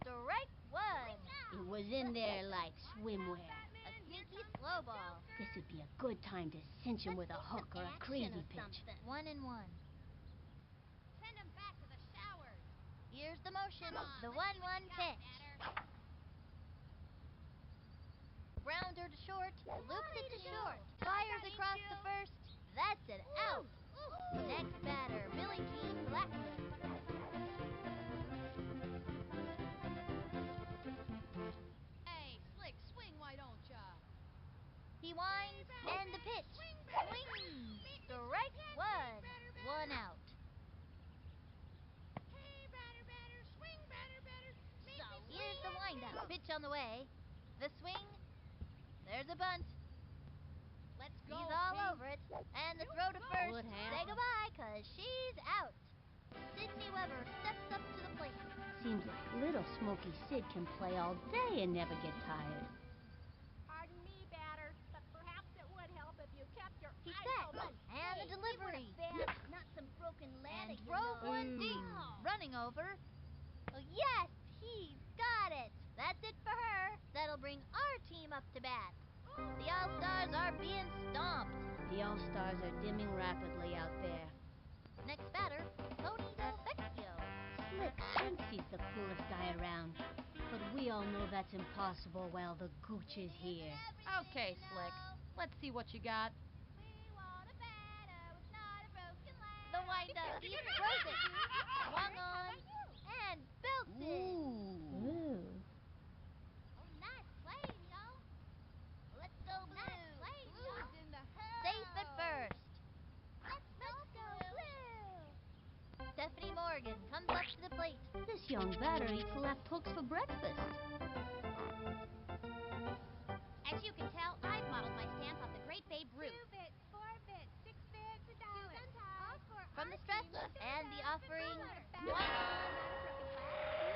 Strike one. It was in there like swimwear. A sneaky slow ball. This would be a good time to cinch him with a hook or a crazy pitch. 1-1. Send him back to the showers. Here's the motion. Come on, The let's see what 1-1 you got, pitch. batter. Grounder to short. Loops it to short. Go. Fires Thank across you. the first. That's it. Out. Next batter, Billie Jean Blackman. Hey, Slick, swing, why don't ya? He winds and the pitch. Swing. Strike one. One out. Hey, batter, batter, swing, batter, batter. Here's the windup. Pitch on the way. The swing. There's a bunt. Let's go. He's all King. over it. And the throw to first. What Say happened? goodbye, 'cause she's out. Sydney Weber steps up to the plate. Seems like little Smoky Sid can play all day and never get tired. Pardon me, batter, but perhaps it would help if you kept your He eyes sets. open. And the delivery. Not some broken ladder, And you throws know. one deep. Running over. Oh, yes, he's got it. That's it for her. That'll bring our team up to bat. The All-Stars are being stomped. The All-Stars are dimming rapidly out there. Next batter, Tony Delvecchio. Slick thinks he's the coolest guy around. But we all know that's impossible while the gooch is here. Okay, Slick. Let's see what you got. The windup. He throws it. Swung on and belts it. Ooh. Oh, nice playing, yo. Let's go blue. Nice playing, yo. Blue's in the house. Safe at first. Let's go blue. Stephanie Morgan comes up to the plate. This young batter eats left hooks for breakfast. As you can tell, I've modeled my stance off the great Babe Ruth. 2 bits, 4 bits, 6 bits, $1. All for From the our stretch team, and the offering. $1. Swung on.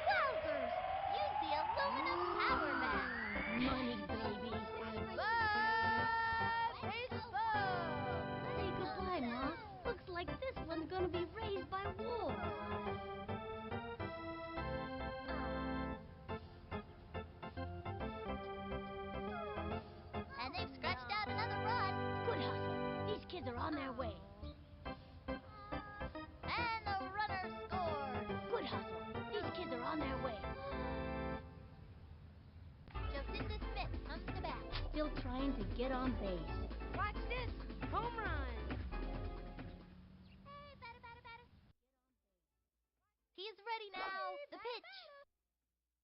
Wowzers! Use the aluminum power back. Money, baby. Goodbye, baseball! Say goodbye, Ma. Looks like this one's gonna be raised by wolves. And they've scratched out another run. Good hustle. These kids are on their way. And the runner scores. Good hustle. These kids are on their way. Jacinda Smith comes to bat. Still trying to get on base. Watch this. Home run. Hey, batter, batter, batter. He's ready now. The pitch.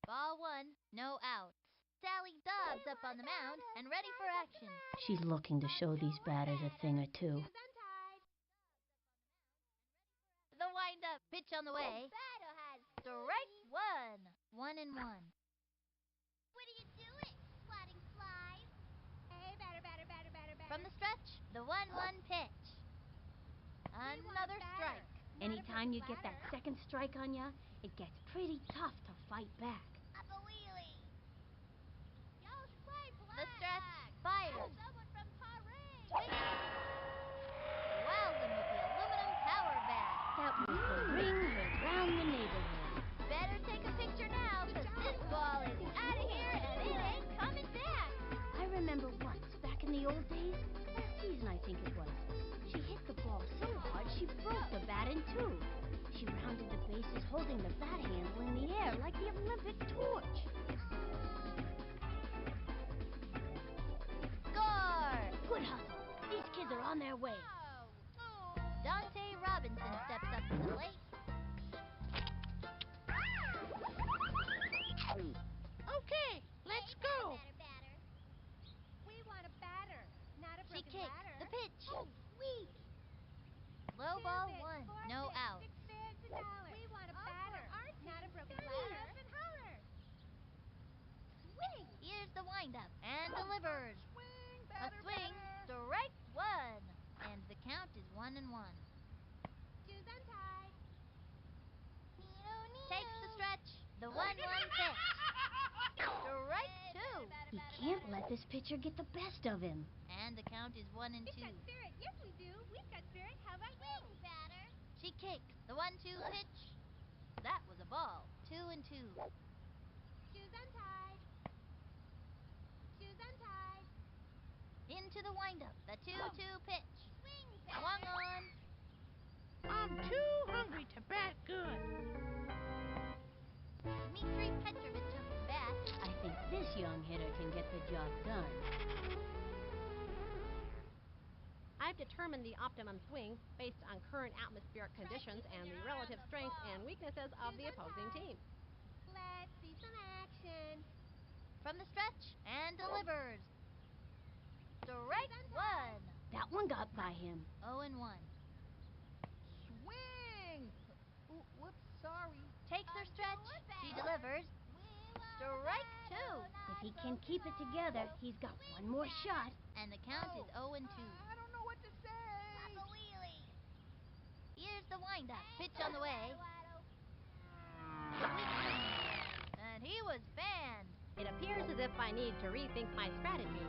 Ball one. No outs. Sally Dobbs up on the mound and ready for action. She's looking to show these batters a thing or two. The windup. Pitch on the way. Batter has Strike one. 1-1. What are you doing, swatting flies? Hey, The 1-1 pitch. Another strike. Anytime you get that second strike on ya, it gets pretty tough to fight back. Up a wheelie. Y'all should play flag. The stretch fires. Someone from Paris. Wows him with the aluminum power bat. That was the ring heard round the neighborhood. Better take a picture now, 'cause this ball is out of here and it ain't coming back. I remember once, back in the old days, last season I think it was, she hit the ball so hard she broke the bat in two. She rounded the bases holding the bat handle in the air like the Olympic torch. Score! Good hustle. These kids are on their way. Dante Robinson steps up to the plate. Okay, let's go. Batter. We want a batter, not a She broken kicks. ladder. The pitch. Sweet. Low Two ball bids, 1. four No bids, out. 6 bids, $1. We want a All for batter, our not a team. broken Stand ladder. up and holler. Swing. Here's the windup and delivers. Swing, A batter, swing. batter. Strike 1. And the count is 1-1. Shoes untied. Takes the stretch. The 1-1 pitch. Strike 2. He can't let this pitcher get the best of him. And the count is 1-2. We've got spirit. Yes, we do. We've got spirit. How about you? Swing, batter. She kicks. The 1-2 pitch. That was a ball. 2-2. Shoes untied. Shoes untied. Into the windup. The 2-2 pitch. Swing, Swung batter. on. I'm too hungry to bat good. Dmitri Petrovich up to bat. I think this young hitter can get the job done. I've determined the optimum swing based on current atmospheric conditions and the relative strengths and weaknesses of the opposing team. Let's see some action. From the stretch and delivers. Strike 1. That one got by him. 0-1. Swing. Whoops, sorry. Takes her stretch. She delivers. Strike 2. If he can keep it together, he's got one more shot. And the count is 0-2. I don't know what to say. Up a wheelie. Here's the windup. Pitch on the way. Waddle. And he was banned. It appears as if I need to rethink my strategy.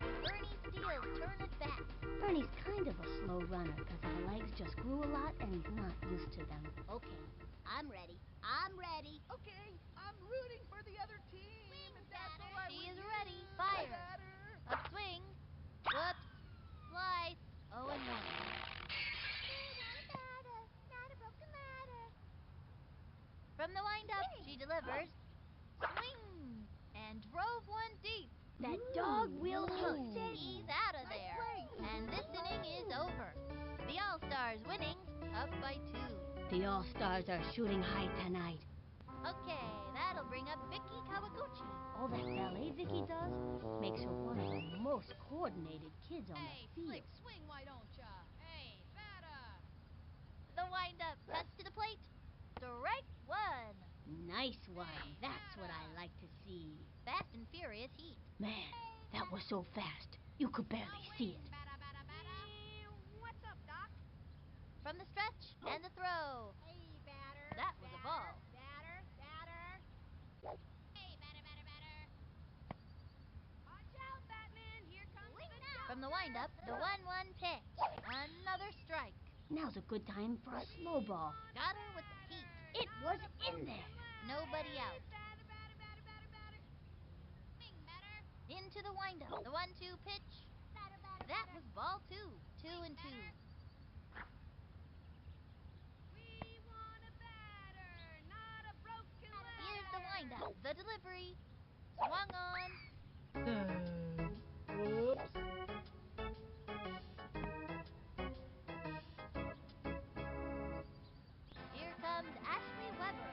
Bernie Steele's turn at bat. Bernie's kind of a slow runner because his legs just grew a lot and he's not used to them. Okay, I'm ready. I'm ready. Okay, I'm rooting for the other team. If that's all right She with is you. ready. Fire. Batter. A swing. Whoops. Slice. 0-1. We want a batter, not a broken ladder. From the windup, she delivers. Swing. And drove one deep. That dog will hunt. He's out of there. And this inning is over. The All-Stars winning, up by 2. The All-Stars are shooting high tonight. Okay, that'll bring up Vicky Kawaguchi. All that ballet Vicky does makes her one of the most coordinated kids on the field. Swing, why don't ya? Hey, batter. The windup cuts to the plate. Strike 1. Nice one. That's what I like to see. Fast and furious heat. Man, that was so fast. You could barely see it. Batter, batter, batter. What's up, Doc? From the stretch and the throw. Hey, batter. That was a ball. Batter, batter. Hey, batter, batter, batter. Watch out, Batman. Here comes the From the windup, the 1-1 pitch. Another strike. Now's a good time for a slow ball. Got her with the heat. It was in there. Nobody out. Batter, batter, batter, batter, batter. Swing, batter. Into the windup, the 1-2 pitch. Batter, batter, That batter. was ball 2. 2-2. We want a batter, not a broken ladder. Here's the windup, the delivery. Swung on. Whoops. Here comes Ashley Weber.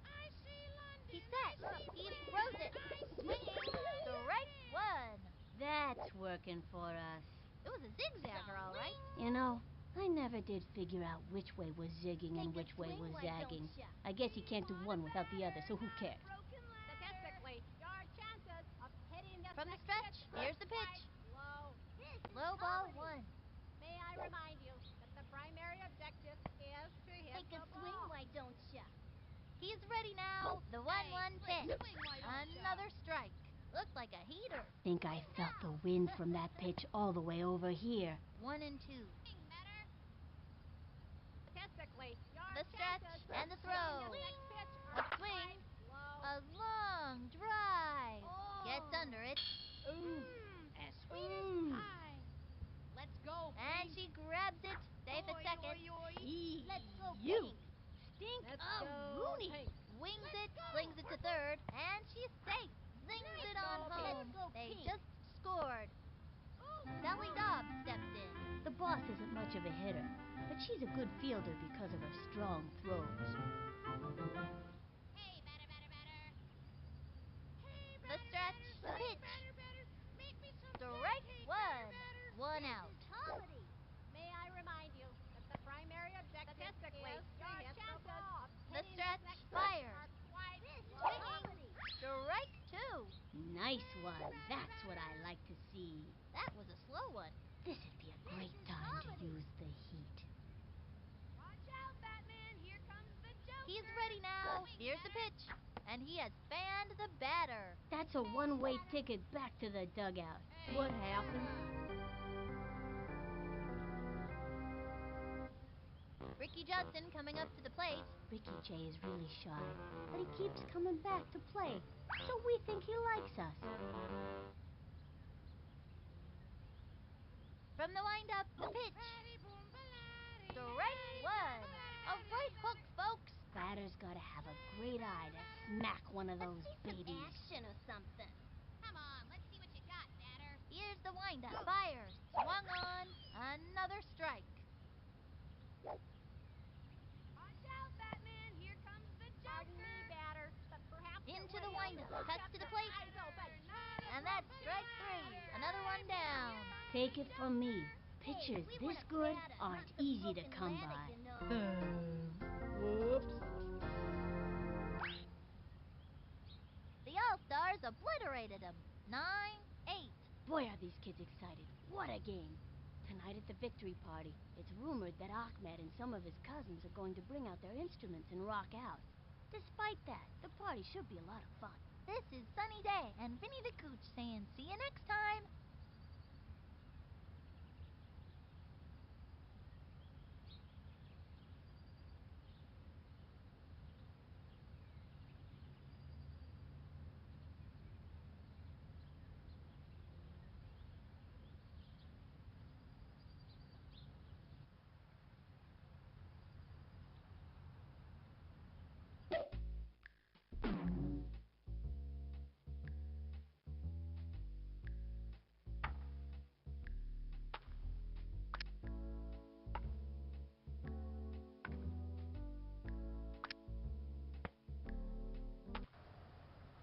I see London. He's set. He throws it. Swinging. Strike 1. That's working for us. It was a zigzagger, all right. You know, I never did figure out which way was zigging and Take a which way swing, was why don't zagging. ya? I guess you can't do one without the other, so who cares? Statistically, your chances of hitting this From the next stretch, pitch are here's the pitch. quite low. This is Low ball comedy. 1. May I remind you that the primary objective is to hit Take a the swing, ball. why don't ya? He's ready now. The 1-1 pitch. swing, why don't ya? Another strike. Looked like a heater. Think I felt the wind from that pitch all the way over here. 1 and 2. Statistically, your The stretch chances and the of hitting throw. this next pitch A are swing. quite low. A long drive. Gets Oh. under it. Ooh, as sweet as pie. Let's go, And Pink. she grabs it. Safe at second. Let's go, You Pink. stink Let's of go, Rooney. Pink. Wings it. Slings it to third. And she's safe. Zings it on go, home. Let's go, They Pink. just scored. Sally Dobbs steps in. The boss isn't much of a hitter, but she's a good fielder because of her strong throws. The stretch. The pitch. Strike 1. 1 This out. is comedy. May I remind you that the primary objective Statistically, is to your hit the chances ball. of The hitting stretch. this next Fires. pitch are quite This is low. comedy. Strike 2. Nice one. That's what I like to see. That was a slow one. This'd be a great is time to comedy. use the heat. Watch out, Batman. Here comes the Joker. He's ready now. Here's the pitch. And he has fanned the batter. That's a one-way ticket back to the dugout. What happened? Ricky Judson coming up to the plate. Ricky J is really shy, but he keeps coming back to play, so we think he likes us. From the windup, the pitch. Strike 1. A right hook, folks. Batter's gotta have a great eye to smack one of those Let's see some babies. action or something. Here's the windup. Fires. Swung on. Another strike. Watch out, Batman. Here comes the Joker. Pardon me, batter, but perhaps it Into would the help windup. if you Cuts kept to the your plate. eyes open. And that's strike 3. Another one down. Take it from me. Pitchers we this want a good batter, aren't not some easy to broken come ladder, by. you know. Whoops. The All-Stars obliterated him. 9-8. Boy, are these kids excited. What a game. Tonight at the victory party, it's rumored that Ahmed and some of his cousins are going to bring out their instruments and rock out. Despite that, the party should be a lot of fun. This is Sunny Day and Vinny the Cooch saying see you next time.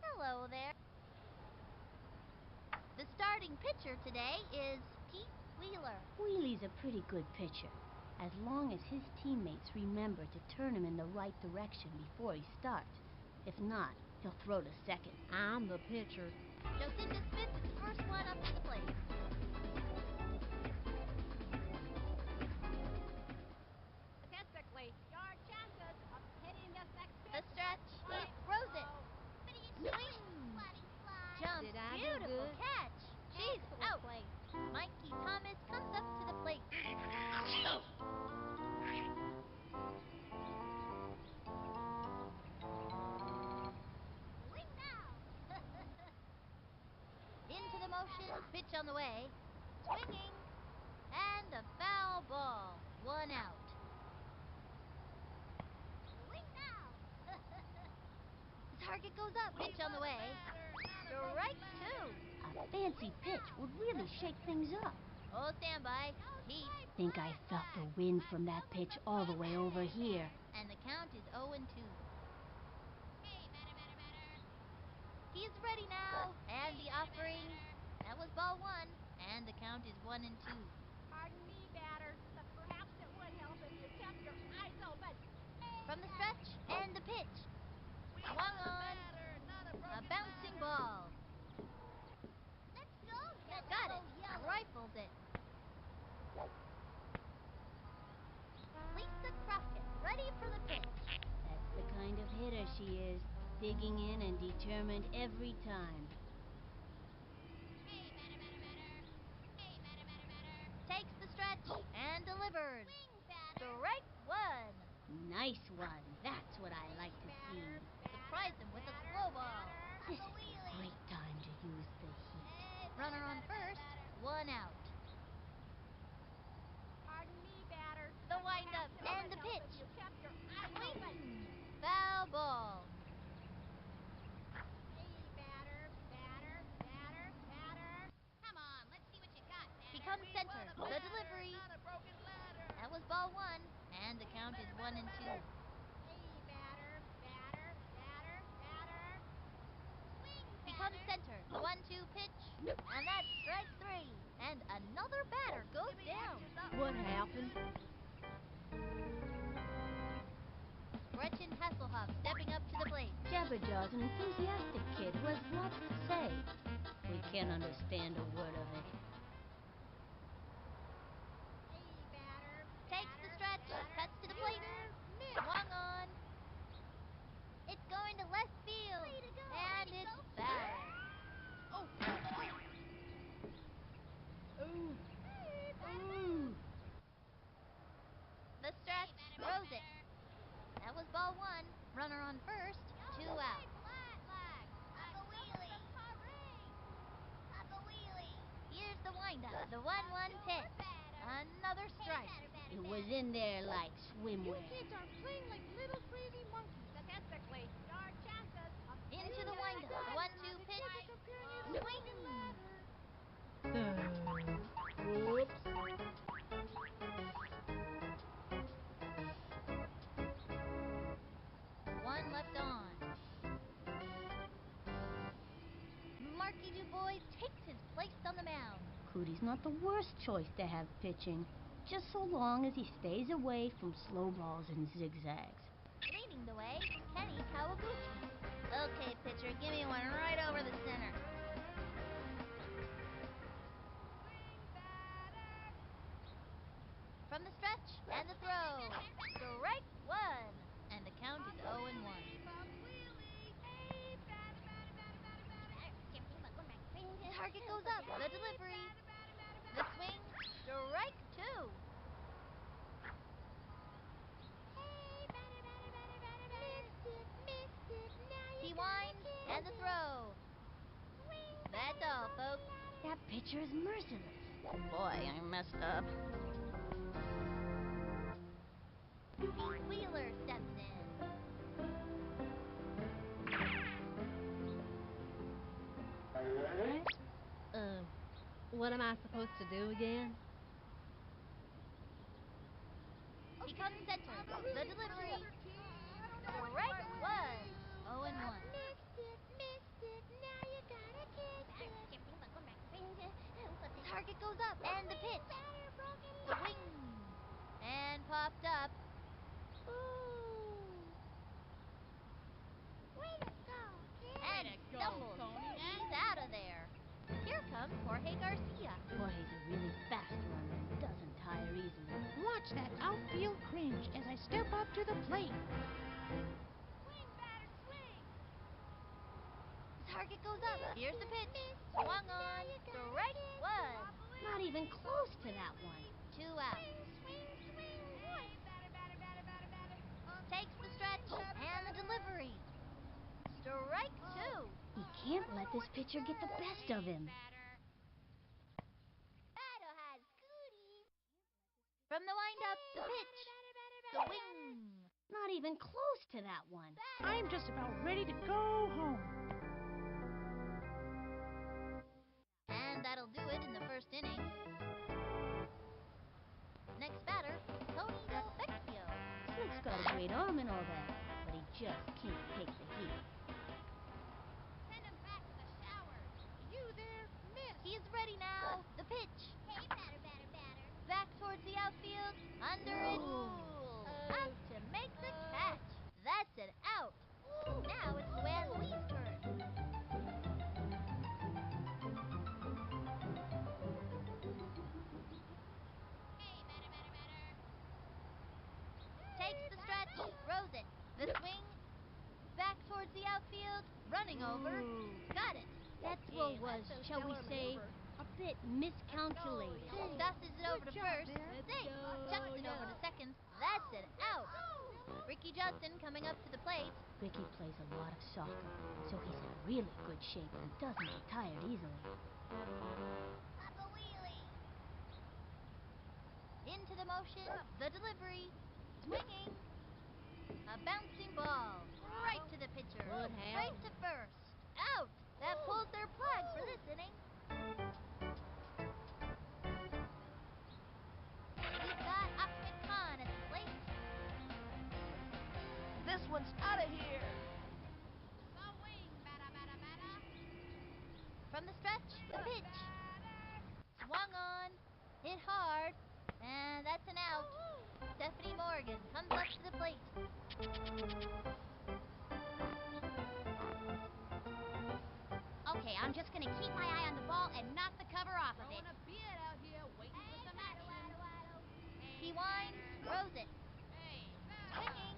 Hello there. The starting pitcher today is Pete Wheeler. Wheely's a pretty good pitcher, as long as his teammates remember to turn him in the right direction before he starts. If not, he'll throw to second. I'm the pitcher. Jocinda Smith is the first one up to the plate. Statistically, your chances of hitting this next The pitch stretch. are He quite throws it. low. Swing. Jumps. Did I do Beautiful good? catch. She's Excellent out. play. Mikey Thomas comes up to the plate. Swing now. Into the motion. Pitch on the way. Swinging. And a foul ball. 1 out. Swing now. The target goes up. Pitch on the way. Strike 2. A fancy pitch would really shake things up. Oh, standby. Heat. Think I felt the wind from that pitch all the way over here. And the count is 0-2. He's ready now. And the offering. That was ball 1. And the count is 1-2. Pardon me, batter, but perhaps it From the stretch and the pitch. Swung on. A bouncing ball. Let's go, yellow. Got it. Yellow. Rifles it. Lisa Crockett, ready for the pitch. That's the kind of hitter she is. Digging in and determined every time. Hey, batter, batter, batter. Hey, batter, batter, batter. Takes the stretch and delivers. Swing, batter. Strike one. Nice one. That's what I like to see. Surprised him with a slow ball. This is a great time to use the heat. Hey, Runner batter, on batter, first, batter. one out. Pardon me, batter. The windup Perhaps it and would the help pitch. if you kept your eyes open. Swing. Foul ball. Hey, batter, batter, batter, batter. Come on, let's see what you got, batter. Becomes center. The delivery. That was ball one, and the count is 1-2. Hey, batter, batter, batter, batter. Swing, batter. Becomes center. The 1-2 pitch, and that's strike three. And another batter goes down. What happened? Gretchen Hasselhoff stepping up to the plate. Jabberjaw's an enthusiastic kid who has lots to say. We can't understand a word of it. Hey, batter, Takes the batter, stretch, batter, cuts to the plate. batter. Swung on. It's going to left field. Way to go. And Way to it's go. foul. Oh. Ooh. Hey, batter, Ooh. The stretch batter, throws batter. it. That was ball one. Runner on first, two out. Flat lag. Papa Wheelie. Papa Wheelie. Here's the windup. The 1-1 pitch. Another strike. Hey, batter, batter, It batter. was in there like You swimwear. kids are playing like little crazy monkeys. Statistically, your chances of Into getting the to windup. second The base 1-2 are pitch. quite Swing. Whoops. One left on. Marky DuBois takes his place on the mound. Cootie's not the worst choice to have pitching, just so long as he stays away from slow balls and zigzags. Leading the way, Kenny Kawaguchi. Okay, pitcher, give me one right over the center. Swing, batter. From the stretch and the throw. Strike one. And the count is 0-1. Papa Wheelie. Hey, batter, batter, batter, batter, batter. Did you ever think about going back swing? The target goes up. The delivery. Batter, batter, batter, The batter. swing. Strike two. Hey, batter, batter, batter, batter, batter. Missed it. Now you He gotta winds kiss and the it. throw. Swing, That's batter, all, broken folks. ladder. That pitcher is merciless. Boy, I messed up. Pete Wheeler steps in. What am I supposed to do again? Becomes center. The delivery. Strike one. 0-1. Missed it. Now you gotta kiss it. Did you ever think about going back swing? The target goes up. And the pitch. Batter, broken The ladder. wing. And popped up. Ooh. Way to go, kid. And to go, stumbles. Tony. He's out of there. Here comes Jorge Garcia. Jorge's a really fast runner and doesn't tire easily. Watch that outfield cringe as I step up to the plate. Swing, batter, swing. The target goes up. Here's the pitch. Missed it. Swung Now on. you gotta Strike kiss one. Not even close to that one. Two out. Swing. Hey, batter, batter, batter, batter, batter. Takes the stretch and the delivery. Strike two. He can't let this pitcher get the best of him. Batter. Batter has goodies. From the windup, the pitch. The wing. Not even close to that one. I'm just about ready to go home. And that'll do it in the first inning. Next batter, Tony Delvecchio. Slick's got a great arm and all that, but he just can't take the heat. Send him back to the showers. You there, miss. He is ready now. The pitch. Hey, batter, batter, batter. Back towards the outfield. Under it. up to make the catch. That's an out. Now it's Luann Louise's turn. Hey, batter, batter, batter. Takes the stretch, throws it. The swing, back towards the outfield, running over. Ooh. Got it. That throw Hey, was, that's a shall we stellar say, maneuver. a bit miscalculated. Tosses it over to job, first. Bear. Safe. Chucks it over to second. That's an out. Ricky Justin coming up to the plate. Ricky plays a lot of soccer, so he's in really good shape and doesn't get tired easily. Papa Wheelie. Into the motion, the delivery, swinging. A bouncing ball, right to the pitcher, Good help. straight to first. Out. That pulls their plug for this inning. We've got Ahmed Khan at the plate. This one's out of here. Swing, batter, batter, batter. From the stretch, the pitch. Swung on, hit hard, and that's an out. Stephanie Morgan comes up to the plate. Okay, I'm just gonna keep my eye on the ball and knock the cover off of it. Throwing a bit out here, waiting for some action. He winds, throws it, Hey, swinging.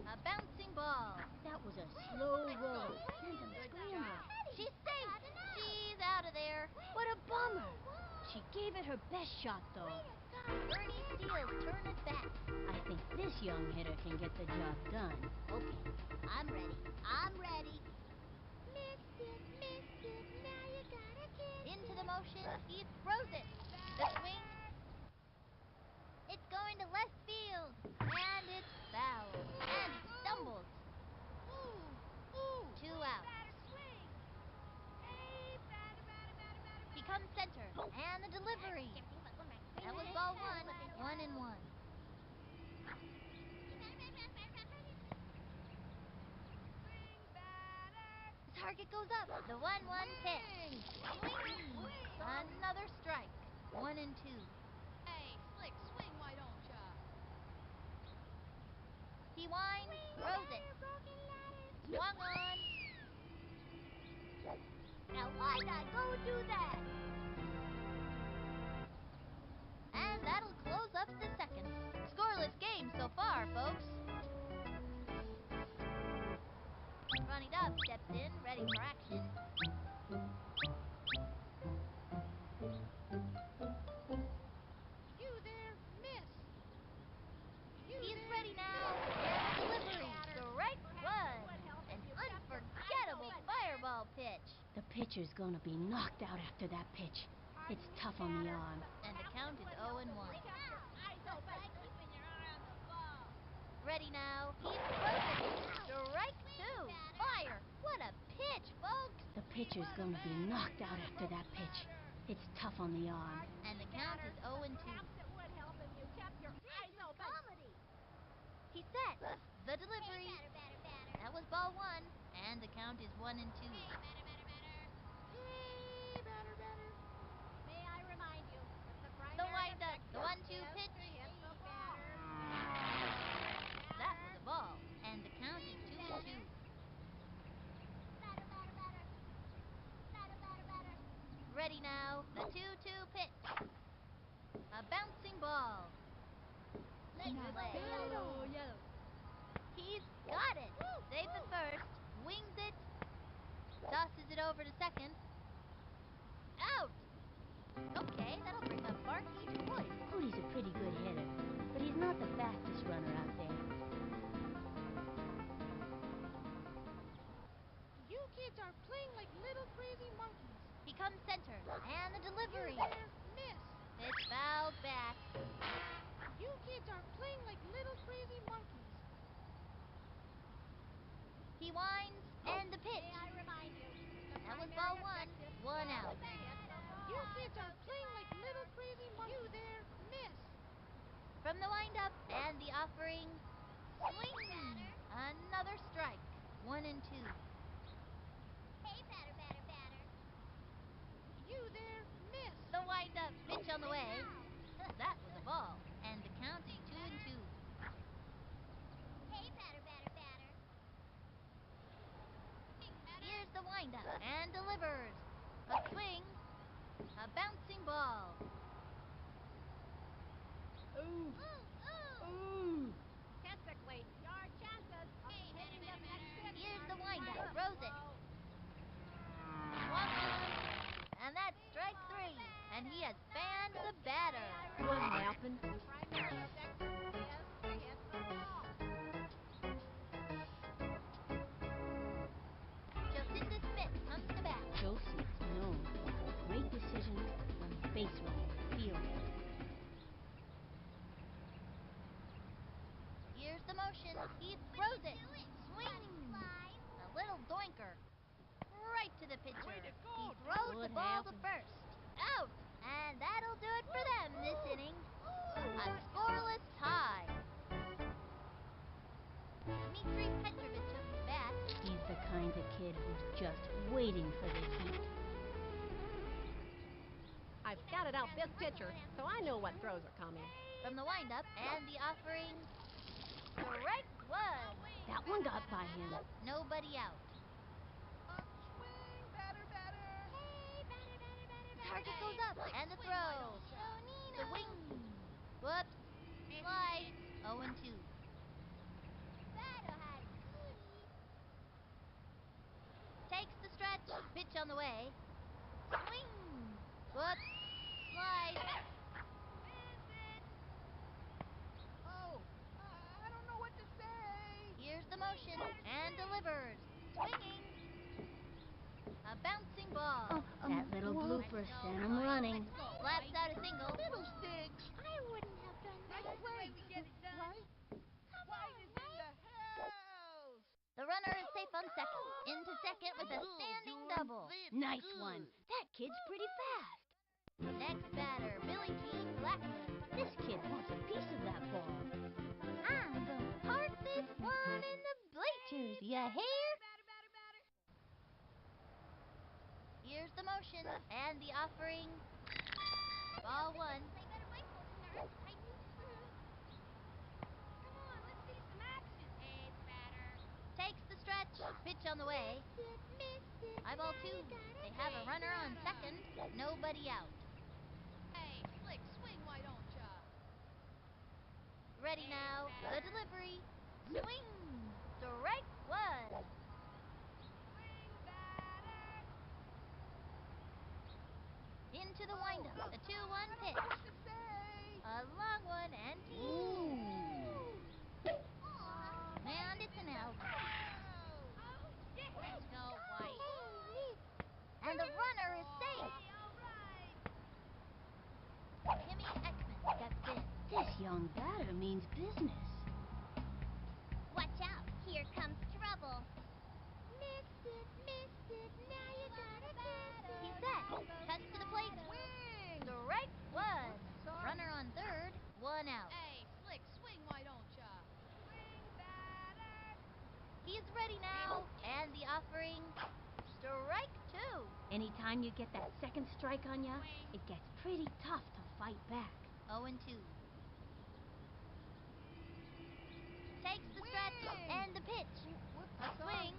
A bouncing ball. That was a slow roll and a screamer. She's safe. She's out of there. What a bummer! She gave it her best shot, though. Bernie Steele's turn at bat. I think this young hitter can get the job done. Okay, I'm ready. I'm ready. missed it. Now you gotta get Into the motion, he throws it. The swing. It's going to left field. And it's foul. And he stumbles. Two out. Batter swing. Hey, batter, batter, batter, batter, He batter. comes center. And the delivery. That was ball one. 1-1. Swing, batter. The target goes up. The 1-1 pitch. Swing. Another strike. 1-2. Hey, slick, swing, why don't ya? He winds, throws it. Swung on. Now why'd I go do that? And that'll close up the second. Scoreless game so far, folks. Ronnie Dobbs steps in, ready for action. You there, miss. He's ready now. And the delivery. Strike one. An unforgettable fireball pitch. The pitcher's gonna be knocked out after that pitch. It's tough on the arm. And the count is 0-1. Keeping your eye on the ball. Ready now. He throws it. Strike two. Fire. What a pitch, folks. The pitcher's gonna be knocked out after that pitch. It's tough on the arm. And the count is 0-2. Perhaps it would help if you kept your eyes open. He sets. The delivery. That was ball one. And the count is 1-2. Hey, batter, batter. May I remind you that the The primary windup. The objective 1-2 is pitch. to hit the ball. That was a ball. And the count is 2-2. Ready now. The 2-2 pitch. A bouncing ball. Leg play. Yellow. He's got it. Safe at first. Wings it. Tosses it over to second. Out. Okay, that'll bring up Marky DeRoy. Cody's a pretty good hitter, but he's not the fastest runner out there. You kids are playing like little crazy monkeys. He comes center. And the delivery. You there, miss. It's fouled back. You kids are playing like little crazy monkeys. He winds. And the pitch. May I remind you that the That was primary ball one. objective 1 out. is to hit the ball. You kids are playing like little crazy monkeys. You there, miss. From the windup. And the offering. Swing. Another strike. 1-2. You there, miss. The windup. Pitch on the way. That was a ball. And the count is A bouncing ball. Ooh. Ooh, ooh. Ooh. Statistically, your chances of hitting this next pitch Here's are the windup. slim. Throws it. Swung on. And that's strike three. And he has fanned the batter. What happened? The primary objective is to hit the ball. Jacinda Smith comes to bat. Josie is known for her great decisions when the base runner fields. Here's the motion. He throws it. Bloody Swing. flies. A little doinker. Right to the pitcher. Way to go, He throws What the ball happened? to first. Out. And that'll do it for them this inning. A scoreless tie. Dmitri Petrovich took the bat. He's the kind of kid who's just waiting for the heat. I've scouted out this pitcher, so I know what throws are coming. From the windup and the offering. Strike one. That one got by him. Nobody out. Swing, batter, batter. Hey, batter, batter, batter, The batter. target goes up and the throw. Swing. Whoops. Slide. 0-2. Batter had goodies. Takes the stretch. Pitch on the way. Swing. Whoops. Slide. Oh, I don't know what to say. Here's the motion and delivers. Swinging. A bouncing ball. That little blooper sent him running. Slaps out a single. Fiddlesticks. I wouldn't have done that. Nice play. Right? White is in the house. The runner is safe on second. Into second with a standing double. Nice one. That kid's pretty fast. Next batter, Billie Jean Blackman. This kid wants a piece of that ball. I'm gonna park this one in the bleachers, you hear? Here's the motion and the offering. Ball one. Play better blindfolded, nurse. I need proof. Come on, let's see some action. Hey, batter. Takes the stretch. Pitch on the way. Missed it. High ball Now two. you gotta They have a take runner on it. second. Nobody out. Hey, slick, swing, why don't ya? Ready now. The delivery. Swing. Strike one. Swing, batter. Into the windup. The 2-1 I don't know pitch. what to say. A long one and Ooh. Aw. And it's an out. House. Oh, yeah. Let's go, White. And the runner is safe. Hey, all right. Kimmy Ekman steps in. This young batter means business. Watch out. Here comes trouble. Missed it. Now you gotta kiss it. He's set. Cuts to the plate. Swing. Strike one. Sorry. Runner on third. One out. Hey, slick, swing, why don't ya? Swing, batter. He's ready now. And the offering. Strike two. Anytime you get that second strike on ya, Swing. it gets pretty tough to fight back. 0-2. Takes the stretch Swing. and the pitch. Whoops, A swing.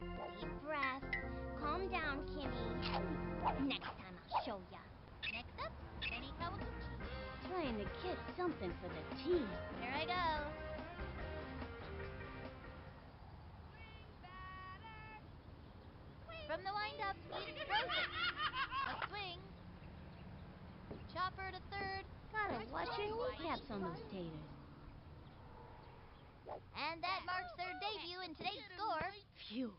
Deep breath. Calm down, Kimmy. Next time I'll show ya. Next up, Kenny Kawaguchi. Trying to get something for the team. Here I go. Swing, batter. From the windup, he throws it. A swing. Chopper to third. Gotta watch your White. kneecaps on those taters. And that marks their debut in today's score. Phew.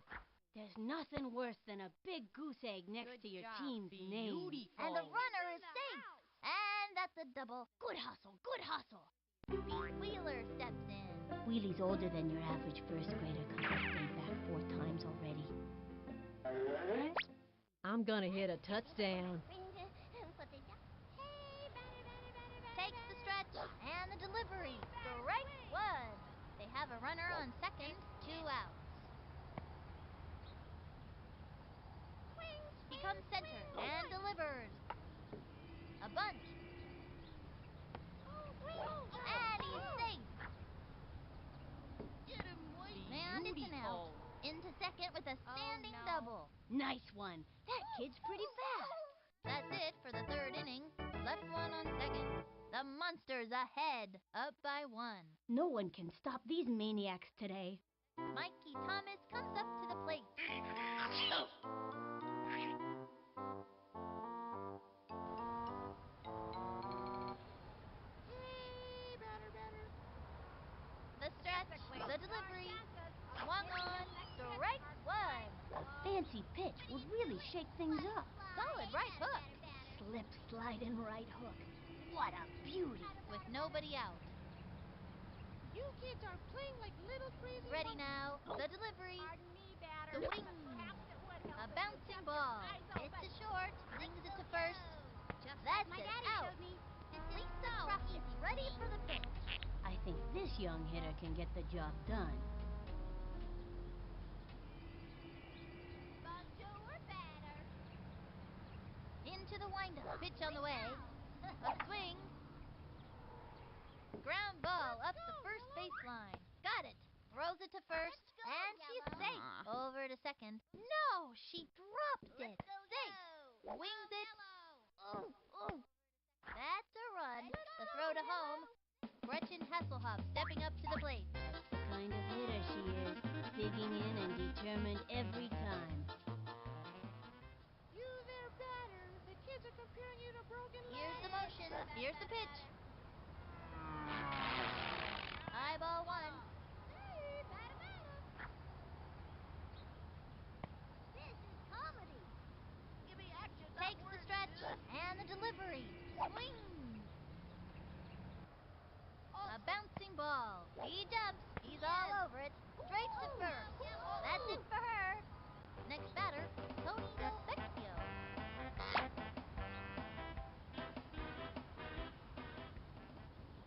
There's nothing worse than a big goose egg next to your team's name. And the runner is safe. And that's a double. Good hustle, good hustle. Pete Wheeler steps in. Wheelie's older than your average first grader because he stayed back 4 times already. I'm gonna hit a touchdown. Hey, batter. Takes the stretch and the delivery. Strike one. They have a runner on second. 2 outs. He comes center and delivers. A bunt. And he's safe. Get him, White. And it's an out. Into second with a standing double. Nice one. That kid's pretty fast. That's it for the third inning. Left one on second. The Monsters ahead, up by 1. No one can stop these maniacs today. Mikey Thomas comes up to the plate. The stretch, the delivery, swung on, strike 1. A fancy pitch would really shake things up. Solid right hook. Slip, slide, and right hook. What a beauty. With nobody out. You kids are playing like little crazy Ready monkeys. now, the delivery, Pardon me, batter. the wing, Perhaps it would help a if you bouncing kept your ball. eyes Hits open. to short, flings it to first. Just That's like my it, daddy out. showed me. Lisa Rocky is ready for the pitch. I think this young hitter can get the job done. Bonzo or batter. Into the windup, pitch on the way. A swing. Ground ball up the first baseline. Got it. Throws it to first, and she's safe. Over to second. No, she dropped it. Safe. Wings it. That's a run. The throw to home. Gretchen Hasselhoff stepping up to the plate. The kind of hitter she is, digging in and determined every time. You there, batter. The kids are comparing you to broken Here's the legs. motion. Here's the pitch. High ball 1. This is comedy. Give me action, Takes the stretch and the delivery. Swing. A bouncing ball. He jumps. He's all over it. Straight to first. That's it for her. Next batter, Tony Delvecchio.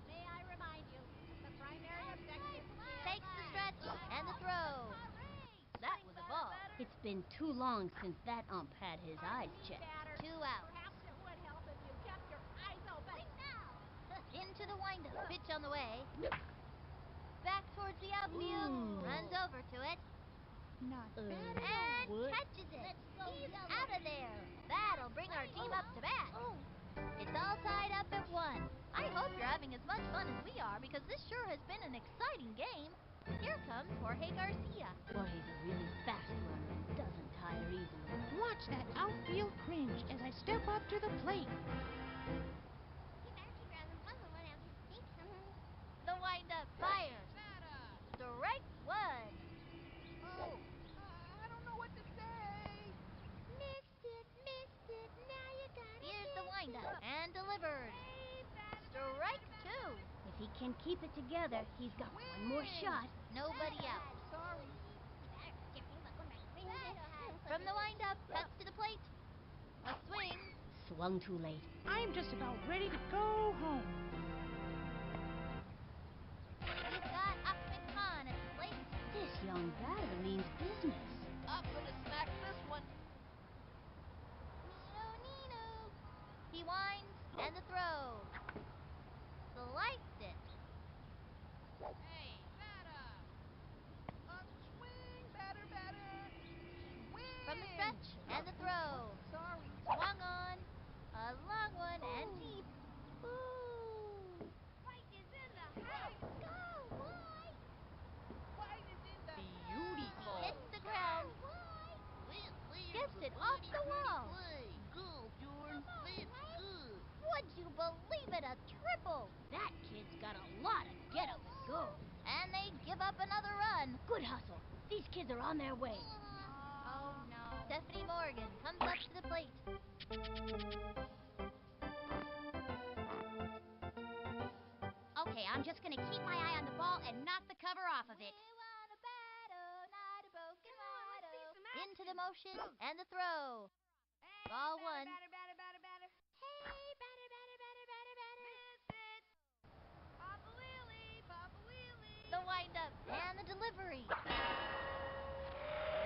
May I remind you that the primary objective is... Takes the stretch and the throw. That was a ball. It's been too long since that ump had his eyes Pardon me, checked. batter. 2 outs. Perhaps it would help if you kept your eyes open. Into the windup, pitch on the way. Back towards the outfield. Runs over to it. Not bad at And all. catches it. He's out of there. That'll bring our team up to bat. It's all tied up at 1. I hope you're having as much fun as we are because this sure has been an exciting game. Here comes Jorge Garcia. Jorge's a really fast runner and doesn't tire easily. Watch that outfield cringe as I step up to the plate. You better keep your eyes on the buzzer when else you think. The windup fires. Strike 1. Oh, I don't know what to say. Missed it. Now you gotta Here's the kiss windup it. and delivered. Strike 2. If he can keep it together, he's got one more shot. With nobody out. Sorry. You better catch everything but going back crazy. From the windup, cuts to the plate. A swing. Swung too late. I'm just about ready to go home. He's got Ahmed Khan at the plate. This young batter means business. I'm gonna smack this one. Nino. He winds and the throw. Sliced it. Hey, batter. Swing, batter. Swing. From the stretch and the throw. Sorry. Swung on. A long one and deep. Ooh. White is in the house. Go, White. White is in the Beautiful. Hits the ground. White. Gets it off the wall. Good, Jordan. That's good. Would you believe it? A triple. That kid's got a lot of get up and go. And they give up another run. Good hustle. These kids are on their way. Oh, no. Stephanie Morgan comes up to the plate. Okay, I'm just gonna keep my eye on the ball and knock the cover off of it. Into the motion and the throw. Ball 1. Batter. Hey, batter. Miss it. Papa Willie. The windup and the delivery.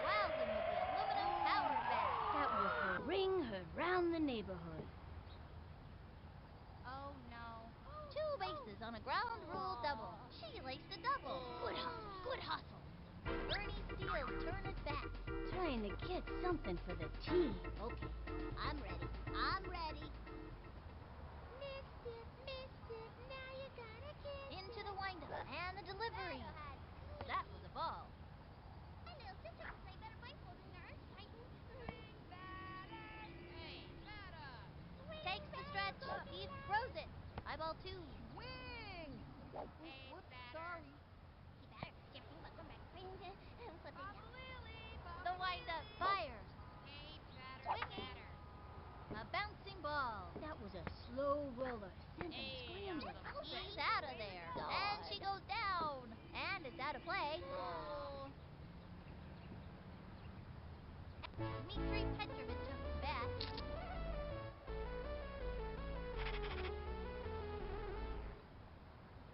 Wowed him with the aluminum power bat. That was the ring heard round the neighborhood. Oh, no. 2 bases on a ground rule double. She laced a double. Good hustle. Good hustle. Bernie Steele's turn at bat. Trying to get something for the team. Okay, I'm ready. I'm ready. Missed it, now you gotta kiss Into the windup and the delivery. That was a ball. My little sister can play better blindfolded than Arch Titan. Swing batter. Hey, batter. Takes the stretch. He throws it. Eyeball 2. Swing! Hey, Whoops, batter. sorry. Hey, batter, did you ever think about going back to playing flipping Papa Lily. Papa The windup fires. Hey, batter, Swinging. batter. A bouncing ball. That was a slow roller. Sent him Hey, scrambling. He's out of there. And she goes down. And it's out of play. Oh. Dmitri Petrovich of the bat.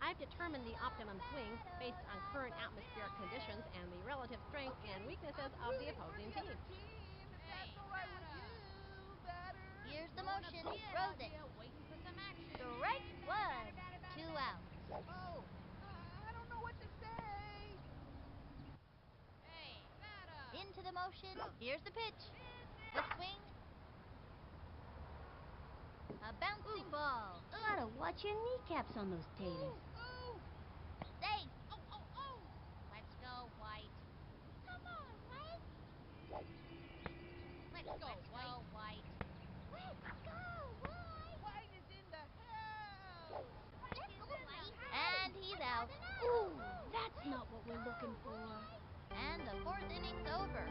I've determined the optimum swing based on current atmospheric conditions and the relative strength and weaknesses of the opposing team. Team, if Hey, that's all right with batter. you, batter. Here's the Throwing a motion. bit Throws out it. here, waiting for some action. Strike one. 2 out. Oh, I don't know what to say. Hey, batter. Into the motion. Here's the pitch. The swing. A bouncing ball. Gotta watch your kneecaps on those taters. Oh, Safe. Oh, oh, oh. Let's go, White. Come on, White. Let's go, White. Let's go, White. White is in the house. Let's go, White. And he's out. Ooh, that's not what we're looking for. And the 4th inning's over.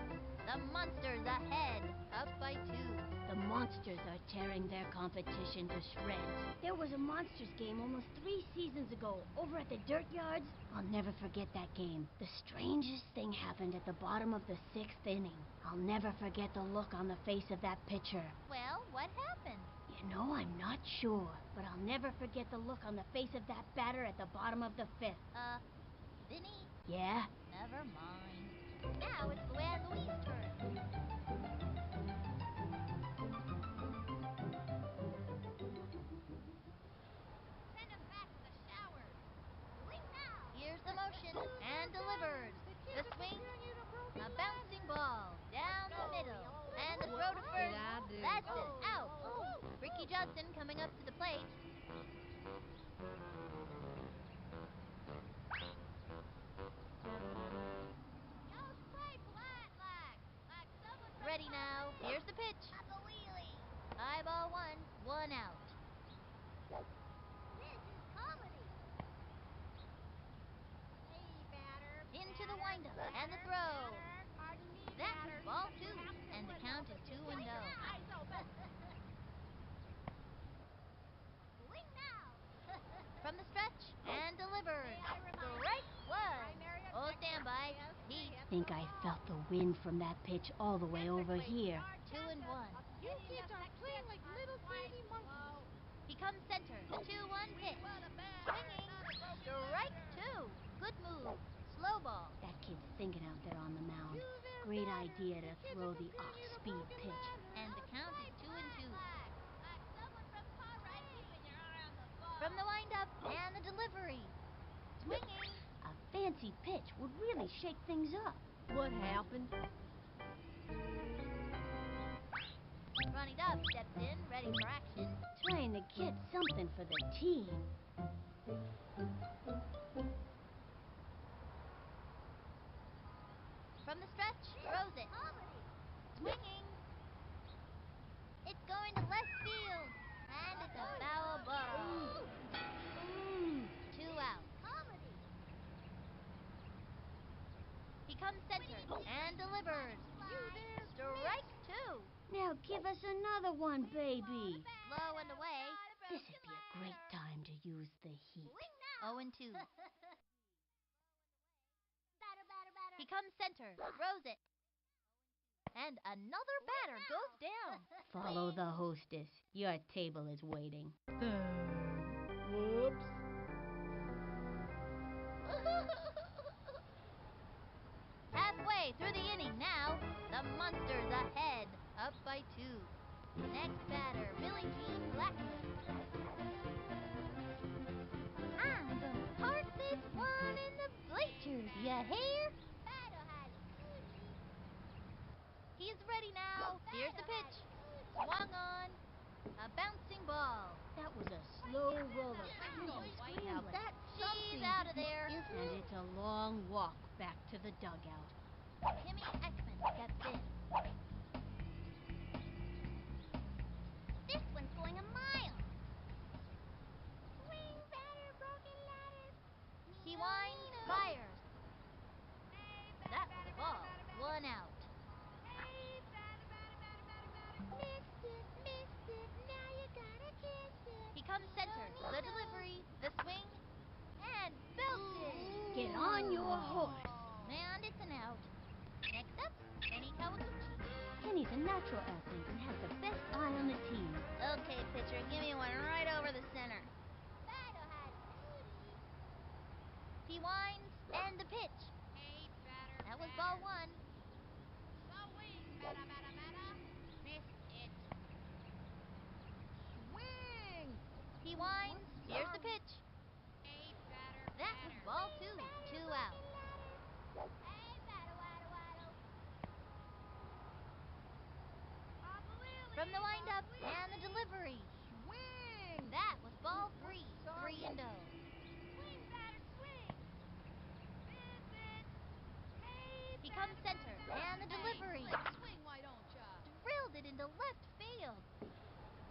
The Monsters ahead. Up by 2. The Monsters are tearing their competition to shreds. There was a Monsters game almost 3 seasons ago over at the Dirt Yards. I'll never forget that game. The strangest thing happened at the bottom of the 6th inning. I'll never forget the look on the face of that pitcher. Well, what happened? You know, I'm not sure, but I'll never forget the look on the face of that batter at the bottom of the 5th. Vinny? Yeah? Never mind. Now it's Luann Louise's turn. Send him back with a shower. Swing now. Here's the motion. And delivered. The swing. A bouncing ball. Down the middle. And the throw to Did first. I do? That's an out. Ricky Johnson coming up to the plate. Y'all play flat like someone from Ready now. Here's the pitch. Papa Wheelie. Eyeball 1. 1 out. This is comedy. Hey, batter. Into the batter, windup and the batter, throw. batter. Pardon me, That batter. was ball but 2. perhaps it And the would count help is if you 2 and kept go. your eyes open. Swing now. From the stretch. And delivered. May I remind Strike you, 1. primary Oh, objective stand by. is The to heat. hit Think the I ball. felt the wind from that pitch all the way over Physically, here. our 2 and chances 1. of You hitting kids the are six playing pitch like are little quite baby monkeys. low. He comes center. The 2-1 pitch. Swinging. Strike 2. Good move. Slow ball. That kid's thinking out there on the mound. You there, Great batter. idea The to kids throw are the comparing you to off-speed broken pitch. ladder. And the count is 2 and 2. Like someone from Try keeping your eye on the ball. From the windup and the delivery. Swinging. A fancy pitch would really shake things up. What happened? Ronnie Dobbs steps in, ready for action. Trying to get something for the team. From the stretch. Throws it. Comedy. Swinging. It's going to left field. And it's a foul ball. 2 out. Comedy. He comes center and delivers. You there? Strike 2. Now give us another one, baby. Slow and away. This'd be a great time to use the heat. Swing now. 0 and 2. Batter, batter, batter. He comes center. Throws it. And another batter goes down. Follow the hostess. Your table is waiting. Whoops. Halfway through the inning now. The Monsters ahead. Up by 2. Next batter, Billie Jean Blackman. I'm gonna park this one in the bleachers, you hear? Batter has cootie. Here's the pitch. Swung on. A bouncing ball. That was a slow roller. Let's go, White. Now Scrambling. that's she's out of there. And it's a long walk back to the dugout. Timmy Ekman steps in. This one's going a mile. Swing, batter, broken ladder. He winds, fires. That was a ball. 1 out. Hey, batter, batter, batter, batter, batter. Missed it, now you gotta kiss it. He comes center. The delivery, the swing, and belted. Get on your horse. And it's an out. Next up, Kenny Kawaguchi. Kenny's a natural athlete and has the best eye on the team. Okay, pitcher, give me one right over the center. Battle has cooties. He winds, and the pitch. Hey, batter, That was batter. ball 1. Swing, batter, batter, batter. Missed it. Swing! He winds. Here's the pitch. Hey, batter, That was batter. ball 2. 2 out. Hey, battle, waddle, waddle. Papa Willie. From the windup Papa and the Willie. delivery. Swing! That was ball 3. Sorry. 3 and 0. Swing, batter, swing. Miss it. Hey, He batter, comes center batter, batter. and the delivery. Swing, why don't ya? Drilled it into left field.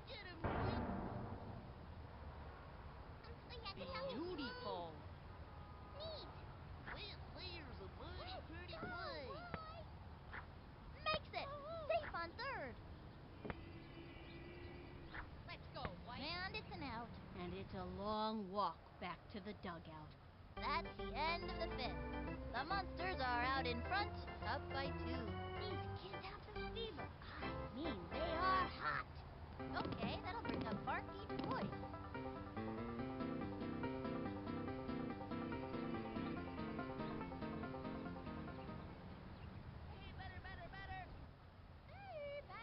Get him, White. Yakety. Beautiful. Neat. That there's a mighty pretty play. Makes it. Safe on third. Let's go, White. And it's an out. And it's a long walk back to the dugout. That's the end of the 5th. The Monsters are out in front, up by 2. These kids have the fever. I mean, they are hot. Okay, that'll bring up Barky Boy. Hey, better, better, better.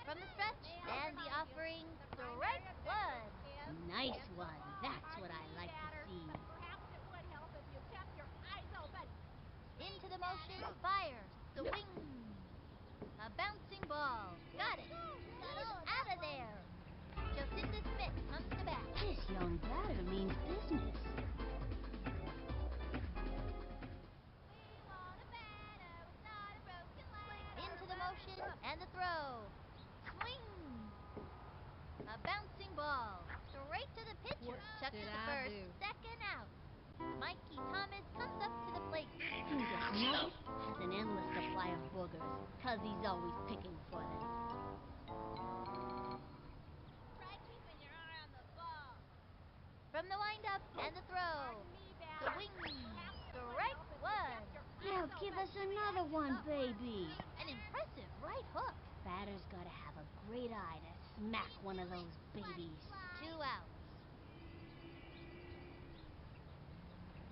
From the stretch May I and the remind you, offering, the strike primary 1. objective is Nice to get the one. ball. That's Pardon what I me, like to batter, see. But perhaps it would help if you kept your eyes open. Into the motion, fires, swing. A bouncing ball. Got it. He's out of there. Jocinda Smith comes to bat. This young batter means business. We want a batter with not a broken ladder. Into the motion and the throw. Swing. A bouncing ball. Straight to the pitcher. What Chucked did it to I first. do? Second out. Mikey Thomas comes up to the plate. Fingers Nugget has an endless supply of boogers, 'cause he's always picking for them. Try keeping your eye on the ball. From the windup and the throw. Pardon me, batter. Swing. Perhaps it would Strike help if you 1. kept your Now eyes give open. us another one, baby. An impressive right hook. Batter's gotta have a great eye to smack one of those babies. 2 outs.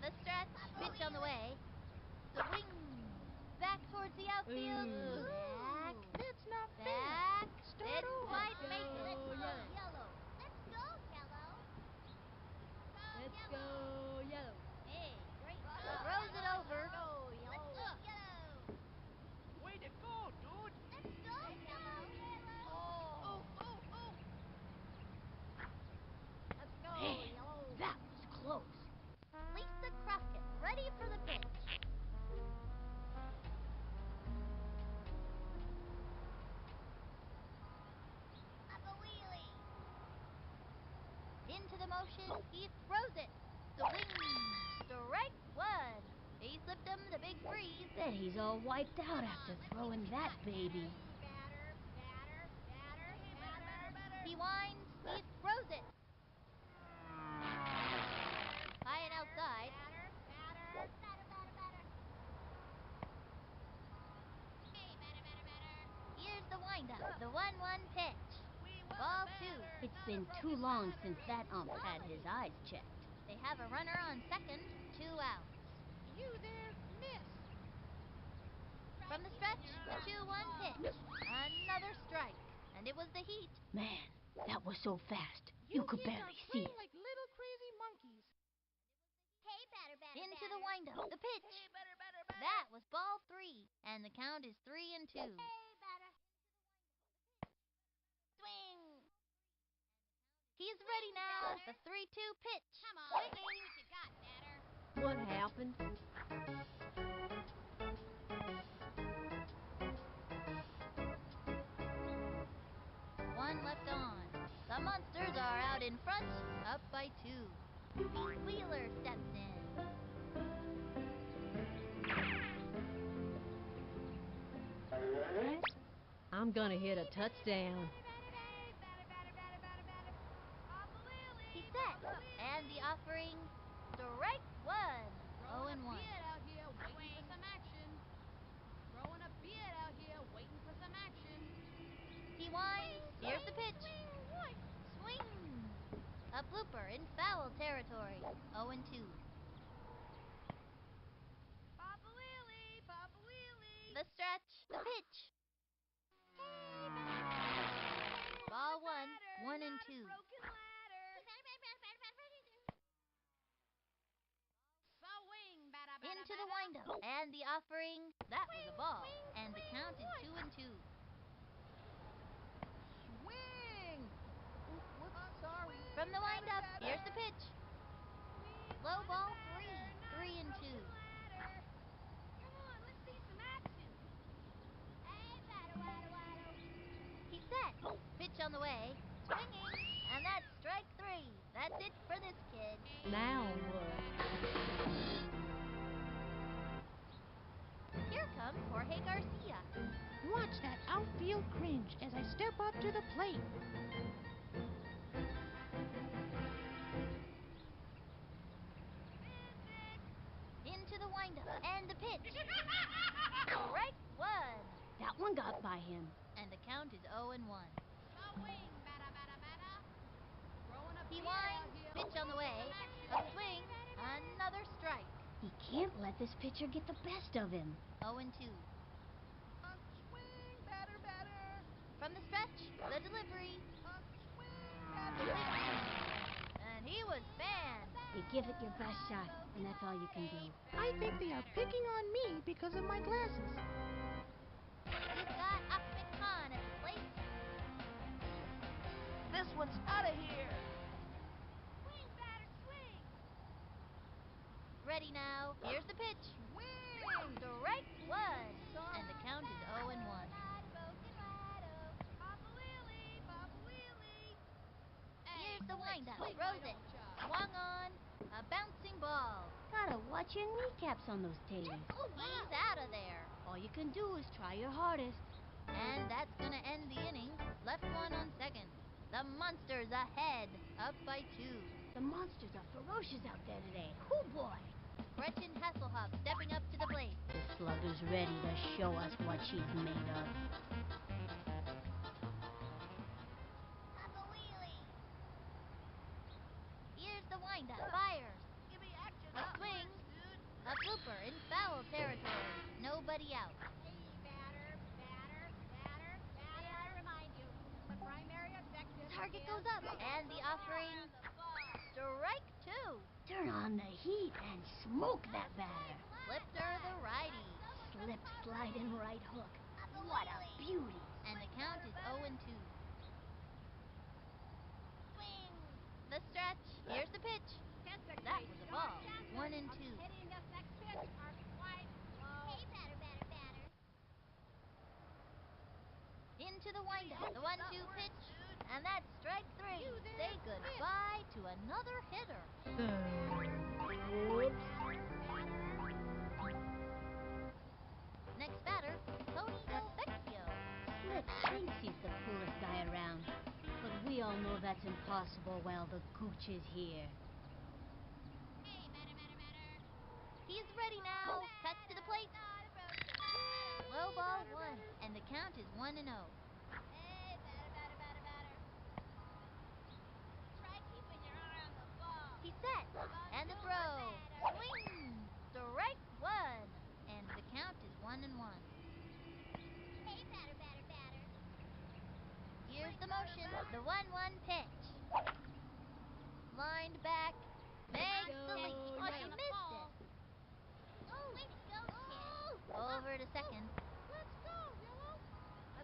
The stretch, pitch on the way. Swing. Back towards the outfield. Ooh. Back. That's not fair. Back. Start Then over. slide Let's makes it. go, yellow. Yellow. Let's go, yellow. Let's go, yellow. Hey, great. Go, Throws it over. Go, yellow. Yellow. Way to go, dude. Let's go, yellow. Oh, oh, oh. Let's go, Man, yellow. that was close. Lisa Crockett, ready for the pitch. Papa Wheelie. Into the motion, he throws it. Swing. Strike 1. He slipped him the big freeze. Bet he's all wiped out after throwing that baby. Hey, batter, batter, batter, batter. He winds, he throws it. High and outside. Batter, batter. Batter, batter, batter. Hey, batter, batter, batter. Here's the windup. The 1-1 pitch. We want Ball a 2. batter, It's not a been broken too long ladder. since that ump had his eyes checked. They have a runner on second. 2 outs. You there, miss. From the stretch, the 2-1 pitch. Another strike. And it was the Heat. Man, that was so fast. You could kids barely are see playing it. like little crazy monkeys. Hey, batter, batter, Into batter. the windup. The pitch. Hey, better, better, better. That was ball 3. And the count is 3-2. Hey, batter. He's ready now. The 3-2 pitch. Come on, Swinging. let's see what you got, batter. What happened? One left on. The Monsters are out in front, up by 2. Pete Wheeler steps in. I'm gonna hit a touchdown. He's set. And the offering, strike 1. 0 and 1. Out here waiting for some action. I'm throwing a beard out here waiting for some action. He winds. Here's the pitch. Swing. A blooper in foul territory. 0 and 2. Papa Willie. The stretch. The pitch. Ball 1. 1 and 2. Into the windup. And the offering. That was a ball. And the count is 2 and 2. Swing! Whoops, sorry. From the windup. Here's the pitch. Low ball 3. 3 and 2. Come on, let's see some action. Hey, batter. He's set. Pitch on the way. Swinging. And that's strike 3. That's it for this kid. Now what? Here comes Jorge Garcia. Watch that outfield cringe as I step up to the plate. Into the windup. And the pitch. Strike 1. That one got by him. And the count is 0 and 1. Swing, batter. I'm throwing a He beard out winds. here Pitch on the waiting way. for some A swing. Another strike. He can't let this pitcher get the best of him. 0 and 2. Swing, batter. From the stretch. The delivery. Swing, And he was fanned. You give it your best shot, and that's all you can do. I think they are picking on me because of my glasses. He's got Ahmed Khan at the plate. This one's out of here. Swing, batter, swing. Ready now. Here's the pitch. Swing! Strike 1. And the count is 0 and 1. Papa Willie. Here's the windup. Swing, Throws why it. don't ya? Swung on. A bouncing ball. Gotta watch your kneecaps on those taters. He's out of there. All you can do is try your hardest. And that's gonna end the inning. Left one on second. The Monsters ahead. Up by 2. The Monsters are ferocious out there today. Hoo boy! Gretchen Hasselhoff stepping up to the plate. The slugger's ready to show us what she's made of. Papa Wheelie. Here's the windup. Fires. Give me action. A not swing. words, dude. A blooper in foul territory. Nobody out. Hey, batter. May I remind you that the primary objective Target is goes up. And the offering. Strike 2. Turn on the heat and smoke that batter. Flipper the righty. Slip, slide, and right hook. What a beauty. And the count is 0 and 2. Swing. The stretch. Here's the pitch. That was a ball. 1 and 2. Hitting this next pitch are quite low. Hey, batter. Into the windup. The 1-2 words, pitch. dude. And that's strike 3. You there, Say goodbye to another hitter. Whoops. Next batter, Tony Delvecchio. Slip thinks he's the coolest guy around. But we all know that's impossible while the gooch is here. Hey, batter. He's ready now. Cuts to the plate. Low ball 1. And the count is 1 and 0. Hey, batter. Try keeping your eye on the ball. He's set. And the throw. Swing. Strike 1. And the count is 1 and 1. Hey, batter. Here's the motion. The 1-1 pitch. Lined back. Makes the leap. Go, Oh, she missed it. Way to go, kid. Over to second. Let's go, Yellow.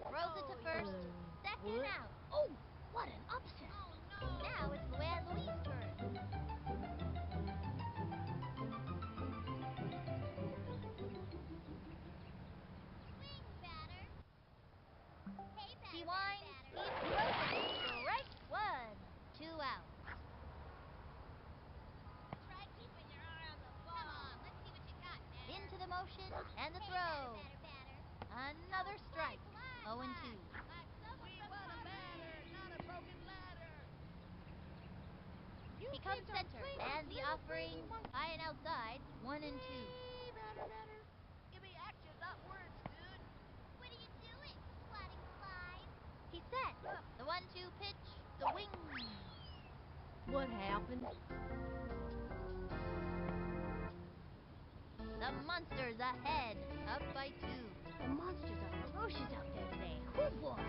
Throws it to first. Second What? out. Oh, what an upset. Oh, no. Now it's becomes center, and the offering, high and outside, 1 and 2. Hey, batter, batter. Give me action, not words, dude. What are you doing, swatting flies? He set the 1-2 pitch, swing. What happened? The monster's ahead, up by 2. The monsters are ferocious out there today. Oh boy!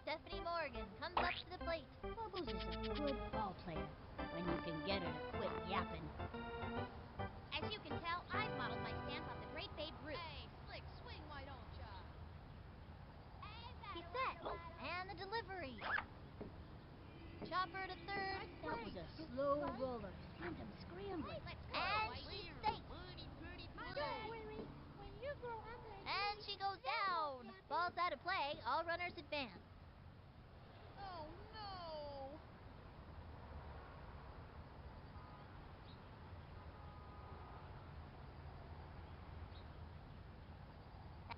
Stephanie Morgan comes up to the plate. Bubbles is a good ball player when you can get her to quit yapping. As you can tell, I've modeled my stance off the great Babe Ruth. Hey, Slick, swing, why don't ya? He set, and the delivery. Chopper to third, That was a slow roller. Sent him scrambling. Let's go, and boys. she Clear's a sinks. mighty pretty Mother, play. when you grow up like And she goes down. Ball's out of play. All runners advance. Oh, no.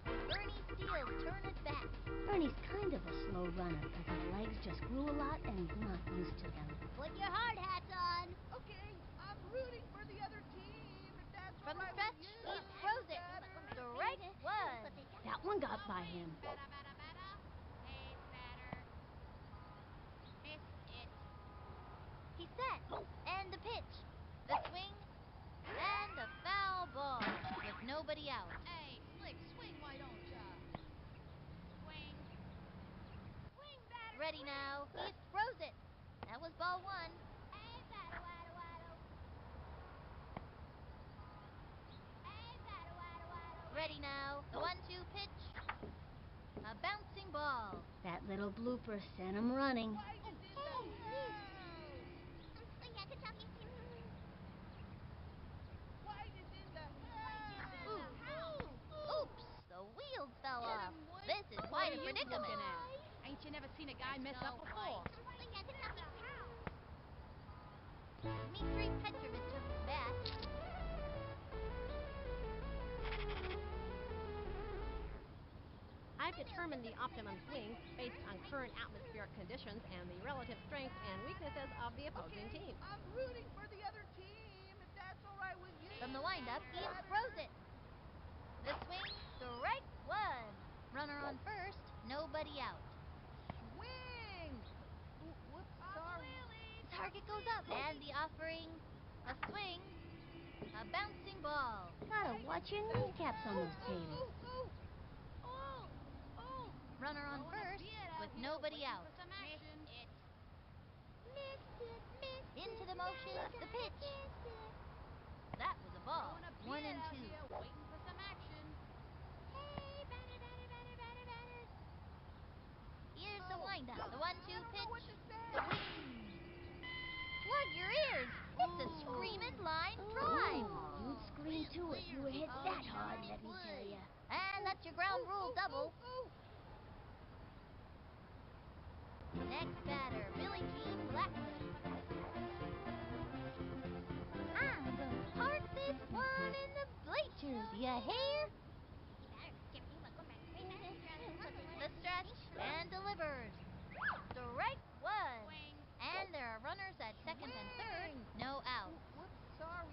Bernie Steele's turn at bat. Bernie's kind of a slow runner because his legs just grew a lot and he's not used to them. Put your hard hats on. Okay, I'm rooting for the other team, if that's From the all right stretch, with you. he throws it. Strike one. That one got by him. batter, batter, batter. Hey, batter. Missed it. He set, and the pitch. The swing, and a foul ball with nobody out. Hey, Slick, swing, why don't ya? Swing. Swing, batter. Ready swing. now. He throws it. That was ball 1. Hey, batter, waddle, waddle. Hey, batter, waddle, waddle. Ready now. The 1-2 pitch. A bouncing ball. That little blooper sent him running. Why is in the house? Why is in the house? Oops, the wheels fell Get off. 'em, White. This is What quite are a you predicament. looking at? Ain't you never seen a guy mess up before? Dmitri Petrovich took the bat. I've determined the optimum swing based on current atmospheric conditions and the relative strengths and weaknesses of the opposing Okay, team. I'm rooting for the other team, if that's all right with you. From the windup, he batter. throws it. The swing, strike one. Runner on first, nobody out. Swing! Whoops, sorry. Target goes up, and the offering, a swing, a bouncing ball. Gotta watch your kneecaps on those taters. Runner on first, with nobody out. For some action. Into the motion, the pitch. That was a ball. Throwing a 1 bid and out 2. here, waiting for some action. Hey, batter, batter, batter, batter, batter. Here's the windup. The 1-2 I don't know pitch. what to say. Swing. Plug your ears. It's a screaming line drive. You'd scream too if you were hit that hard, let me tell ya. And that's your ground rule double. Next batter, Billie Jean Blackman. I'm gonna park this one in the bleachers, ya hear? The stretch and delivers. Strike one. Swing. And there are runners at second and third. No out. Whoops, sorry.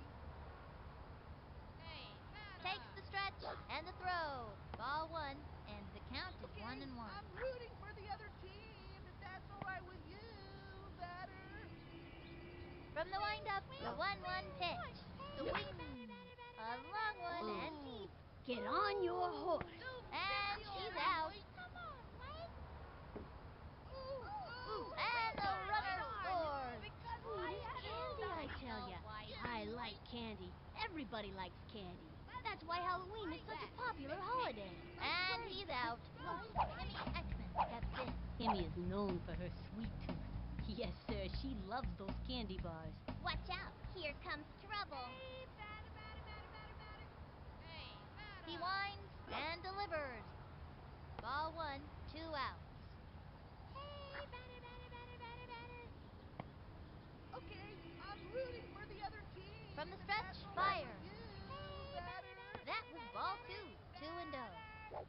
Hey, batter. Takes the stretch and the throw. Ball 1, and the count is Okay, 1 and 1. I'm rooting for the other team, if that's all right with you, batter. From the windup, the 1-1 pitch. Swing. A long one and deep. Get on your horse. And she's out. And the runner scores. Sweet as candy, I tell ya. I like candy. Everybody likes candy. That's why Halloween is such a popular holiday. And he's out. Timmy Ekman steps in. Timmy is known for her sweet tooth. Yes, sir, she loves those candy bars. Watch out, here comes trouble. Hey, batter, batter, batter, batter, batter. Hey, batter. He winds and delivers. Ball 1, 2 outs. Hey, batter, batter, batter, batter, batter. Okay, I'm rooting for the other team. From the if stretch, that's all right fire. with you, batter. That was ball 2, 2 and 0.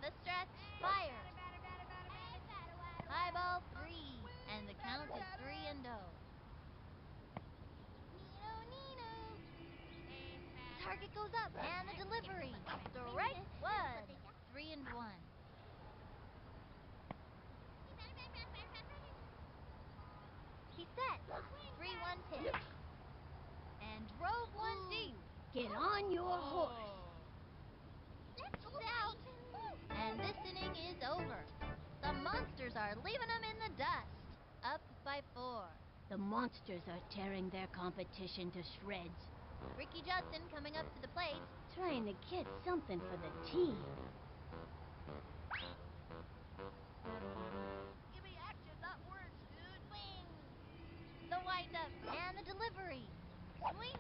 The stretch, fire. Target goes up, and the delivery. Strike one. 3 and 1. He set. 3-1 pitch. And drove one deep. Get on your horse. He's out. And this inning is over. The Monsters are leaving them in the dust. Up by 4. The Monsters are tearing their competition to shreds, Ricky Judson coming up to the plate. trying to get something for the team. Give me action, not words, dude. Swing. The windup and the delivery. Swing.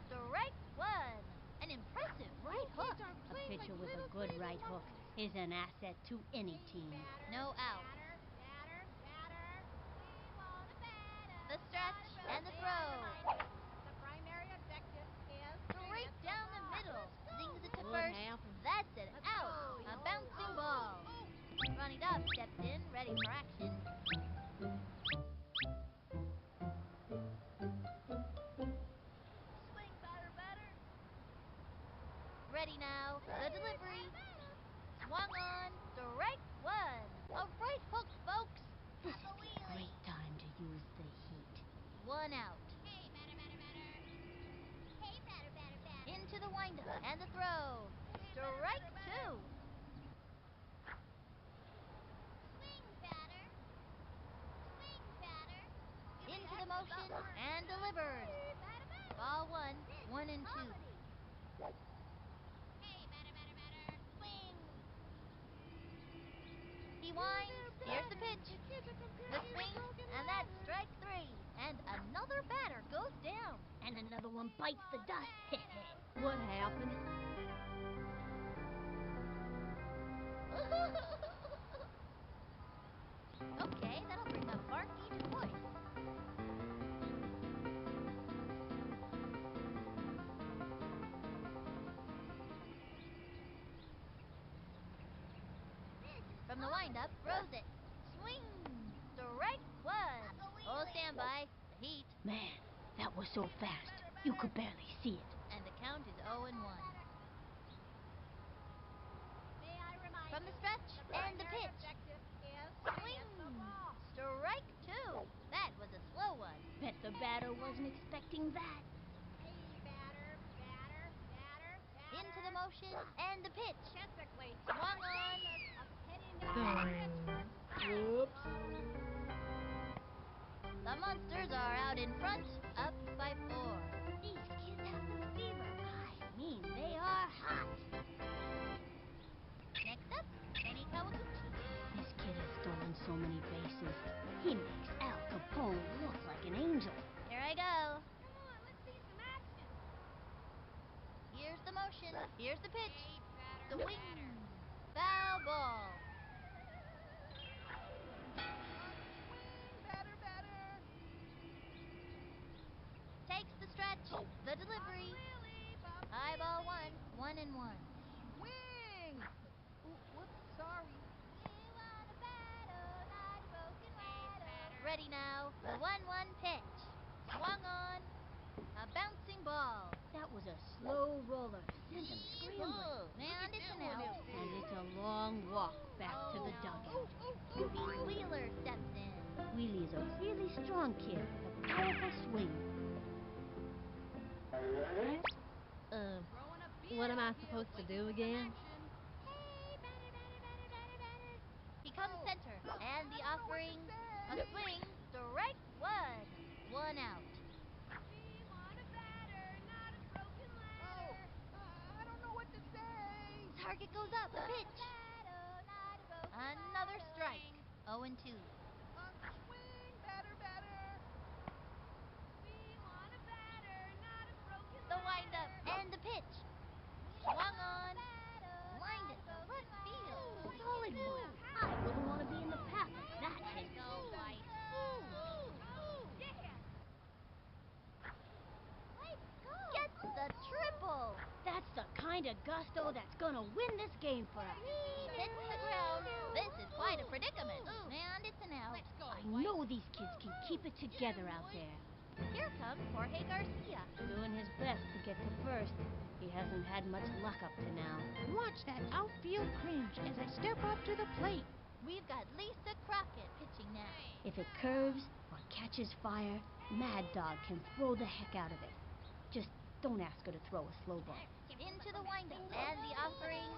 Strike one. An impressive right hook. A pitcher with a good right hook is an asset to any team. No out. We want a batter. The stretch and the throw. The primary objective is Straight down the middle. Zings it to What first. happened? That's an Let's out. go. A bouncing ball. Ronnie Dobbs stepped in, ready for action. Swing, batter, batter. Ready now. The delivery. Swung on. Strike one. A right hook, folks. This is a great time to use the heat. 1 out. Hey, batter, batter, batter. Hey, batter, batter, batter. Into the windup and the throw. Strike two. Swing, batter. Swing, batter. Into the motion and delivered. Ball one. 1 and 2. Hey, batter, batter, batter. Swing. He winds. Here's the pitch. The swing, and that's strike 3. And another batter goes down. And another one bites the dust. What happened? Okay, that'll bring up Barky twice. From the windup, throws it. Swing! Strike one. Oh, stand by. The heat. Man, that was so fast, you could barely see it. And the count is 0 and 1. May I remind From the you stretch that the and the primary pitch. objective is to hit the Swing! ball. Strike two. That was a slow one. Bet the batter wasn't expecting that. Hey, batter, batter, batter, batter. Into the motion and the pitch. Statistically, Swung on. of hitting the ball. Whoops. The Monsters are out in front, up by 4. These kids have the fever. I mean, they are hot. Next up, Kenny Kawaguchi. This kid has stolen so many bases. He makes Al Capone look like an angel. Here I go. Come on, let's see some action. Here's the motion. Here's the pitch. Hey, batter, Swing. Foul ball. Swing, batter, batter. Takes the stretch. The delivery. High ball one. 1 and 1. Swing. Whoops, sorry. We want a batter, not a broken waddle. Ready now. The 1-1 pitch. Swung on. A bouncing ball. That was a slow roller. Sent him scrambling. Oh, And it's an out. And it's a long walk back to the dugout. Pete Wheeler steps in. Wheelie is a really strong kid with a powerful swing. Growing a beard What am I out here, supposed to waiting do for some again? action. Hey, batter, batter, batter, batter, batter. He comes center. And the offering. A say. swing. Strike one. 1 out. We want a batter, not a broken Oh, ladder. I don't know what to say. Target goes up. Pitch. Batter, not a broken Another waddle. strike. 0 and 2. Swing, batter, batter. We want a batter, not a broken The ladder. windup and the pitch. Swung on. Lined it to left field. Solid one. I wouldn't want to be in the path of that hit. Go, White. Yeah. Let's go. Gets the triple. That's the kind of gusto that's gonna win this game for us. He hits the ground. This is quite a predicament. And it's an out. Let's go, I White. know these kids can keep it together out there. Here comes Jorge Garcia. Doing his best to get to first. He hasn't had much luck up to now. Watch that outfield cringe as I step up to the plate. We've got Lisa Crockett pitching now. If it curves or catches fire, Mad Dog can throw the heck out of it. Just don't ask her to throw a slow ball. Into the windup and the offering.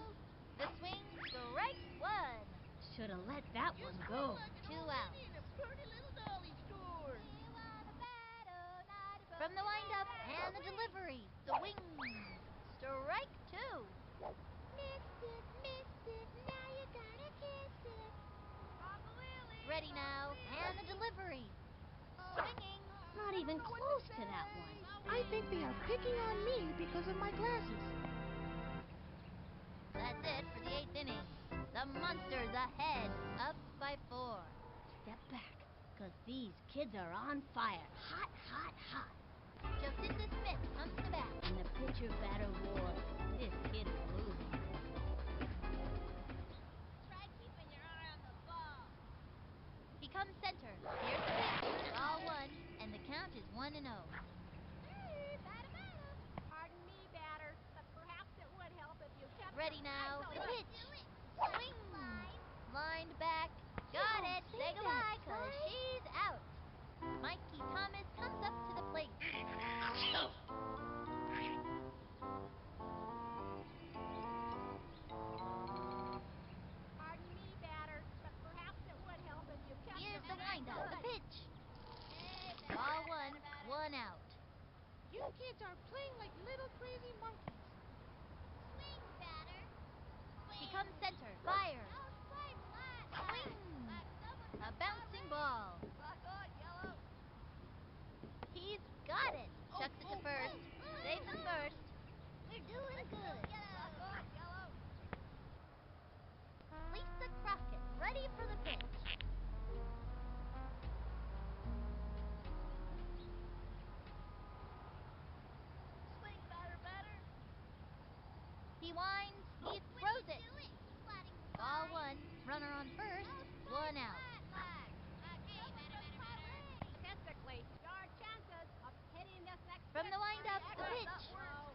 The swing, strike one. Should have let that one go. 2 outs. In a pretty little dolly store. From the windup and the delivery. Swing, strike two. Missed it, now you gotta kiss it. Papa Lily. Ready now, and the delivery. Swinging. Not even close to that one. I think they are picking on me because of my glasses. That's it for the 8th inning. The Monsters ahead, up by 4. Step back, 'cause these kids are on fire. Hot, hot, hot. Jacinda Smith comes to bat. In the pitcher-batter war, this kid is losing. Try keeping your eye on the ball. He comes center. Here's the pitch. Ball 1, and the count is 1-0. Hey, batter, batter. Pardon me, batter, but perhaps it would help if you kept Ready your now, eyes the open. pitch. Swing. Lined back. Got it. say Say that, goodbye, 'cause Sly. she's out. Mikey Thomas comes up to the plate. Pardon me, batter, but perhaps it would help if you kept Here's your the eyes windup. The open. pitch. Ball 1, 1 out. You kids are playing like little crazy monkeys. Swing, batter. He comes center. Fire. Don't play flat. Swing. Like someone A from bouncing Paris. ball. Rock on, yellow. He's got it. Chucks it to first. Safe at first. We're doing good. Rock on, yellow. Lisa Crockett ready for the pitch. Swing, batter, batter. He winds. He throws it. Sliding Ball slide. 1. Runner on first. 1 out. Like someone from Paris. Statistically, your chances of hitting this next From pitch the windup, are the quite pitch. low.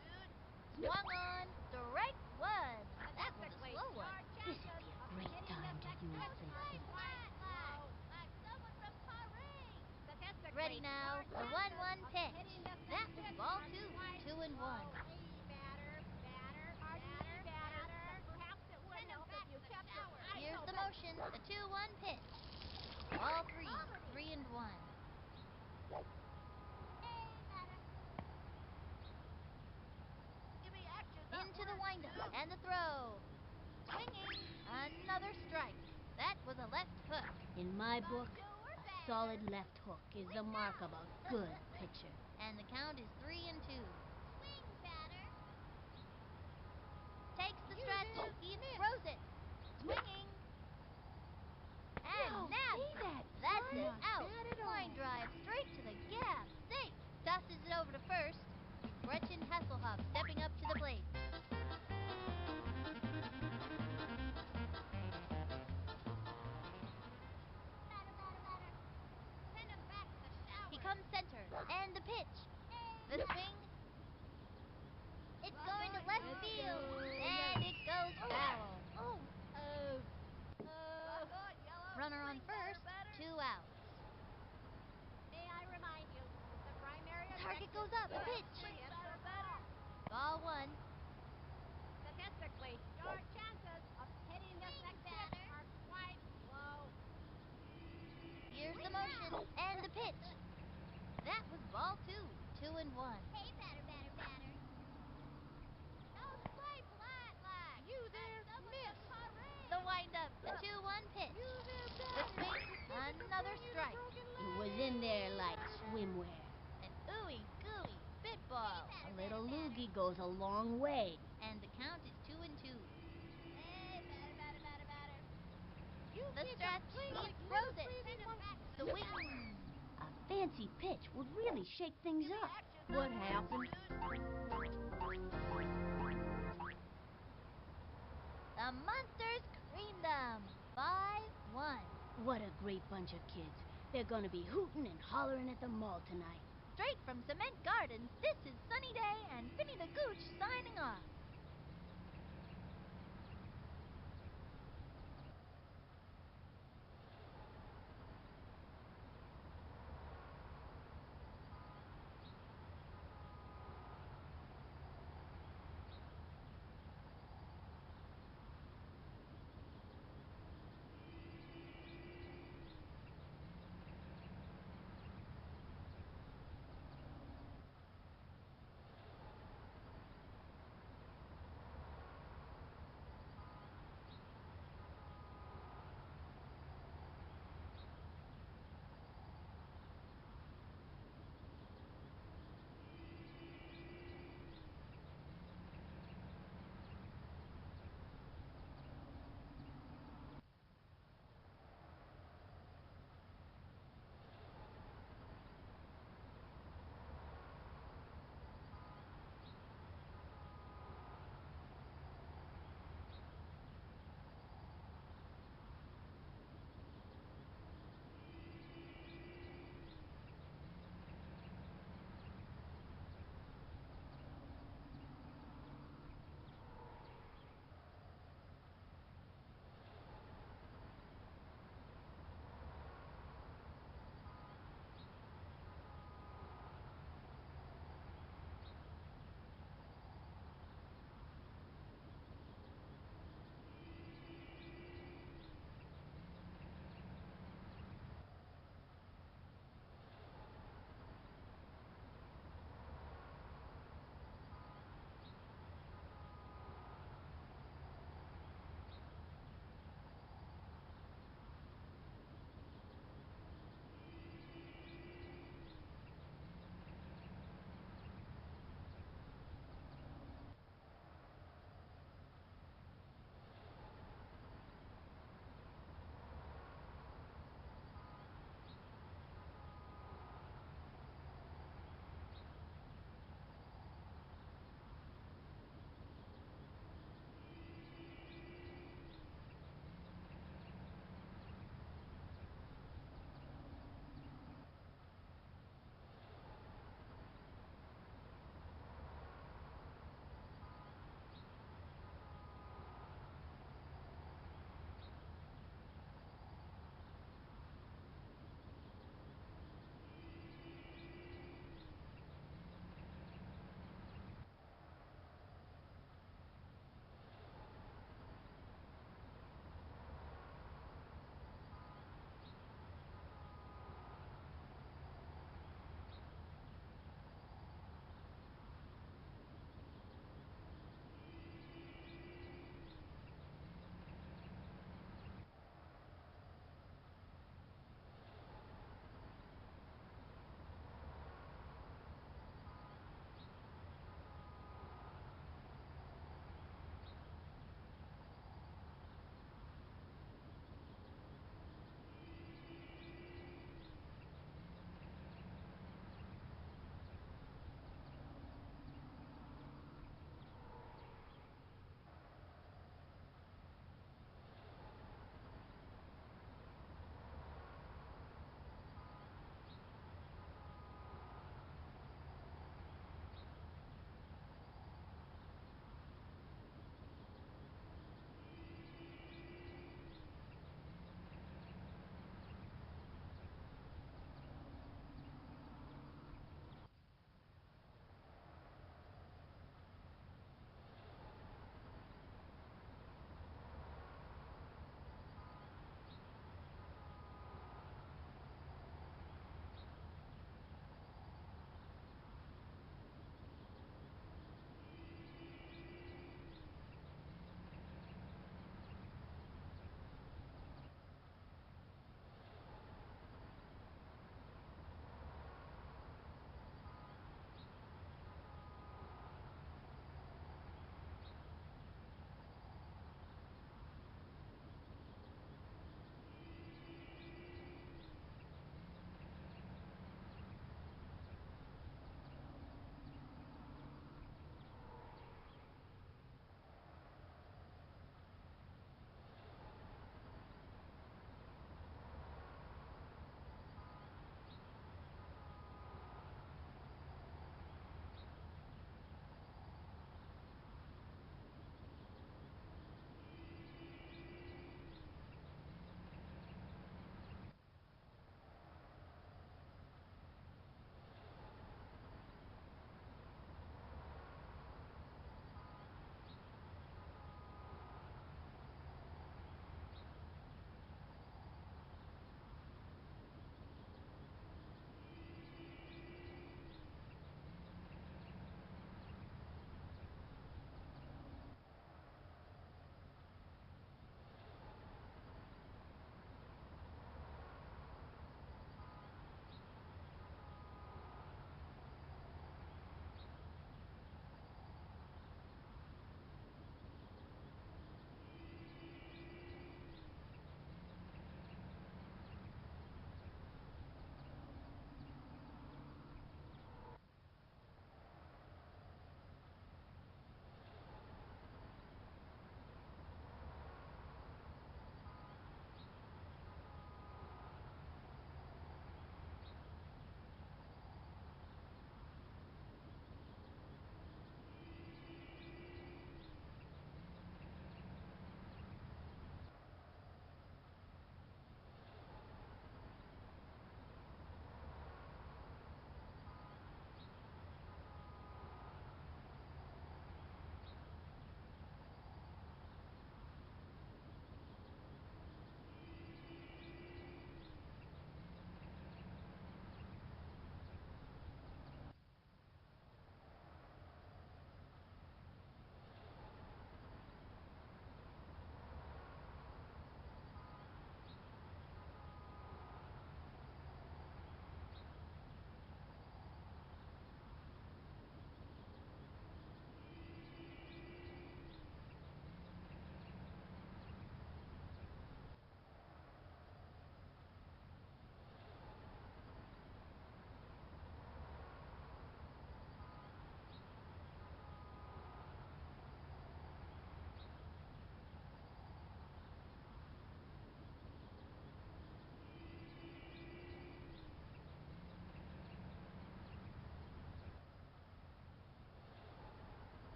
Dude. Swung on. Strike 1. That was a Statistically, slow one. your This'd chances be a of great hitting time this to next use pitch this are thing. quite low. Like someone from Paris. Statistically, Ready now. your The chances 1-1 of pitch. hitting this That next was pitch ball are 2. quite 2-1. low. Hey, batter, batter, pardon me, batter, but perhaps it would Send him help back if you to the kept your shower. eyes Here's the open. motion. The 2-1 pitch. Ball 3. 3-1. Hey, batter. Give me action. Into the windup and the throw. Swinging. Another strike. That was a left hook. In my book, Bonjour, a batter. solid left hook is the mark of a good pitcher. And the count is 3-2. Swing, batter. Takes the You stretch. there, He miss. throws it. Swinging. And No, nabs say it. that, That's Sly. it. Not Out. bad at Line all. drive straight to the gap. Safe. Tosses it over to first. Gretchen Hasselhoff stepping up to the plate. Batter, batter, batter. Send him back to the shower. He comes center. And the pitch. The swing. It's going to left Let's field. go, And it goes foul. Oh, Rock on, yellow. Runner on Swing, batter, first. batter. 2 outs. May I remind you that the primary Target objective goes up. is Pitch. to hit Batter, the batter. ball. Ball 1. Statistically, your chances of hitting this Swing, next pitch batter. are quite low. Here's the motion and the pitch. That was ball 2. 2-1. Hey, batter, batter, batter. Don't play flat like. You there, Someone miss. from Paris. The windup. The 2-1 pitch. You there, The batter. swing. Your kids are Another comparing you to strike. broken it was legs. in there like Batter, batter. swimwear. An ooey gooey spitball. A little loogie goes a long way. And the count is 2-2. Hey, batter, batter, batter, batter. You The kids stretch. are playing He like throws little it. crazy Send him back monkeys. to the Swing. shower. A fancy pitch would really shake things Give me up. action. What happened? The Monsters creamed them. 5-1. What a great bunch of kids. They're gonna be hooting and hollering at the mall tonight. Straight from Cement Gardens, this is Sunny Day and Finny the Gooch signing off.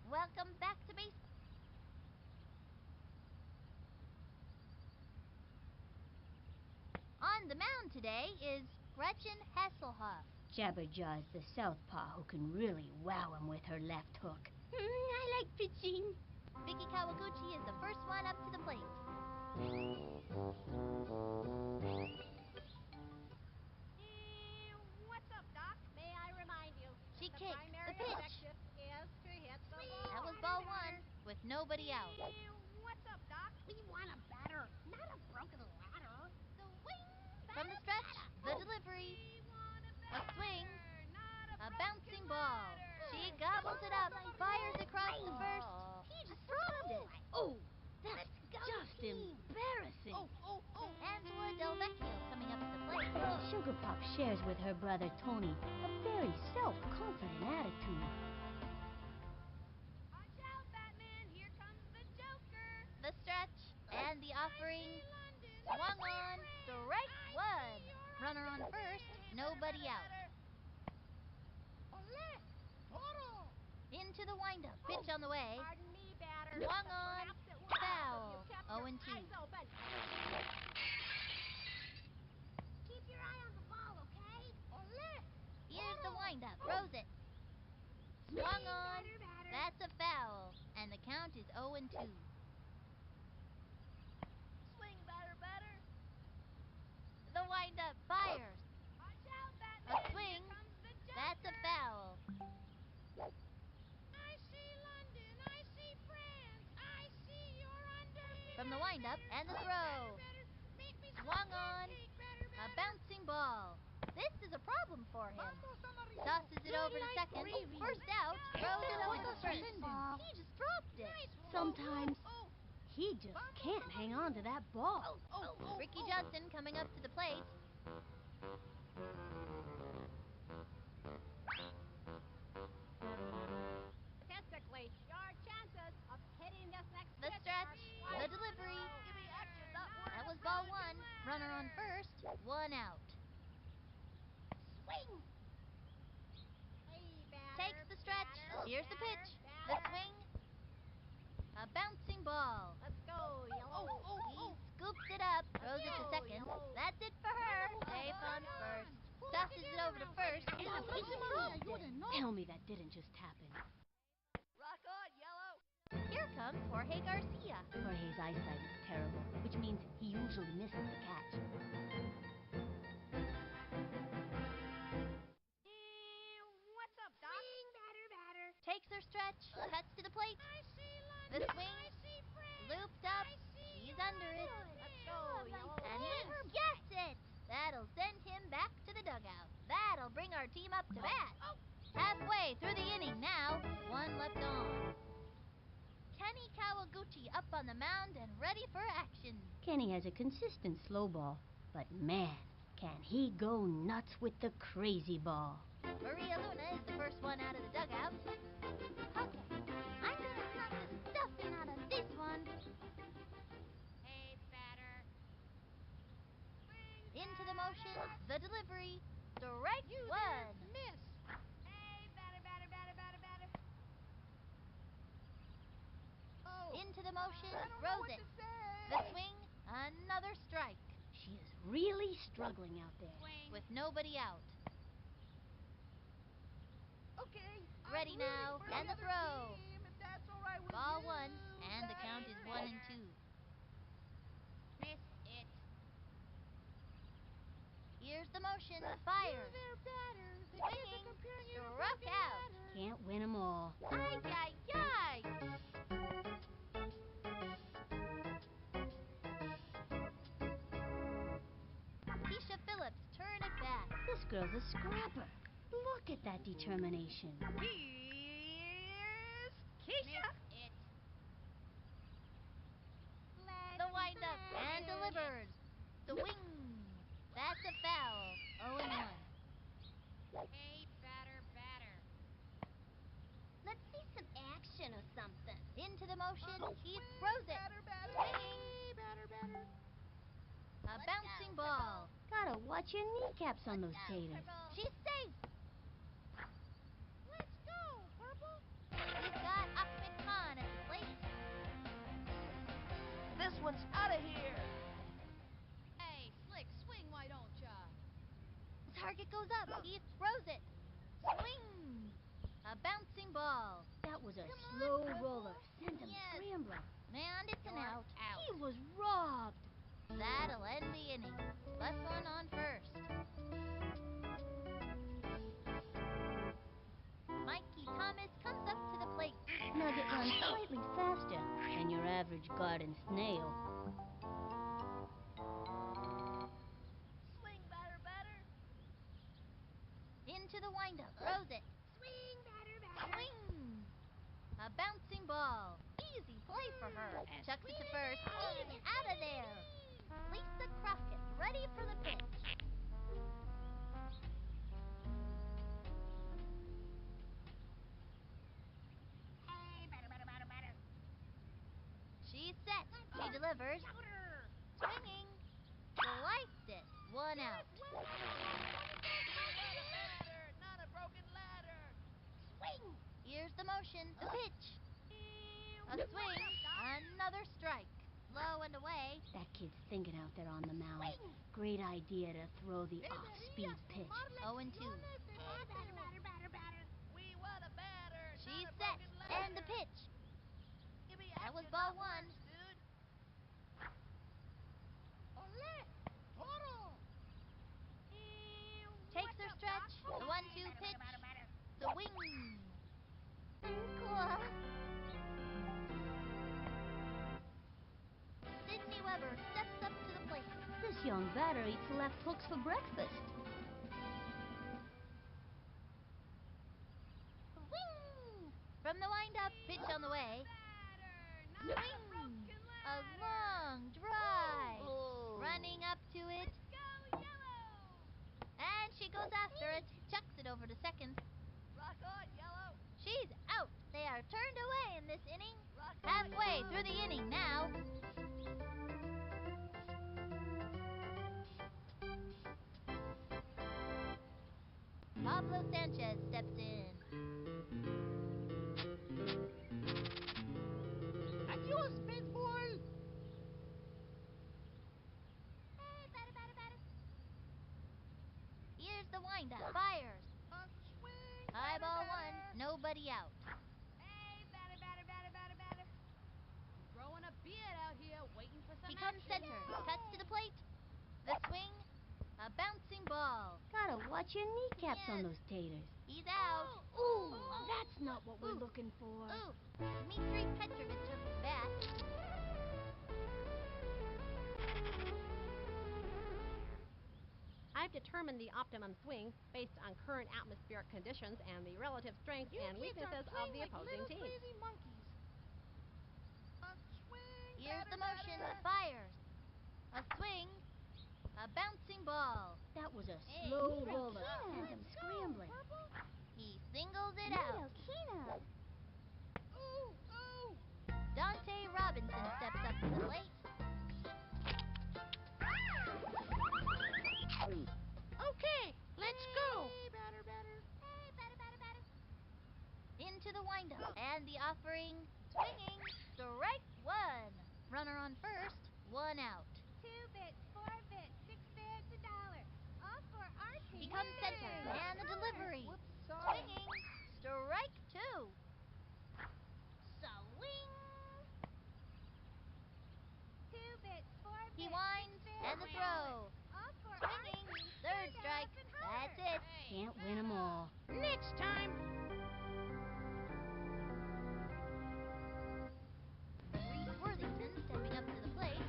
Welcome back to baseball. On the mound today is Gretchen Hasselhoff. Jabberjaw's the southpaw who can really wow him with her left hook. I like pitching. Vicky Kawaguchi is the first one up to the plate. What's up, Doc? May I remind you, She the kicks primary the pitch. objective is to hit the ball. That was ball one with nobody out. What's up, Doc? We want a batter, not a broken ladder. From the stretch, the delivery, a swing, a bouncing ball. She gobbles it up, fires across the first. He just dropped it. Oh, that's just embarrassing. Angela Del Vecchio coming up to the plate. Sugar Pop shares with her brother Tony a very self-confident attitude. Watch out, Batman. Here comes the Joker. The stretch and the offering. London. Swung on, strike one. Runner on first, nobody out. Into the windup, pitch on the way. Pardon me, batter. Swung on, Perhaps it was, foul. but you kept 0 your and 2. eyes open. Keep your eye on the ball, okay? Here's the windup, throws it. Swung on, that's a foul. And the count is 0 and 2. Swing, batter, batter. The windup fires. Watch out, A Batman. swing, Here comes the Joker. that's a foul. I see London. I see France. I see you're under. From the windup and the throw. Make me Swung on, a bouncing ball. This is a problem for him. Tosses it over to second. First out, throws it over to first. He just dropped it. Sometimes he just can't hang on to that ball. Ricky Johnson coming up to the plate. Statistically, your chances of hitting this next The pitch stretch, are the quite delivery. low. Give me action, not words. That was ball one. Runner on first, 1 out. Swing! Hey, batter, Takes the stretch. batter, Here's the batter, pitch. The batter. swing. A bouncing ball. Let's go, yellow. He scoops it up, throws it to second. That's it for her. Safe on first. Tosses it over to first. He dropped it. Tell me that didn't just happen. Rock on, yellow. Here comes Jorge Garcia. Jorge's eyesight is terrible, which means he usually misses the catch. What's up, Doc? Takes her stretch, cuts to the plate. The swing, looped up. He's under it. Let's go, yellow. And he gets it. That'll send him back to the dugout. That'll bring our team up to bat. Halfway through the inning now, 1 left on. Kenny Kawaguchi up on the mound and ready for action. Kenny has a consistent slow ball, but man, can he go nuts with the crazy ball. Maria Luna is the first one out of the dugout. Okay, I'm gonna knock the stuffing out of this one. Hey, batter. Into the motion, the delivery, strike one. Miss. Hey, batter, batter, batter, batter, batter. Into the motion, throws it. The swing, another strike. She is really struggling out there. Swing. With nobody out. Okay. Ready now, and the throw. If that's all right with Ball you, one, and the count is 1 and 2. Miss it. Here's the motion, fires. Swinging, struck out. Can't win 'em all. Ay, ay, ay. Keisha Phillips turn it back. back. This girl's a scrapper. Look at that determination. Here's Keisha. It. The windup and delivers. Swing. That's a foul. 0-1. Hey, batter. Let's see some action or something. Into the motion. He Swing, throws it. batter. Swinging. Hey, batter. A bouncing ball. Gotta watch your kneecaps on those taters. She's safe. Let's go, Purple. He's got Ahmed Khan at the plate. This one's out of here. Hey, Slick, swing, why don't ya? The target goes up. He throws it. Swing. A bouncing ball. That was a slow roller. Sent him Yes. scrambling. And it's an out. He was robbed. That'll end the inning. Left one on first. Mikey Thomas comes up to the plate. Nugget runs slightly faster than your average garden snail. Swing, batter. Into the windup. Throws it. Swing, batter. Swing. A bouncing ball. Easy play for her. Chucks it to first. He's out of there. Lisa Crockett ready for the pitch. Hey, batter. She's set. She delivers. Swinging. Sliced it. 1 out. Batter, not a broken ladder. Swing. Here's the motion. The pitch. A swing. Another strike. Low and away. That kid's thinking out there on the mound. Great idea to throw the off-speed pitch. 0-2. Hey, batter. We want a batter, She's not a set. broken ladder. And the pitch. Give me That was action, ball not 1. words, dude. Ole. Toro. Takes her stretch. The 1-2 pitch. Swing. Cool. Sydney Weber steps up to the plate. This young batter eats left hooks for breakfast. Swing. From the windup, pitch on the way. Swing. A long drive. Oh. Running up to it. And she goes after it. Chucks it over to second. Rock on, Yellow. She's out. They are turned away in this inning. Rock on, Halfway Yellow. through the inning now. Pablo Sanchez steps in. Adios, baseball. Hey, batter. Here's the windup. Fires. Swing. High ball 1. Nobody out. Hey, batter. I'm growing a beard out here, waiting for some He comes action. center. Cuts to the plate. The swing. A bouncing ball. Gotta watch your kneecaps on Yes. those taters. He's out. Ooh, that's not what we're Ooh. looking for. Oof. Dmitry Petrovich took his bat. I've determined the optimum swing based on current atmospheric conditions and the relative strengths You and kids are weaknesses of playing the like opposing little teams. crazy monkeys. Swing. Here's the batter. motion. Fires. A swing. A bouncing ball. That was a Hey, slow Kina. roller. Sent him scrambling. He singles it out. Kina. Ooh. Dante Robinson steps up to the plate. Okay, let's go. Hey, batter. Into the windup. And the offering. Swinging. Strike 1. Runner on first. 1 out. 2 bits, 4 bits, 6 bits, $1. All for our team. He comes center. And the delivery. Whoops, sorry. Swinging. Strike 2. Swing. 2 bits, 4 bits, He 6 winds. bits, And the $1. throw. All for Swinging. our team. Third Stand strike. up and That's holler. it. Can't win 'em all. Next time. Reese Worthington stepping up to the plate.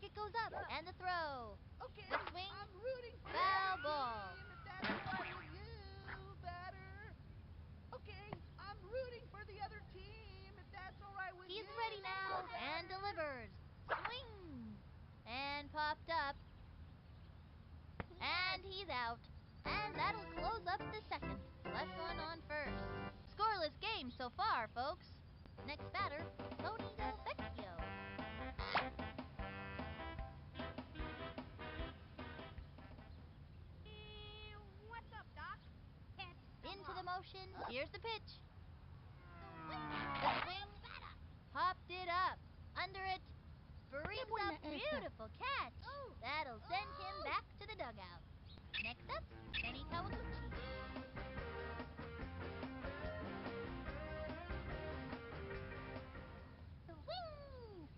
target goes up, and the throw. Okay, The swing. I'm rooting for Foul the ball. team, if that's all right with you, batter. Okay, I'm rooting for the other team, if that's all right with He's you. ready now and batter. delivers. Swing! And popped up. And he's out. And that'll close up the second. Left one on first. Scoreless game so far, folks. Next batter, Tony Del Vecchio. What's up, Doc? Pitch. Into the motion. Here's the pitch. The swing. Popped it up. Under it. Brings up beautiful catch. That'll send him back to the dugout. Next up, Kenny Kawaguchi. Swing!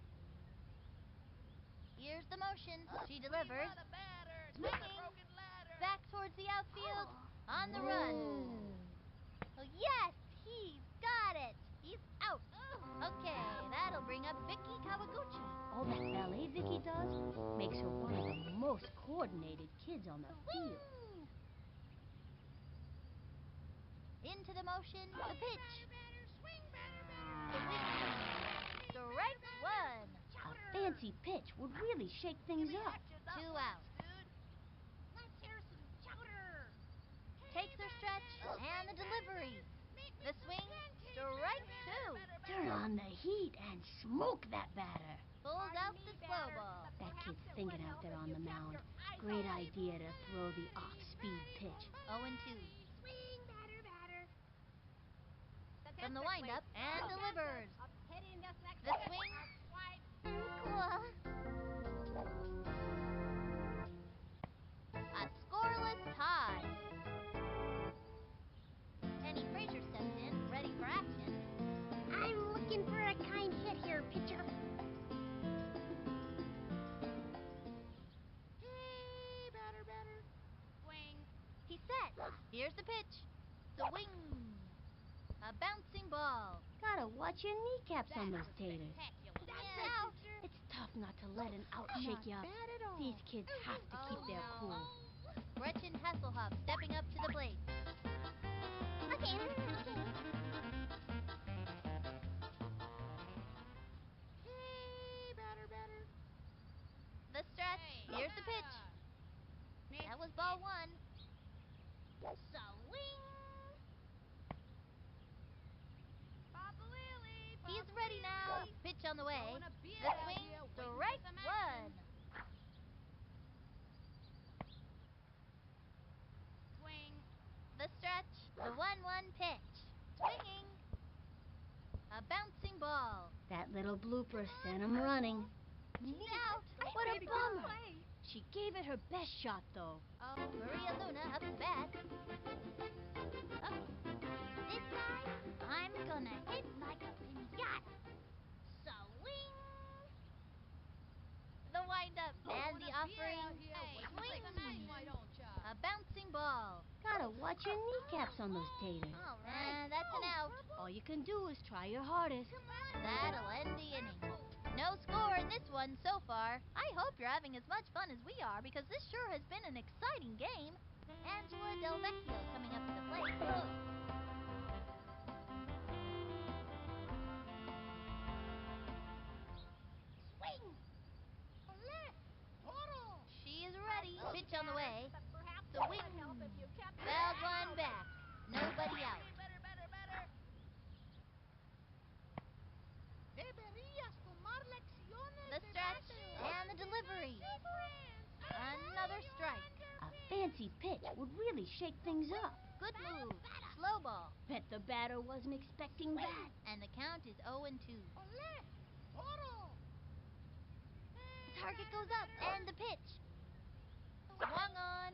Here's the motion. She delivers. We want a batter, not a Swinging. broken ladder. Back towards the outfield. On the run. Oh, yes, he's got it. He's out. Okay, that'll bring up Vicky Kawaguchi. All that ballet Vicky does makes her one of the most coordinated kids on the field. Swing! Into the motion, the pitch. Swing! Strike one. A fancy pitch would really shake things up. Two outs. Dude. Let's hear some chowder. Takes her stretch and the delivery. The swing, strike two. Turn on the heat and smoke that batter. Pulls out the slow ball. That kid's thinking out there on the mound. Great idea to throw the off-speed pitch. 0-2. Swing, batter. From the windup and delivers. Hitting this next The swing. Swipe. A scoreless tie. Kenny Frazier steps in, ready for action. I'm looking for a kind hit here, pitcher. Hey, batter. Swing. He's set. Here's the pitch. Swing. A bouncing ball. Gotta watch your kneecaps on those taters. Spectacular. That's out. It's tough not to let an out shake you up. Bad at all. These kids have to keep their cool. Gretchen Hasselhoff stepping up to the plate. Okay. Hey, batter. The stretch. Here's the pitch. That was ball one. Swing. He's ready now. Pitch on the way. The swing. Strike one. Swing. The stretch. The 1-1 pitch. Swinging. A bouncing ball. That little blooper sent him running. She's out. What a bummer. She gave it her best shot, though. Oh, Maria Luna up to bat. Oh, this time, I'm gonna hit like a pinata. Swing. The windup and the offering. Swing. A bouncing ball. Gotta watch your kneecaps on those taters. All right. That's an out. All you can do is try your hardest. That'll end the inning. No score in this one so far. I hope you're having as much fun as we are because this sure has been an exciting game. Angela Del Vecchio coming up to the plate. Swing. She is ready. Pitch on the way. Perhaps Swing. Fouled one back. Nobody out. Batter. Deberías tomar lecciones The de stretch bateo. and the delivery. Another strike. A fancy pitch would really shake things up. Good move. Slow ball. Bet the batter wasn't expecting that. And the count is 0-2. The target goes up and the pitch. Swung on.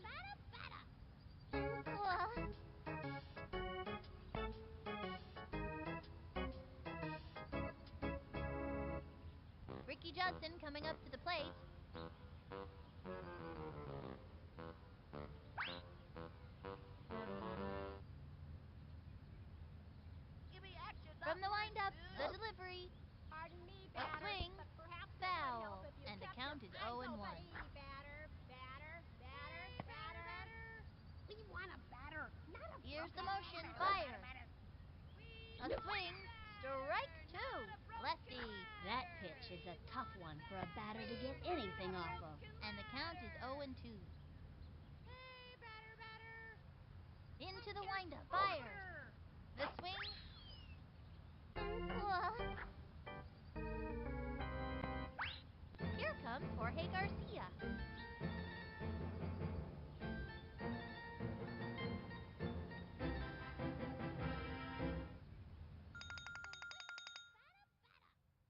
Ricky Johnson coming up to the plate. Give me action, From the not words, windup, dude. the delivery. Pardon me, A swing, but perhaps foul, and the count is 0-1. Batter, batter, batter, batter. We want a batter, not a Here's the broken motion, ladder. fire. We A swing, strike 2, lefty. That pitch is a tough one for a batter to get anything off of. And the count is 0-2. Hey, batter, batter. Into the windup, fires. The swing. Here comes Jorge Garcia.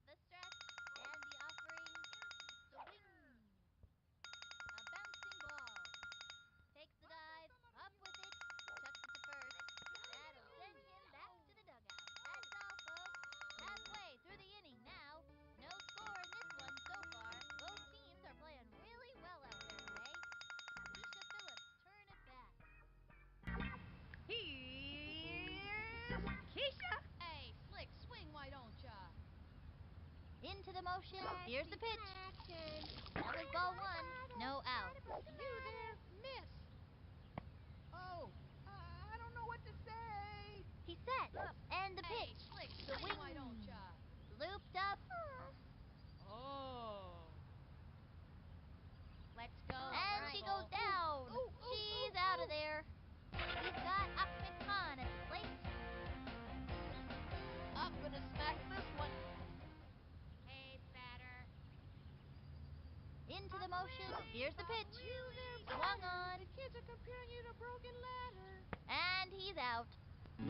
The stretch and the offering. Swing. A bouncing ball. Takes the dive, up with it, chucks it to first. That'll send him back to the dugout. That's all, folks. Halfway through the inning now. No score in this one so far. Both teams are playing really well out there today. Keisha Phillips turn it back. Here's Keisha. Hey, Slick, swing, why don't ya? Into the motion. Here's the pitch. That was ball 1. No out. You there, miss. Oh, I don't know what to say. He set. And the Hey, pitch. Slick, The swing, why don't wing. ya? Looped up. Oh. Let's go. And she goes down. She's out of there. We've got Ahmed Khan at the plate. I'm gonna smack this one. Hey, batter. Into the motion. Here's the pitch. Swung on. The kids are comparing you to Broken Ladder. And he's out.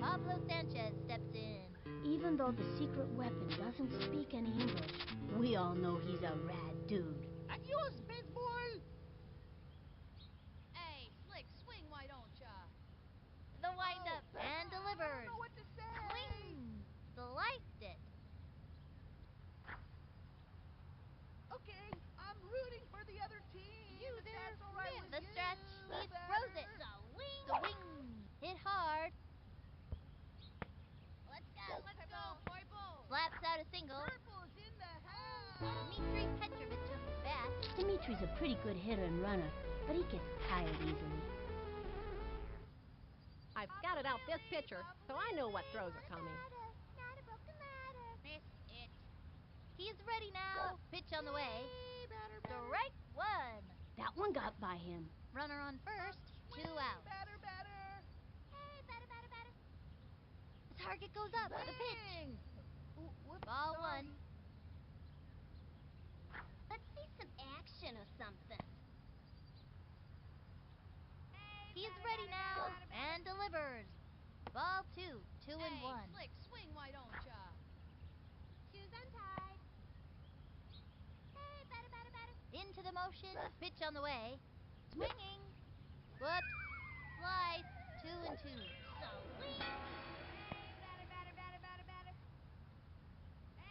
Pablo Sanchez steps in. Even though the secret weapon doesn't speak any English, we all know he's a rad dude. Adios, baseball. Hey, Slick, swing, why don't ya? The windup and I delivers. don't know what to say. Swing. Sliced it. Okay, I'm rooting for the other team. You if there, that's all right miss. with The you, stretch. He batter. throws it. Swing. Hit hard. Let's go, Let's go, Purple. Slaps out a single. Purple's in the house. Dmitry Petrovich took the bat. Dimitri's a pretty good hitter and runner, but he gets tired easily. I've scouted out this pitcher, so I know what throws are coming. Not a broken ladder. Miss it. He's ready now. Pitch on the way. Hey, batter, Strike 1. That one got by him. Runner on first. 2 out. Batter, batter. Hey, batter, batter, batter. The target goes up. The pitch. Swing. Whoops, Ball sorry. 1. Let's see some action or something. He's ready now and delivers. Ball 2. 2 and Hey, 1. Slick, swing, why don't ya? Shoes untied. Hey, batter, batter, batter. Into the motion. Pitch on the way. Swinging. Whoops. Slice. 2 and 2. Batter, batter, batter, batter, batter.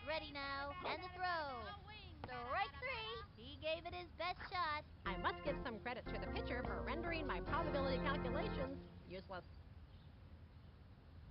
Ready now and the throw. A wing. Strike 3. He gave it his best shot. I must give some credit to the pitcher for rendering my probability calculations useless.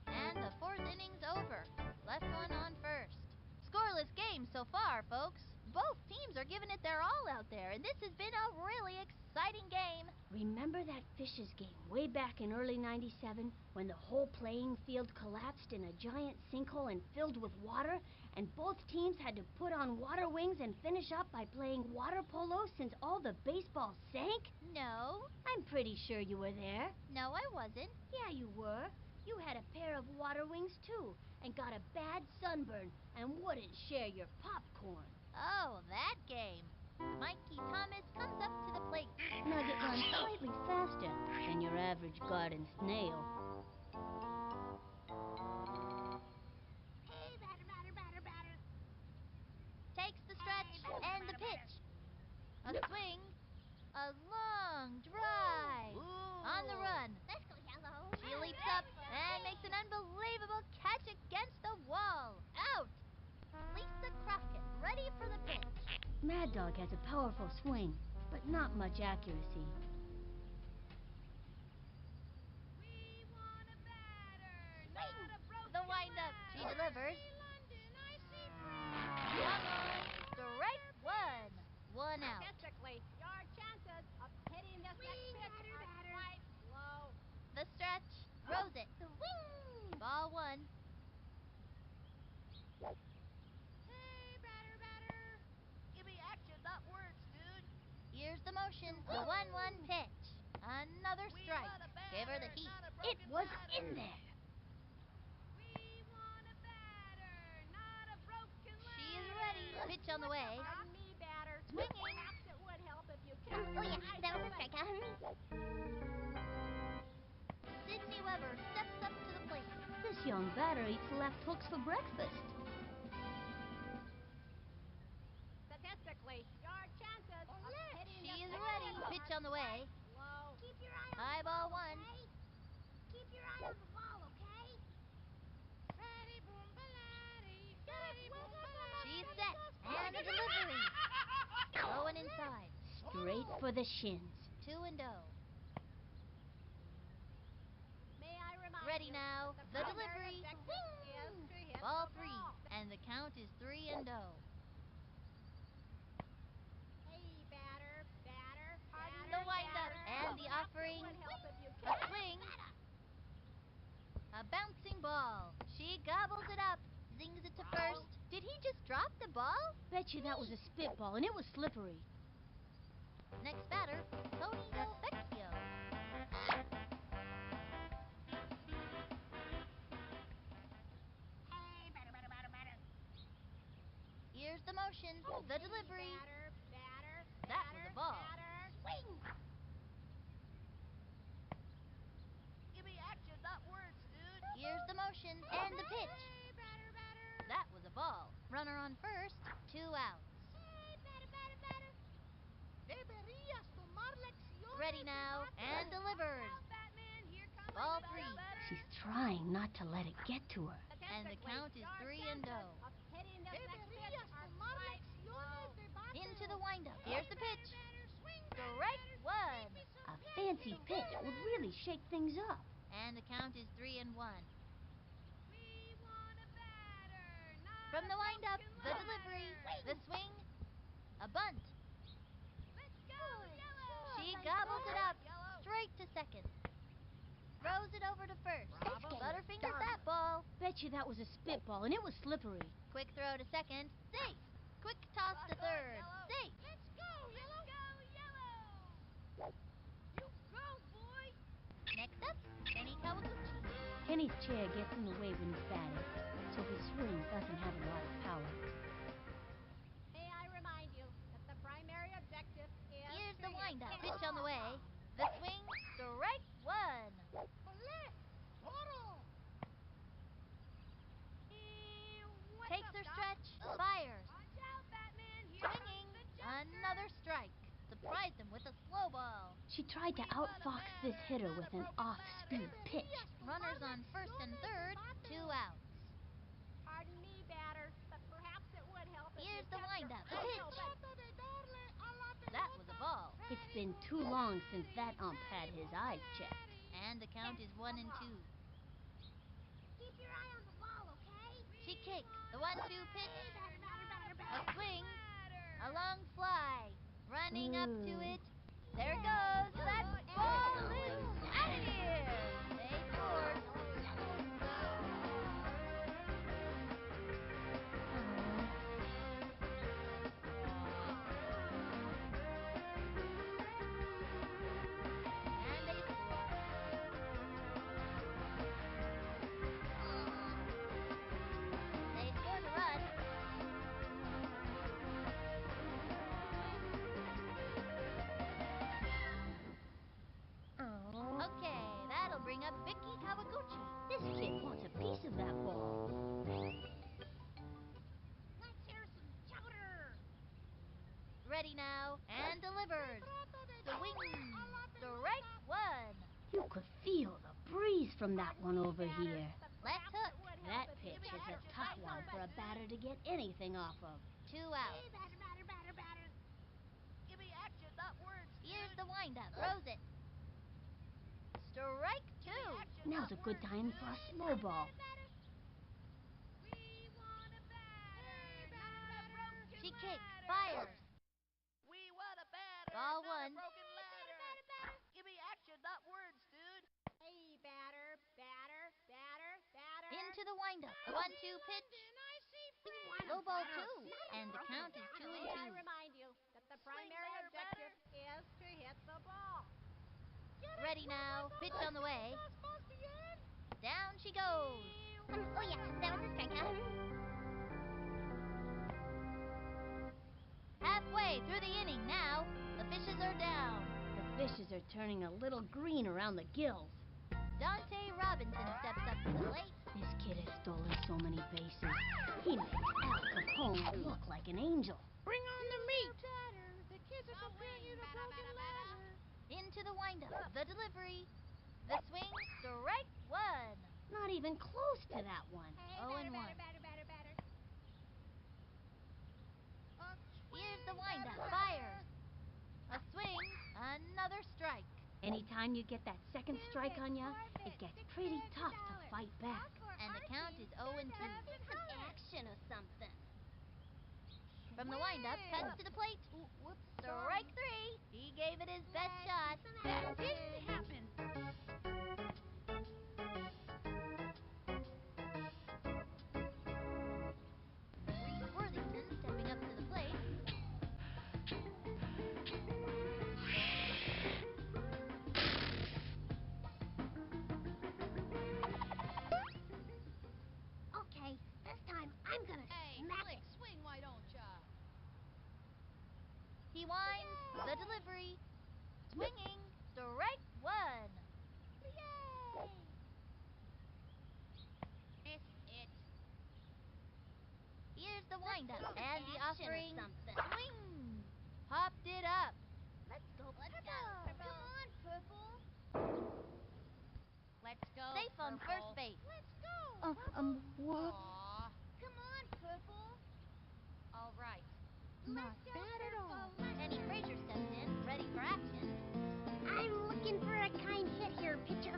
And the 4th inning's over. Left one on first. Scoreless game so far, folks. Both teams are giving it their all out there, and this has been a really exciting game. Remember that Fishes game way back in early '97 when the whole playing field collapsed in a giant sinkhole and filled with water, and both teams had to put on water wings and finish up by playing water polo since all the baseball sank? No. I'm pretty sure you were there. No, I wasn't. Yeah, you were. You had a pair of water wings too, and got a bad sunburn, and wouldn't share your popcorn. Oh, that game. Mikey Thomas comes up to the plate. Nugget runs slightly faster than your average garden snail. Hey, batter, batter, batter, batter. Takes the stretch and the pitch. A swing. A long drive. On the run. Let's go, yellow. She leaps up and makes an unbelievable catch against the wall. Out. Lisa Crockett ready for the pitch. Mad Dog has a powerful swing, but not much accuracy. We want a batter, not a broken The windup. She ladder. delivers. London, I see Swung on. Strike 1. 1 1-1 pitch. Another strike. Give her the heat. It was in there. We want a batter, not a broken leg. She is ready. Pitch on the way. Pardon me, batter. Swinging. Perhaps it would help if you Oh, yeah, that was a strikeout. Sydney Weber steps up to the plate. This young batter eats left hooks for breakfast. Statistically, your chances of hitting She this is ready. ball Pitch are on the way. quite low. Keep your eye on High the ball ball, one. okay? Keep your eye on the ball, okay? She's set. And the delivery. Going inside. Straight for the shins. 2-0. May I remind Ready you now. that The primary delivery. objective is to hit Ball the 3. ball. And the count is 3-0. Hey, batter, batter, Pardon batter, the wind-up batter. and the Perhaps offering. It would help if you A swing. A bouncing ball. She gobbles it up. Zings it to first. Did he just drop the ball? Bet you that was a spitball, and it was slippery. Next batter, Tony Del Vecchio. Here's the motion. The delivery. Batter, batter, That was a ball. batter. Swing! Give me action, not words, dude. Here's the motion and the pitch. That was a ball. Runner on first. 2 outs. Deberías tomar lecciones. Ready now and delivered. Batman, here comes Ball the 3. She's trying not to let it get to her. And the count is Statistically, 3-0. your chances of hitting this next pitch Deberías are tomar quite lecciones low. de bateo. Into the windup. Here's the pitch. Strike 1. A fancy pitch would really shake things up. And the count is 3-1. We want a batter, not From the a windup, broken the ladder. delivery, the swing, a bunt. Let's go, Yellow. She gobbles it up straight to second. Throws it over to first. Butterfingers that ball. Bet you that was a spitball, and it was slippery. Quick throw to second. Safe. Quick toss to third. Safe. Let's go, Yellow. You go, boy. Next up, Kenny Kawaguchi. Kenny's chair gets in the way when he's batting, so his swing doesn't have a lot of power. May I remind you that the primary objective is Here's to the hit windup. the Pitch on the ball. way. The swing, strike 1. Toro. What's Takes up, her Doc? stretch, fires. Watch out, Batman. Here Swinging, comes the Joker. another strike. Surprised him with a slow ball. She tried to outfox this hitter with an off-speed pitch. Runners on first and third, 2 outs. Pardon me, batter, but perhaps it would help if Here's you the kept your windup. eyes Pitch. open. That was a ball. It's been too long since that ump had his eyes checked. And the count is 1-2. Keep your eye on the ball, okay? She kicks. The 1-2 pitch. A swing. A Batter. long fly. Running up to it. There it goes. That ball is out of here. They scored. And they score. They scored a run. Okay, that'll bring up Vicky Kawaguchi. This kid wants a piece of that ball. Let's hear some chowder. Ready now and delivered. Swing. Strike 1. You could feel the breeze from that one over here. Left hook. That pitch is a tough one for a batter to get anything off of. 2 Hey, outs. batter. Give me action, not words, dude. Here's the windup. Throws it. Strike 2. Now's a good time for a slow ball. We want a batter, not a broken She kicks. ladder. Fires. We want a batter, Ball not 1. a broken ladder. Give me action, not words, dude. Hey, batter, batter, batter, batter. Into the windup. The 1-2 pitch. Low ball 2. And the count is 2-2. May I remind you that the primary objective is is to hit the ball. Ready now. Pitch on the way. Not supposed to end. Down she goes. Oh yeah, that was a strikeout. Halfway through the inning now. The fishes are down. The fishes are turning a little green around the gills. Dante Robinson steps up to the plate. This kid has stolen so many bases. He makes Al Capone look like an angel. Bring on the meat. The kids are comparing you to Broken Ladder. Into the windup. The delivery. The swing. Strike one. Not even close to that one. Hey, 0-1. batter. Here's the windup. Fires. A swing. Another strike. Anytime you get that second strike on ya, it gets pretty tough to fight back. And the count is 0-2. Some action or something. From the windup, cuts to the plate. Whoops. Strike three. He gave it his best shot. That didn't happen. Reese Worthington stepping up to the plate. Okay, this time I'm gonna smack it. Swing, why don't ya? He winds. The delivery. Swinging. Strike one. Miss it. Here's the windup and the Action or offering. something. Swing. Popped it up. Let's go, Purple. Come on, Purple. Let's go. Safe on first base. Let's go. What? Aw. Come on, Purple. All right. Not bad at all. Penny Frazier steps in, ready for action. I'm looking for a kind hit here, pitcher.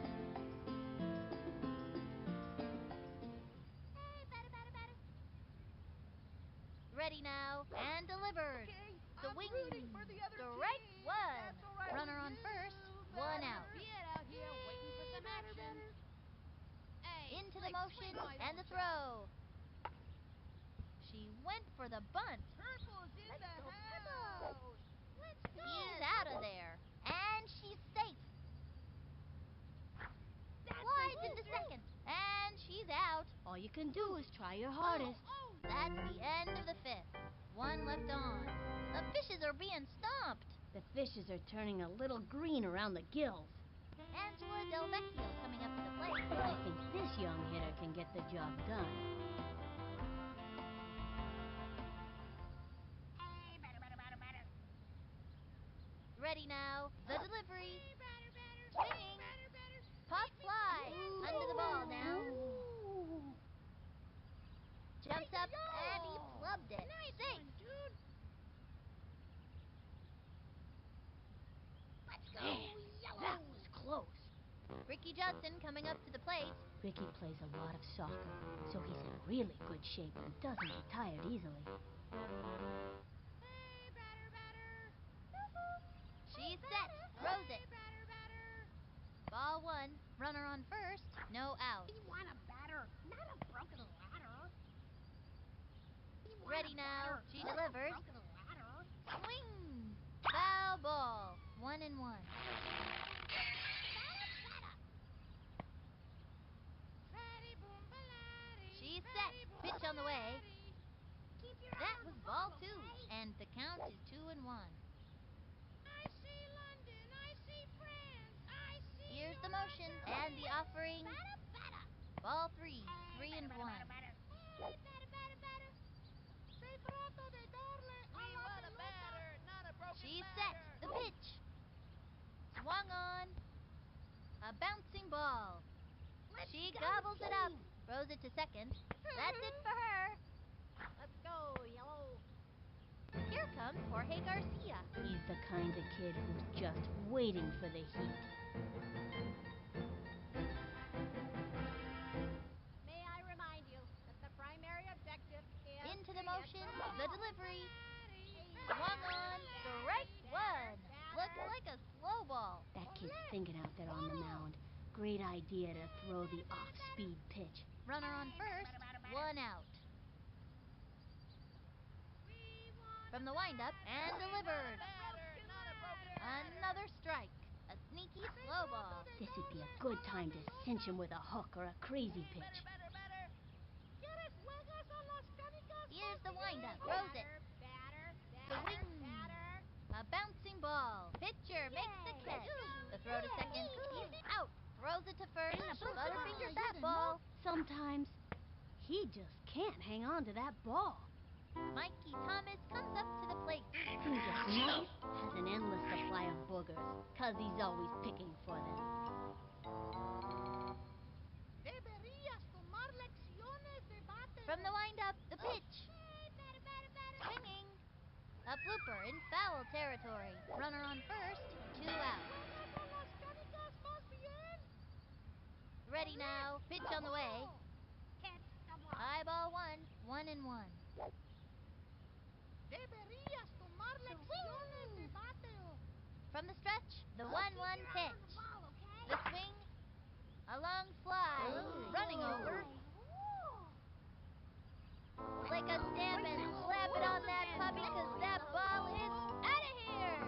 Hey, batter. Ready now and delivered. Okay, I'm Swing. rooting for the other Strike team. one. That's all right Runner with on you, first. batter. One out. Being out here waiting for some action. Hey, Into the Slick, motion swing, why and the don't ya? throw. She went for the bunt. Purple's in Let's the go, house. Let's go. He's out of there. And she's safe. Slides into second. And she's out. All you can do is try your hardest. That's the end of the fifth. One left on. The fishes are being stomped. The fishes are turning a little green around the gills. Angela Del Vecchio coming up to the plate. I think this young hitter can get the job done. Hey, batter. Ready now. The delivery. Swinging. Pop fly. Under the ball now. Jumps up and he clubbed it. Safe. dude. Let's go, Man, Yellow. that was close. Ricky Johnson coming up to the plate. Ricky plays a lot of soccer, so he's in really good shape and doesn't get tired easily. Hey, batter. She's set. Throws it. Ball one. Runner on first. No out. We want a batter, not a broken ladder. We want Ready a now. batter, She not a delivers. broken ladder. Swing. Foul ball. 1-1. She's set. Pitch on the way. Keep your eye That on was the ball ball, two. okay? And the count is 2-1. I see London. I see France. I see. Here's the motion and the offering. Batter. Ball three. Hey, 3-1. batter. Hey, batter. Sei trato de darle We want a batter, not a broken She's ladder. set. The pitch. Swung on. A bouncing ball. She go, gobbles it up. team. Throws it to second. That's it for her. Let's go, Yellow. Here comes Jorge Garcia. He's the kind of kid who's just waiting for the heat. May I remind you that the primary objective is Into to the hit motion. ball. The delivery. Swung on. Strike one. Looks like a slow ball. That kid's thinking out there on the mound. Great idea to throw the off-speed pitch. Runner on first. One out. From the windup and delivered. Batter, not a broken Another strike. A sneaky slow ball. This would be a good time to cinch him with a hook or a crazy pitch. Better. ¿Quieres juegas a las canicas? Here's the windup. Throws it. Swing. A bouncing ball. Pitcher makes the catch. The throw to second. He's out. Throws it to first. Butterfingers that ball. Sometimes he just can't hang on to that ball. Mikey Thomas comes up to the plate. Who gets nice has an endless supply of boogers, 'cause he's always picking for them. Deberías tomar lecciones de bate. From the windup, the pitch. Swinging. A blooper in foul territory. Runner on first. 2 out. ¿Juegas a las canicas más bien? Ready now. Pitch on the way. Hit the ball. High ball 1. 1-1. Deberías tomar lecciones de bateo. From the stretch, the 1-1 Keep your eye on the pitch. ball, okay? The swing. A long fly. Running over. Like a stamp and slap it on that puppy, 'cause that ball is out of here.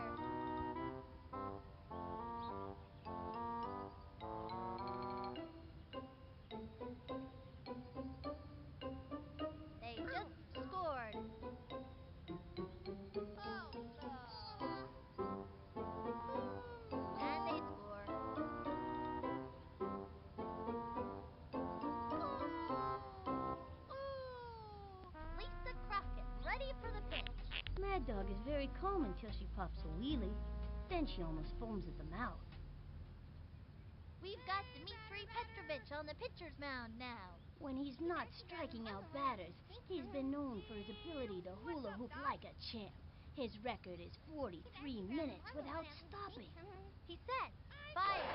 They just scored. And they score. Lisa Crockett, ready for the pitch. Mad Dog is very calm until she puffs a wheelie. Then she almost foams at the mouth. We've got Dmitri Petrovich on the pitcher's mound now. When he's not striking out batters, he's been known for his ability to hula hoop like a champ. His record is 43 minutes without stopping. He sets. Fire.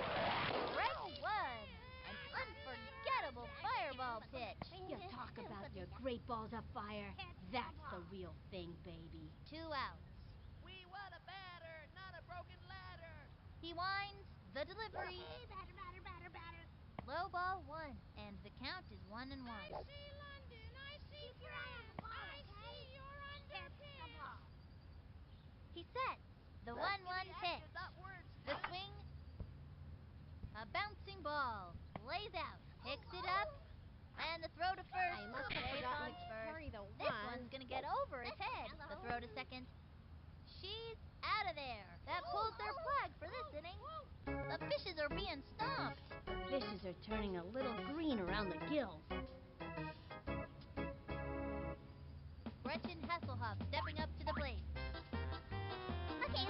Strike 1. An unforgettable fireball pitch. You talk about your great balls of fire. That's the real thing, baby. 2 outs. We want a batter, not a broken ladder. He winds. The delivery. Batter. Low ball 1. And the count is 1-1. I see London. I see Keep your eye on the ball, I okay? see you're under Hit the pin. ball. He sets. The 1-1 pitch. Upwards. The swing. A bouncing ball. Lays out. Picks it up. And the throw to first. I must have Safe forgotten on to first. carry the This one. one's gonna get over his head. The throw to second. She's out of there. That pulls their flag for this inning. The fishes are being stomped. The fishes are turning a little green around the gills. Gretchen Hasselhoff stepping up to the plate. Okay.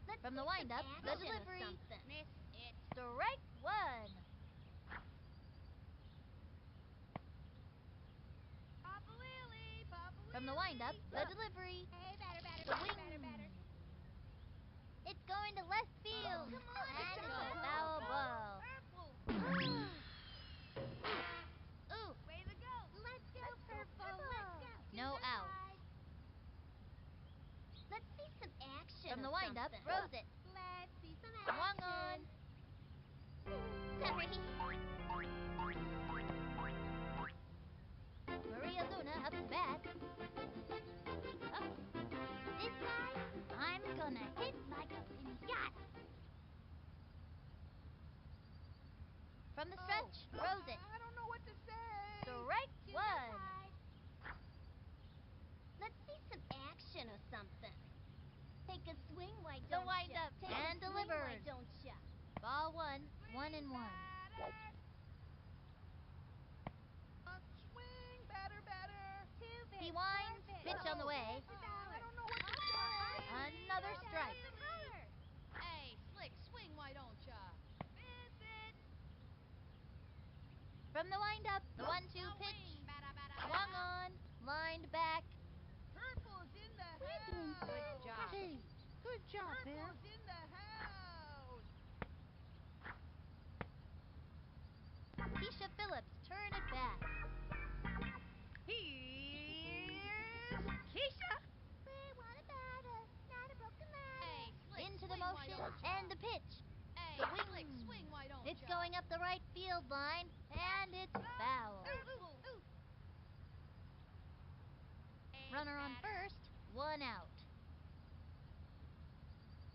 Let's From the see some windup, the action or delivery. something. Miss it. Strike 1. Papa Lily. From the windup, the delivery. Hey, batter. Swing. It's going to left field. Come on, And it's it's a a foul ball. Purple. Ooh, Way to go. Let's go, Purple. Let's go. no out. Let's see some action From the or windup, something. throws it. Let's see some Swung on. Sorry. Maria Luna up to bat. Oh, this time, I'm gonna hit like a pinata. From the stretch, throws it. I don't know what to say. Strike 1. Let's see some action or something. Take a swing, why The don't windup ya? Take and a swing, why delivered. don't ya? Ball 1, 1-1. Swing, batter. He winds, pitch on the way. I don't know what to say. Another strike. Hey, Slick, swing, why don't ya? Miss it. From the windup, the 1-2 pitch. Swung on, lined back. Purple's in the house. Good job. Hey, good job, Purple's in the house. Keisha Phillips, turn it back. Here's Keisha. We want a batter, not a broken leg. Hey, Slick, Into swing, the motion why don't ya? and the pitch. Hey, Swing. Slick, swing, why don't It's ya? going up the right field line, and it's foul. Ooh. Runner on first, one out.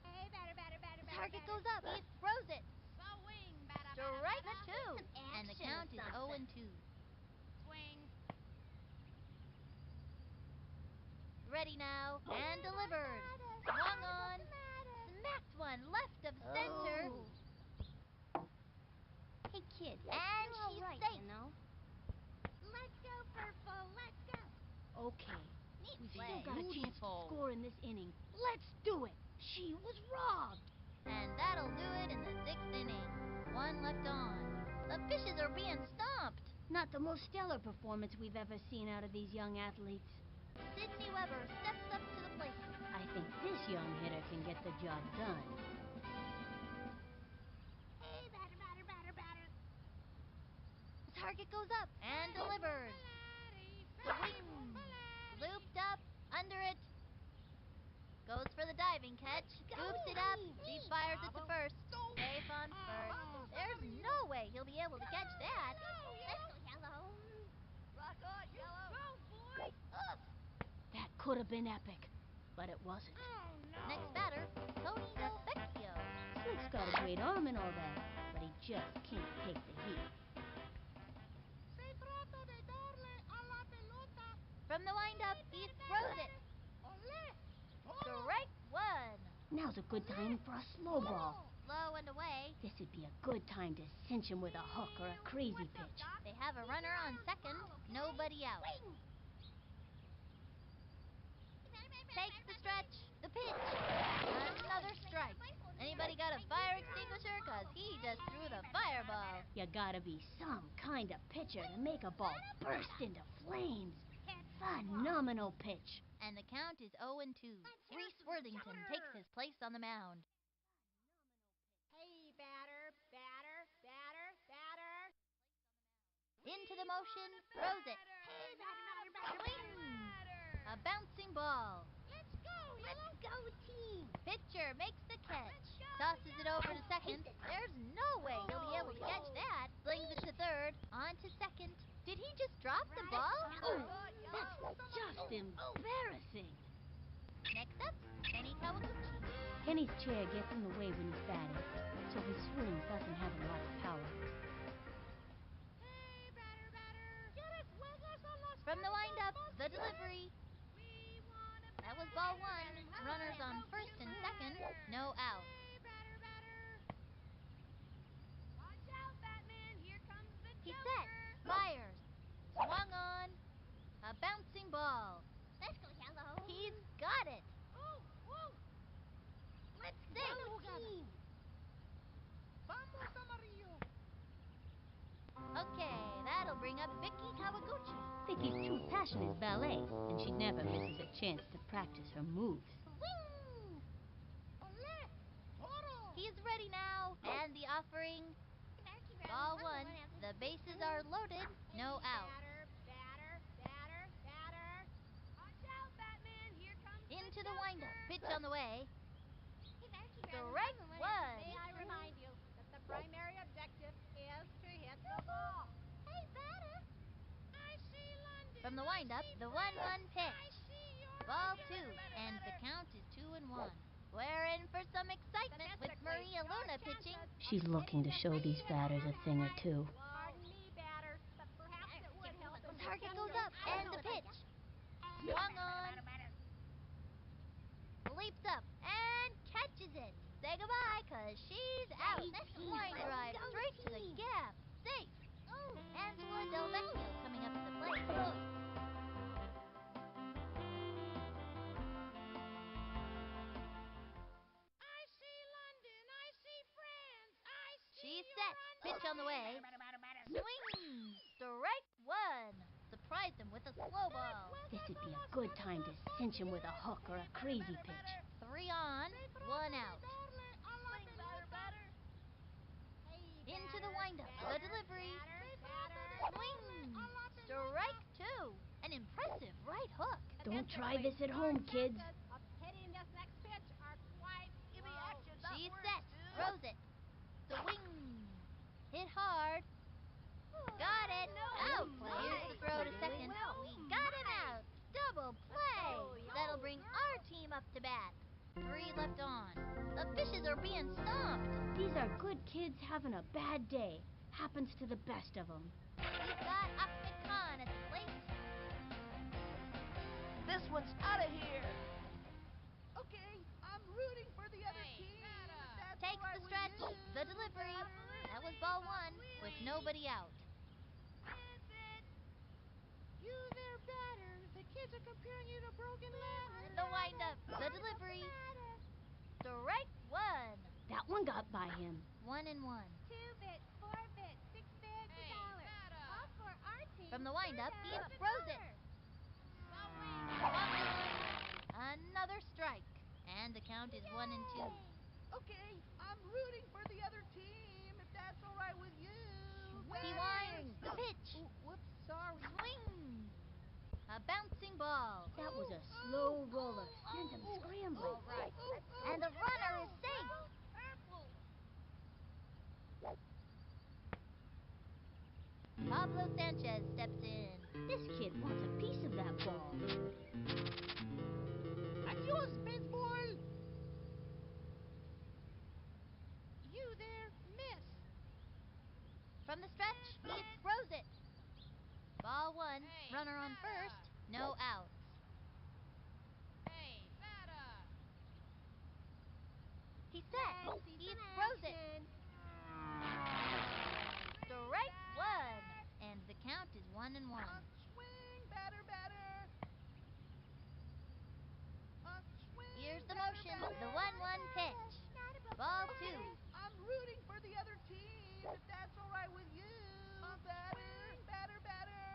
Hey, batter, batter, batter, batter, Target batter. goes up. He throws it. Swing, batter, Strike batter, two. Some And the action or count is something. 0-2. swing. Ready now, and delivered. Swung on. Smacked one left of center. Hey, kid, And you're all she's right, safe. you know? Let's go, Purple. Let's go. Okay, Neat we've play. still got a chance to Beautiful. score in this inning. Let's do it. She was robbed. And that'll do it in the 6th inning. One left on. The fishes are being stomped. Not the most stellar performance we've ever seen out of these young athletes. Sydney Weber steps up to the plate. I think this young hitter can get the job done. Hey, batter, batter, batter, batter. Target goes up and delivered. Swing. Looped up, under it. Goes for the diving catch. Scoops it up. She fires it to first. Safe on first. There's no way he'll be able to catch that. Let's go, Yellow. Rock on, Yellow. Go, boys. That could have been epic, but it wasn't. Next batter, Tony Del Vecchio. Slick's got a great arm and all that, but he just can't take the heat. Se trata de darle a la pelota. From the windup, he throws it. Olé. Strike one. Now's a good time for a slow ball. Low and away. This would be a good time to cinch him with a hook or a crazy pitch. They have a runner on second. Nobody out. Takes the stretch. The pitch. Another strike. Anybody got a fire extinguisher? Cause he just threw the fireball. You gotta be some kind of pitcher to make a ball burst into flames. Phenomenal pitch. And the count is 0-2. Reese Worthington takes his place on the mound. Hey, batter, batter, batter, batter. Into the motion. Throws it. Hey, batter, batter, batter, batter. Swing. A bouncing ball. Let's go, Yellow. Let's go, team. Pitcher makes the catch. Tosses it over to second. There's no way he'll be able to catch that. Flings it to third. On to second. Did he just drop the ball? Oh, that's just embarrassing. Next up, Kenny Kawaguchi. Kenny's chair gets in the way when he's batting, so his swing doesn't have a lot of power. Hey, batter, batter. ¿Quieres juegas a las From the windup, cartas, the Buster? delivery. We want a That was ball batter, one. batter, Runners on batter. first and second. No out. Hey, batter, batter. Watch out, Batman. Here comes the He's Joker. set. Fires. Swung on. A bouncing ball. Let's go, Yellow. He's got it. Let's Safe. go, team. Vamos, amarillo. Okay, that'll bring up Vicky Kawaguchi. Vicky's true passion is ballet, and she never misses a chance to practice her moves. Swing. Olé. Toro. He's ready now. And the offering. Ball one. The bases are loaded. No out. Batter, batter, batter, batter. Watch out, Batman. Here comes Into the the windup. Joker. Pitch on the way. Strike one. May I remind you that the primary objective is to hit the ball. Hey, batter. I see London. From the windup, the 1-1 I pitch. see your Ball batter, two, batter, and the batter. count is 2-1. We're in for some excitement with Statistically, Maria your Luna chances pitching. of She's looking to hitting show this these batters a thing or two. Pardon me, batter, but perhaps it would help if you Target kept goes your up, and the pitch. Swung on. Leaps up and catches it. Say goodbye, cause she's out. Line drive straight to the gap. Safe. Angela Del Vecchio coming up to the plate. I see London. I see France. I see She's your set. Pitch on the way. Swing. Strike one. Surprised him with a slow ball. This would be a good time to cinch him with a hook or a crazy pitch. 3 on, 1 out. Darle a la pelota. Hey, Into the batter, windup. The batter, delivery. batter, Swing. Strike two. An impressive right hook. Don't try this at home, kids. Chances of hitting this next pitch are quite Give me low. action, not She's words, set. dude. Throws it. Swing. Hit hard. Got it. Out. Here's the throw to second. We got him out. Double play. are good kids having a bad day. Happens to the best of them. We've got Optic Con at the plate. This one's out of here. Okay, I'm rooting for the other team. If that's Takes all right the with stretch, you, the delivery. That was ball one with nobody out. Miss it. You there, batter. The kids are comparing you to broken letter. The windup, the delivery. Strike one. That one got by him. 1 and 1. 2 bits, 4 bits, 6 bids, Hey, $1. batter. All for our team. From the windup, stand he up. throws it. Sewing. Swung on. Another strike. And the count is 1 and 2. Okay, I'm rooting for the other team. If that's all right with you. He winds the pitch. Ooh, whoops, sorry. Swing. A bouncing ball. That was a slow roller. Sent him scrambling. All right. And the runner is safe. Purple. Pablo Sanchez steps in. This kid wants a piece of that ball. Adios, baseball. You there, miss. From the stretch, he throws it. Ball one, Hey, runner on batter. first, no outs. Hey, batter. He set, he throws it. Strike one, and the count is 1 and 1. Swing, batter, batter. Swing. Here's the batter, motion, batter. the 1-1 pitch. Ball two. I'm rooting for the other team. If that's all right with you. Batter, swing. batter, batter.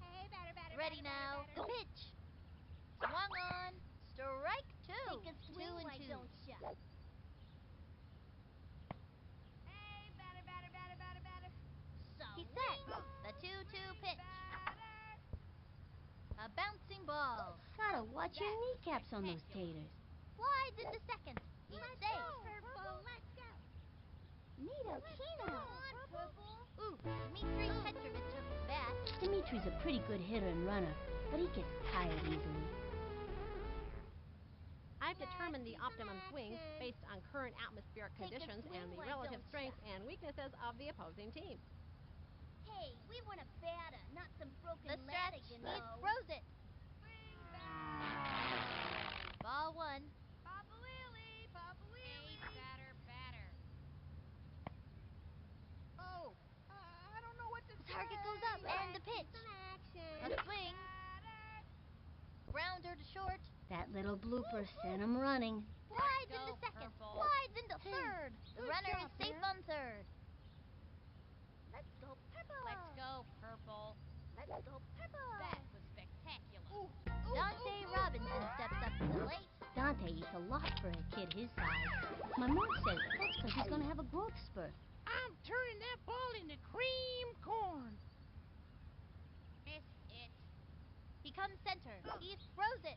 Hey, batter, batter, Ready batter, now, batter, the batter. pitch. Swung on, strike two. Take a swing, 2 and why 2. don't ya? Hey, batter, batter, batter, batter, batter. He set, the 2-2 pitch. A bouncing ball. Gotta watch your kneecaps on those taters. Flies into second. He's safe. Purple, let's go. Nito, Kino. Purple. Ooh, Dmitri Petrovich took his bat. Dimitri's a pretty good hitter and runner, but he gets tired easily. I've determined the Let's see optimum some swing action. based on current atmospheric Take a conditions swing, and the why relative don't strengths ya? and weaknesses of the opposing team. Hey, we want a batter, not some broken The ladder, stretch, you he know. throws it. Ball one. Papa Willie, Papa Willie. Hey, batter, batter. Oh, I don't know what to The say. target goes up, and the pitch. Some action. A swing. Grounder to short. That little blooper sent him running. Slides go, into second. Purple. Slides into third. The good runner job, is safe man. on third. Let's go purple. Let's go, purple. Let's go purple. That was spectacular. Dante Robinson steps up to the plate. Dante eats a lot for a kid his size. My mom says that's because he's going to have a growth spurt. I'm turning that ball into cream corn. Miss it. He comes center. He throws it.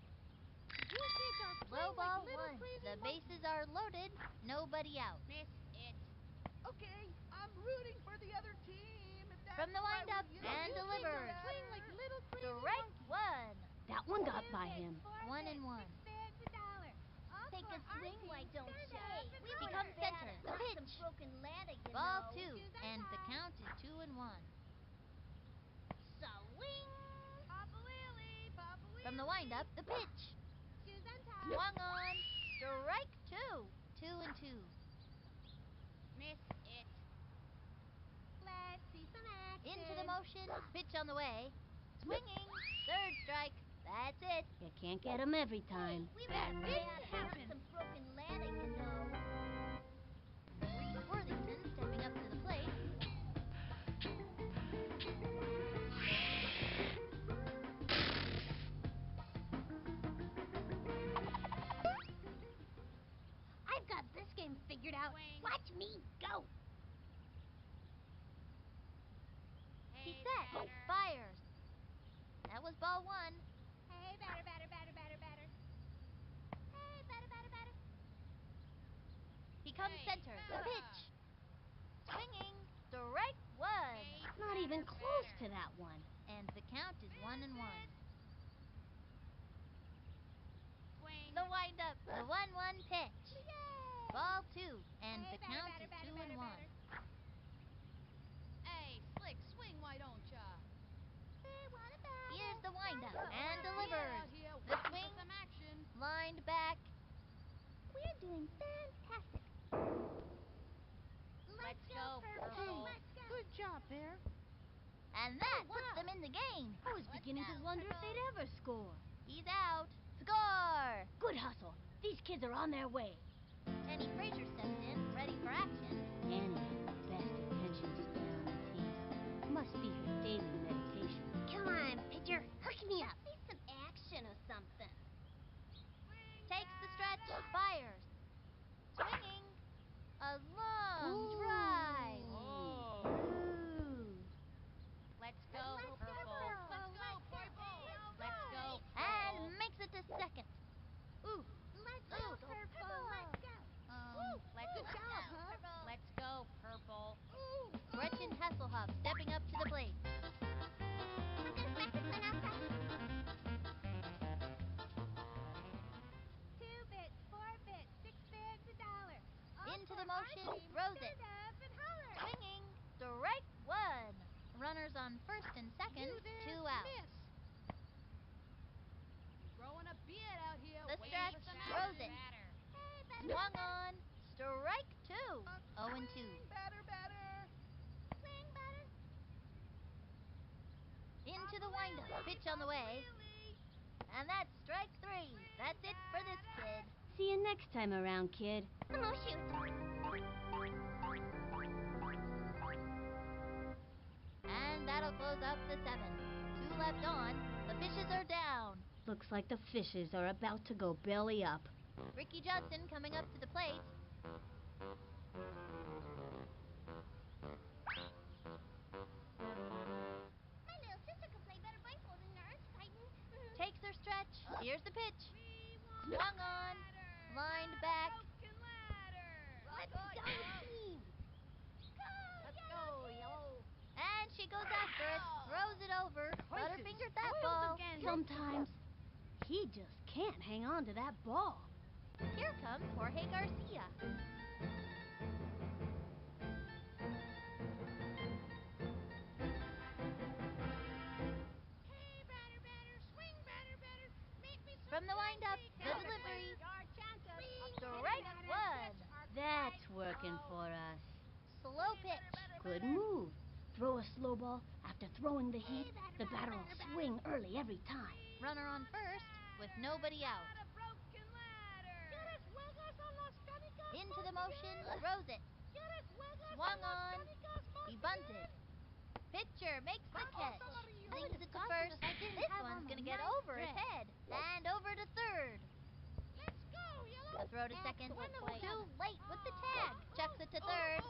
You kids are Low playing ball like little one. crazy The monkeys. bases are loaded. Nobody out. Miss it. Okay, I'm rooting for the other team. If that's From the all right windup with you. and You kids delivered. are playing like little crazy Strike monkeys. one. That one got 2 by bits, him. 4 1 and bits, 1. 6 bids, $1. All Take for a our swing, team. why don't Stand ya? up and He roll comes it. center. The Not some pitch. broken ladder, you Ball know. two. Shoes And the untied. count is 2 and 1. Swing. Papa Willie, Papa Willie. From the windup, the pitch. Shoes untied. Swung on. Strike two. 2 and 2. Miss it. Let's see some action. Into the motion. Pitch on the way. Swinging. Third strike. That's it. You can't get him every time. We That want a didn't batter, happen. not some broken ladder, you know. Reese Worthington stepping up to the plate. I've got this game figured out. Swing. Watch me go. He Hey, set. batter. Fires. That was ball one. Hey, batter, batter, batter, batter, batter. Hey, batter, batter, batter. He comes Hey, center. The batter. pitch. Swinging. Strike one. Hey, Not even batter, close batter. to that one. And the count is 1 and 1. Swing. The windup. The 1-1 pitch. Yay! Ball two. And Hey, the batter, count batter, is fair. And that puts them in the game. I was beginning to wonder if they'd ever score. He's out. Score! Good hustle. These kids are on their way. Annie Fraser steps in, ready for action. Annie has the best attention span on the team. Must be her daily meditation. Come on, pitcher, hook me up. Need some action or something. Takes the stretch, fires. Swinging. A long Ooh. drive. Oh. Ooh. Let's go, purple. Let's go, purple. Let's go, And purple. makes it to second. Ooh. Let's go, Purple. Let's go. Let's Good job, huh? Let's go, purple. Gretchen Hasselhoff stepping up to the plate. I'm gonna practice one outside. 2 bits, 4 bits, 6 bids, $1. All Into for the our motion, team. throws it. Stand up and holler. Swinging. Strike one. Runners on first and second, You there, 2 out. miss. Growing a beard out here. The waiting stretch, for some throws action. it. Hey, batter, Swung batter. on. Strike two. 0 and 2. Swing, batter, batter. Swing, batter. Into the windup. Pitch on the way. And that's strike 3. That's it for this kid. See you next time around, kid. I'm gonna shoot. And that'll close out the 7. 2 left on. The fishes are down. Looks like the fishes are about to go belly up. Ricky Judson coming up to the plate. My little sister can play better baseball than yours, fighting. Takes her stretch. Here's the pitch. Swung on. Lined back. Let's go, team. Let's go, yellow. And she goes after it. Throws it over. Butterfingered that Spoiled ball. again. Sometimes he just can't hang on to that ball. Here comes Jorge Garcia. From the windup, the delivery. Your chances. Strike one. That's working for us. Slow pitch. Good move. Throw a slow ball. After throwing the heat, the batter will swing early every time. Runner on first with nobody out. Into the motion, throws it. Swung on. He bunted. Pitcher makes the catch. Zings it to first. This one's going to get over his head. And over to third. The throw to second. Too late with the tag. Chucks it to third.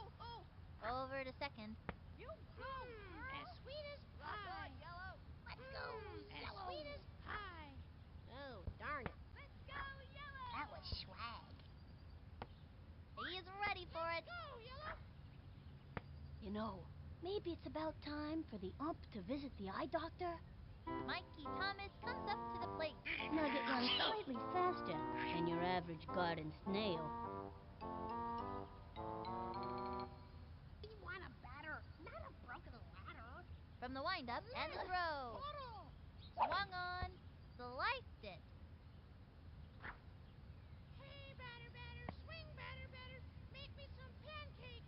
Over to second. As sweet as pie. Let's go, yellow. Sweet as pie. Oh, darn it. That was swag. He's ready for it. You know, maybe it's about time for the ump to visit the eye doctor. Mikey Thomas comes up to the plate. Nugget runs slightly faster than your average garden snail. We want a batter, not a broken ladder. From the windup and the throw. Swung on. Sliced it.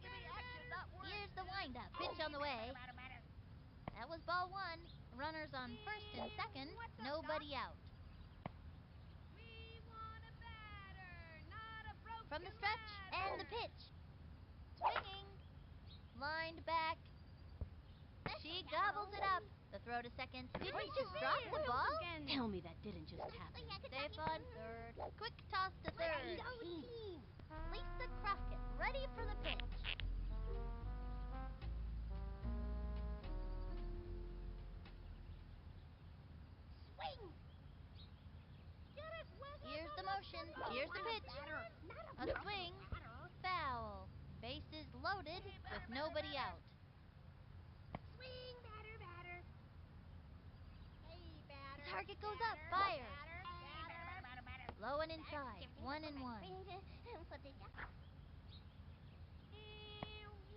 Here's the windup. Pitch on the way. That was ball one. Runners on first and second. Nobody out. From the stretch and the pitch. Swinging. Lined back. She gobbles it up. The throw to second. Did he just drop the ball? Tell me that didn't just happen. Safe on third. Quick toss to third. Lisa Crockett ready for the pitch. Here's the motion. Here's the pitch. A swing. Foul. Bases loaded with nobody out. Swing, batter, batter. Hey, batter. Target goes up. Fire. Batter. Low and inside. 1 and 1. For the duck.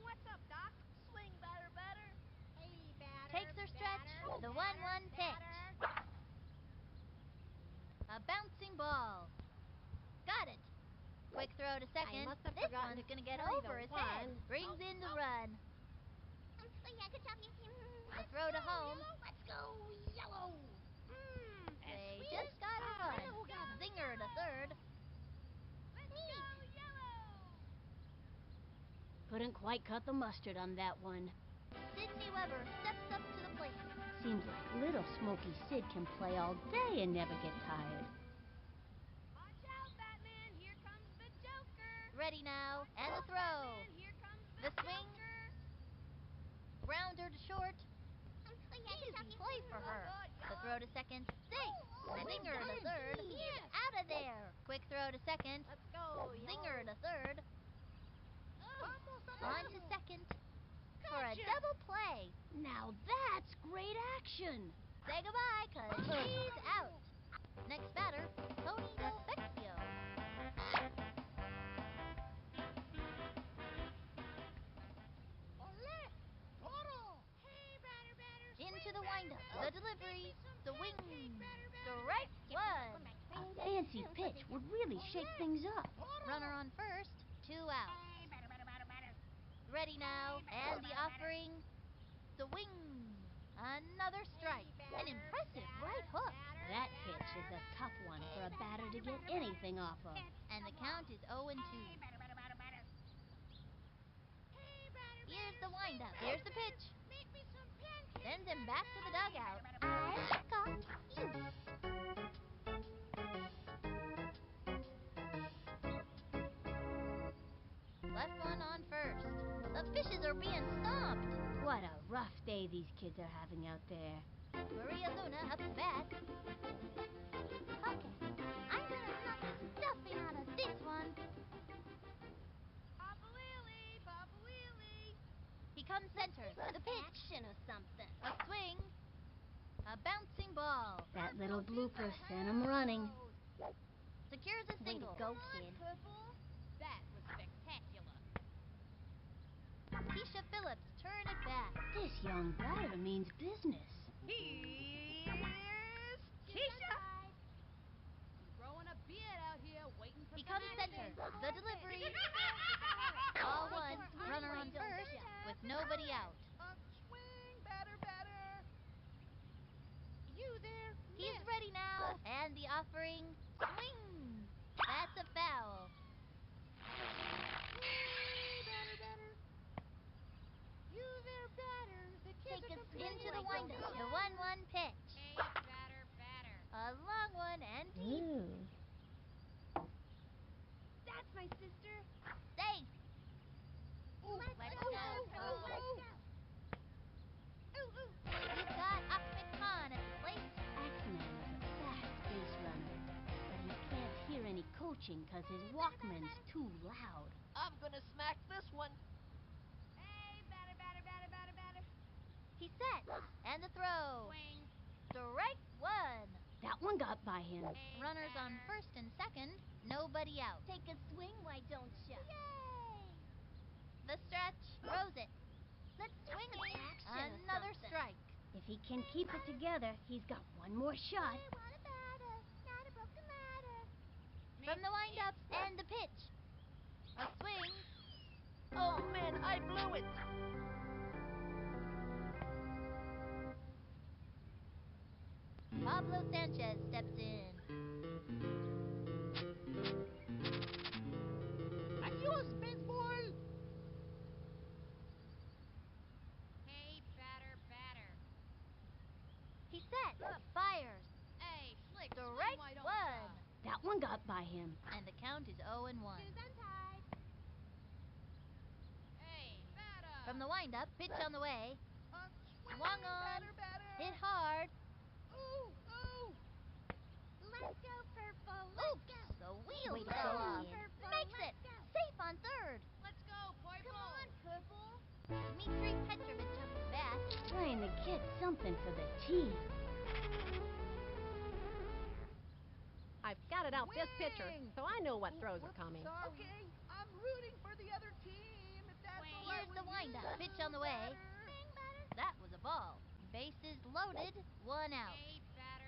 What's up, Doc? Swing, batter, batter. Hey, batter. Takes her stretch. The 1-1 pitch. A bouncing ball. Got it. Quick throw to second. must have This forgotten one's to going to get carry over the his head. one. Brings in the run. The throw to home. Let's go, yellow! They just got a run. Zinger to third. Couldn't quite cut the mustard on that one. Sydney Weber steps up to the plate. Seems like little Smoky Sid can play all day and never get tired. Watch out, Batman. Here comes the Joker. Ready now, and the throw. Batman, here comes The swing. Joker. Grounder to short. Easy play for her. The throw to second. Safe. Zinger to third. He's out of there. Quick throw to second. Let's go, Zinger to third. Almost On to second. For a double play. Now that's great action! Say goodbye, 'cause she's out. Next batter, Tony Delvecchio. Ole! Toro! Into the windup. The delivery. Swing. Strike one. A fancy pitch would really shake things up. Runner on first. 2 out. Ready now, and the offering. Swing. Another strike. An impressive right hook. That pitch is a tough one for a batter to get anything off of. And the count is 0-2. Here's the windup. Here's the pitch. Sends him back to the dugout. I got you. Left one on first. The fishes are being stomped. What a rough day these kids are having out there. Maria Luna up to bat. Okay, I'm gonna knock the stuffing out of this one. Papa Lily. He comes center. The pitch. Action or something. A swing. A bouncing ball. That little blooper sent him running. Secures a Way to single. go, kid. That was spectacular. Keisha Phillips turn it back. This young batter means business. Here's Keisha! Growing a beard out here, waiting for He some comes action. center. The delivery. Ball one. Runner on first with nobody out. Swing, batter! You there? He's ready now. And the offering. Swing. That's a foul. Batter. You there, batter. The kids Take are us comparing into you the to windup. Brogan. The 1-1 pitch. Hey, batter. A long one and deep. Ooh. That's my sister. Safe. Let's go. We've got Ahmed Khan at the plate. Axeman is a fast base runner, but he can't hear any coaching because his Walkman's too loud. I'm gonna smack this one. Hey, batter. He's set. And the throw. Swing. Strike one. That one got by him. Hey, Runners on batter. first and second. Nobody out. Take a swing, why don't ya? Yay! The stretch. Throws it. Let's Swing it. action or Another something. strike. If he can keep it together, he's got one more shot. From the windup and the pitch. A swing. Oh man, I blew it. Pablo Sanchez steps in. Adios, baseball. Hey, batter. He's set. Fires. Hey, slick. swing, Strike why don't one. ya? That one got by him. And the count is 0-1. untied. Hey, batter. From the windup, pitch on the way. Swing, Swung on. batter. Hit hard. Ooh. Let's go, Purple. Oops. The wheels Way to fell go, off. kid. Makes it. Safe on third. Let's go, Purple. Come on, Purple. Dmitry Petrovich up to bat. Trying to get something for the team. I've scouted out this pitcher, Swing. so I know what throws are coming. Sorry. Okay, I'm rooting for the other team. If that's Swing. all right Here's the with windup. you, Pitch on the way. batter. That was a ball. Bases loaded. 1 out. Hey, batter.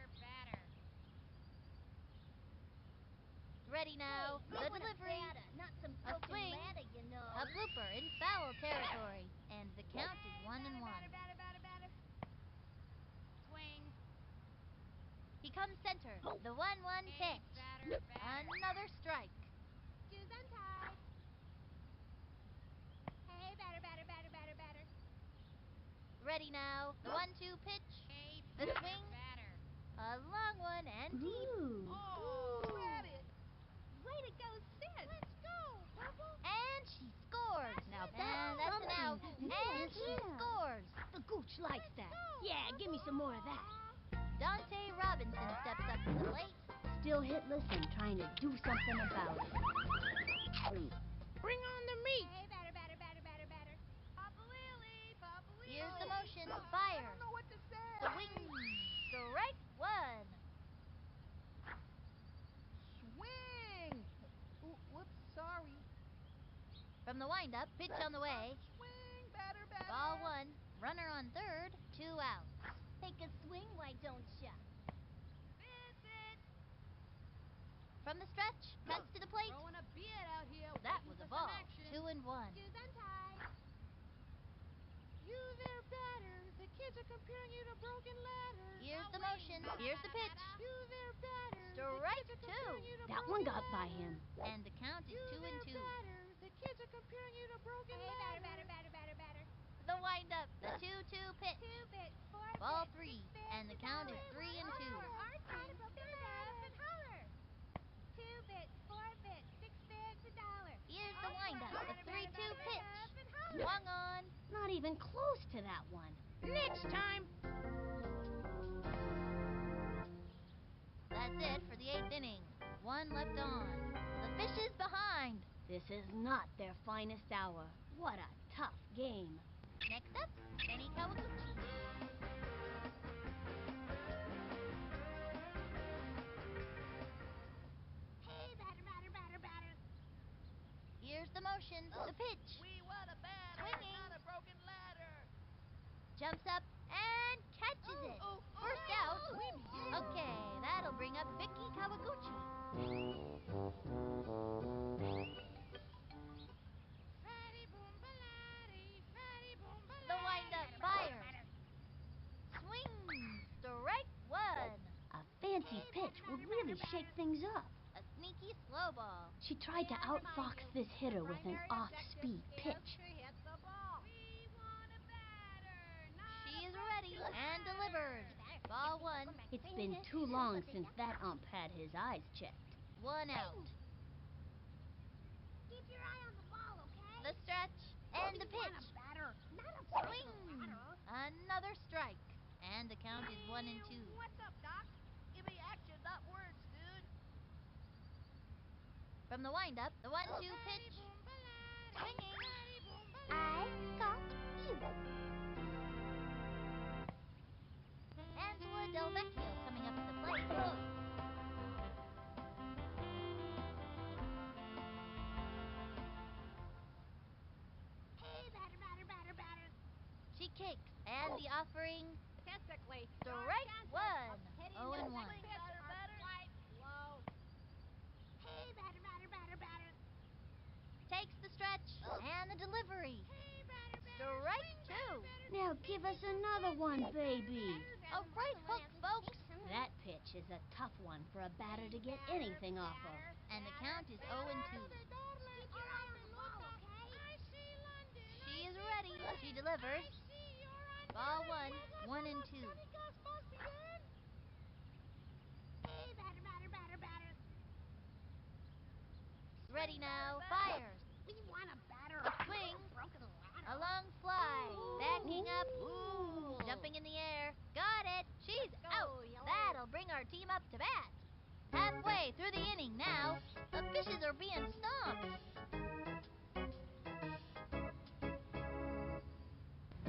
Ready now. Hey, The you want a delivery. batter, not some A broken swing. ladder, you know. A blooper in foul territory. And the count is 1-1. Swing. He comes center. The 1-1 pitch. Another strike. Shoes untied. Hey, batter. Ready now. The 1-2 pitch. Hey, The swing. batter. A long one and deep. Ooh. Oh, at it. Way to go, Sid. Let's go, Purple. And she scores. Now And that's that's an out. something. And she Yeah. scores. The gooch likes that. Yeah, give me some more of that. Dante Robinson steps up to the plate. Still hitless and trying to do something about it. Bring on the meat. Hey, batter. Papa Willie. Here's the motion. I Fires. don't know what to say. Swing. Strike one. Swing. Whoops, sorry. From the windup, pitch on the way. Swing, batter. Ball one. Runner on third. 2 outs. Take a swing, why don't ya? Visit. From the stretch, cuts to the plate. Throwing a beard out here. That waiting was a for some ball. action. 2-1. Shoes untied. You there, batter. The kids are comparing you to broken ladders. Here's the motion. Here's the pitch. You there, batter. Strike the kids are two. comparing you to That broken one got by ladders. him. And the count is You 2-2. there, batter. The kids are comparing you to broken Hey, ladders. batter. The windup. The 2-2 pitch. 2 bits, 4 Ball bits, 3. 6 bits, And the count is 3-2. Our team, stand up and holler. 2 bits, 4 bits, 6 bits, $1. Here's the windup. The 3-2 pitch. Up and holler. Swung on. Not even close to that one. Next time. That's it for the 8th inning. 1 left on. The fish is behind. This is not their finest hour. What a tough game. Next up, Benny Kawaguchi. Hey, batter. Here's the motion. The pitch. We want a batter, Swinging. not a broken ladder. Jumps up and catches it. First out. Okay, that'll bring up Vicky Kawaguchi. Fatty boom baladi, fatty boom baladi. The windup fires. Swing. Strike one. A fancy pitch would really shake things up. A sneaky slow ball. She tried to outfox this hitter with an off-speed pitch. To hit the ball. We want a batter. Not She a is ready and delivered. Ball one. It's been too long since that ump had his eyes checked. 1 out. Keep your eye on the ball, okay? The stretch and the We want pitch. a batter, not a Swing. broken ladder. Another strike. And the count is 1-2. What's up, Doc? Give me action, not words, dude. From the windup, the 1-2 pitch. Boom baladi, Swinging. fatty boom baladi. I got you. Angela Del Vecchio coming up to the plate. Hey, batter. She kicks, and the offering, Statistically, strike one. hitting 0-1. the pitch are quite low. Hey, batter. Takes the stretch and the delivery. Strike two. Now give us another one, baby. A right hook, folks. That pitch is a tough one for a batter to get anything off of. And the count is 0-2. Keep your eye on the ball, okay? I see London. She is ready. She delivers. I see you're on Ball board. 1, 1 and 2. Hey, batter. Ready now, fires. We want a batter, A swing. not a broken ladder. A long fly. Backing up. Ooh. Jumping in the air. Got it. She's Let's go, out. Yellow. That'll bring our team up to bat. Halfway through the inning now. The fishes are being stomped.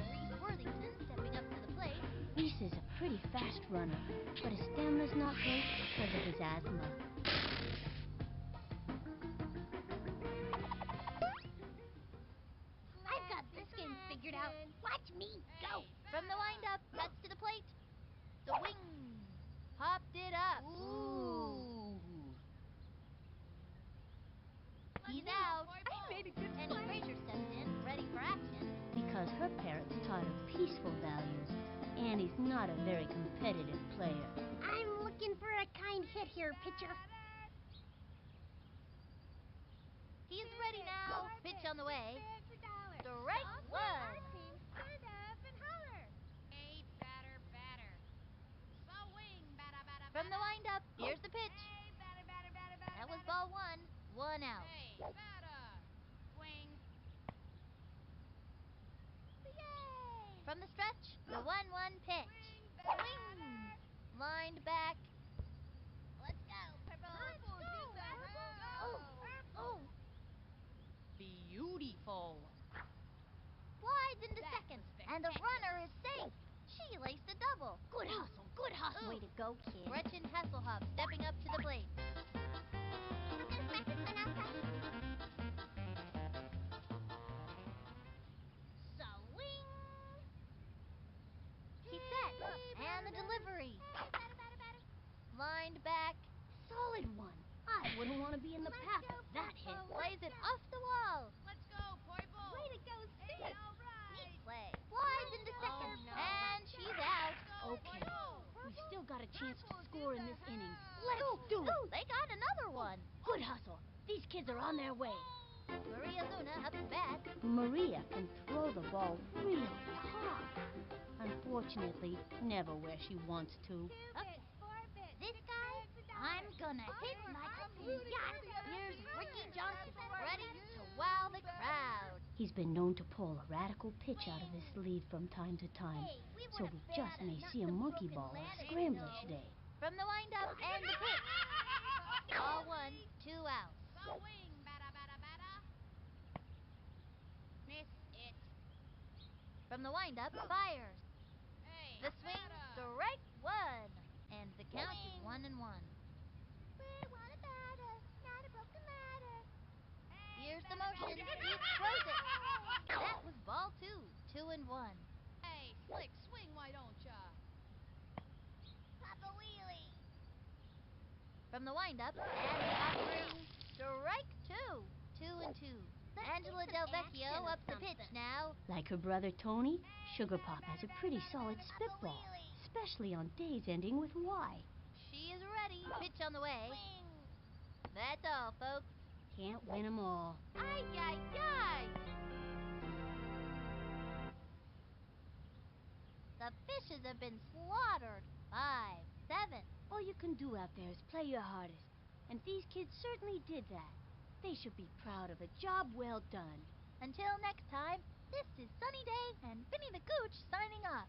Reese Worthington stepping up to the plate. Reese is a pretty fast runner, but his stamina's not great because of his asthma. I've got this game figured out. Watch me go. From the windup, cuts to the plate. Swing. Popped it up. Ooh. He's out. I made a good Penny Frazier steps in, ready for action. Because her parents taught her peaceful values. Annie's not a very competitive player. I'm looking for a kind hit here, pitcher. He's ready now. Pitch on the way. Strike one. Stand up and holler. Hey, batter, batter. Swing, batter, batter, From the batter. windup, here's the pitch. Hey, batter, batter, batter, batter. That was ball one. One out. Hey, batter. Swing. Yay! From the stretch, the 1-1 pitch. Swing, batter, Swing. Lined back. Let's go, Purple. Purple's in the house. Oh. Beautiful. Slides into That second, was and the spectacular. runner is safe. She laced a double. Good hustle, good hustle. Ooh. Way to go, kid. Gretchen Hasselhoff stepping up to the plate. Swing. He's set, and the delivery. Lined back. Solid one. I wouldn't want to be in the path of that hit. Plays it off the wall. Let's go, Purple. Way to go, Hey, Sid. all right. Play. Slides into second, no. and she's out. Okay, we still got a chance to Purple's score in in the this inning. house. Let's do it. Ooh, they got another one. Good hustle. These kids are on their way. Maria Luna up to bat. Maria can throw the ball really hard. Unfortunately, never where she wants to. 2 bits, 4 bits. This 6 guy, bags, $1. I'm gonna hit like a rooting yacht. for the other Here's team. Ricky Johnson, That's all right ready with to you, wow the batter. crowd. He's been known to pull a radical pitch out of his sleeve from time to time, Hey, we so want we a just batter, may not see a some monkey broken ball on a ladder, scrambler you know. today. From the windup and the pitch. Ball one, 2 outs. Swing, batter, batter, batter. Miss it. From the windup, fires. Hey, The swing, batter. strike one. And the count is 1-1. We want a batter, not a broken ladder. Here's the motion. He throws it. That was ball two, 2-1. Hey, slick, swing, why don't ya? Papa Wheelie. From the windup and the offering, strike two, 2-2. Angela some Del action Vecchio or up to pitch something. now. Like her brother Tony, Sugar Pop has a pretty solid spitball, Wheelie. especially on days ending with Y. She is ready. Pitch on the way. Swing. That's all, folks. Can't win 'em all. Ay, ay, ay! The fishes have been slaughtered. 5-7. All you can do out there is play your hardest, and these kids certainly did that. They should be proud of a job well done. Until next time, this is Sunny Day and Vinny the Gooch signing off.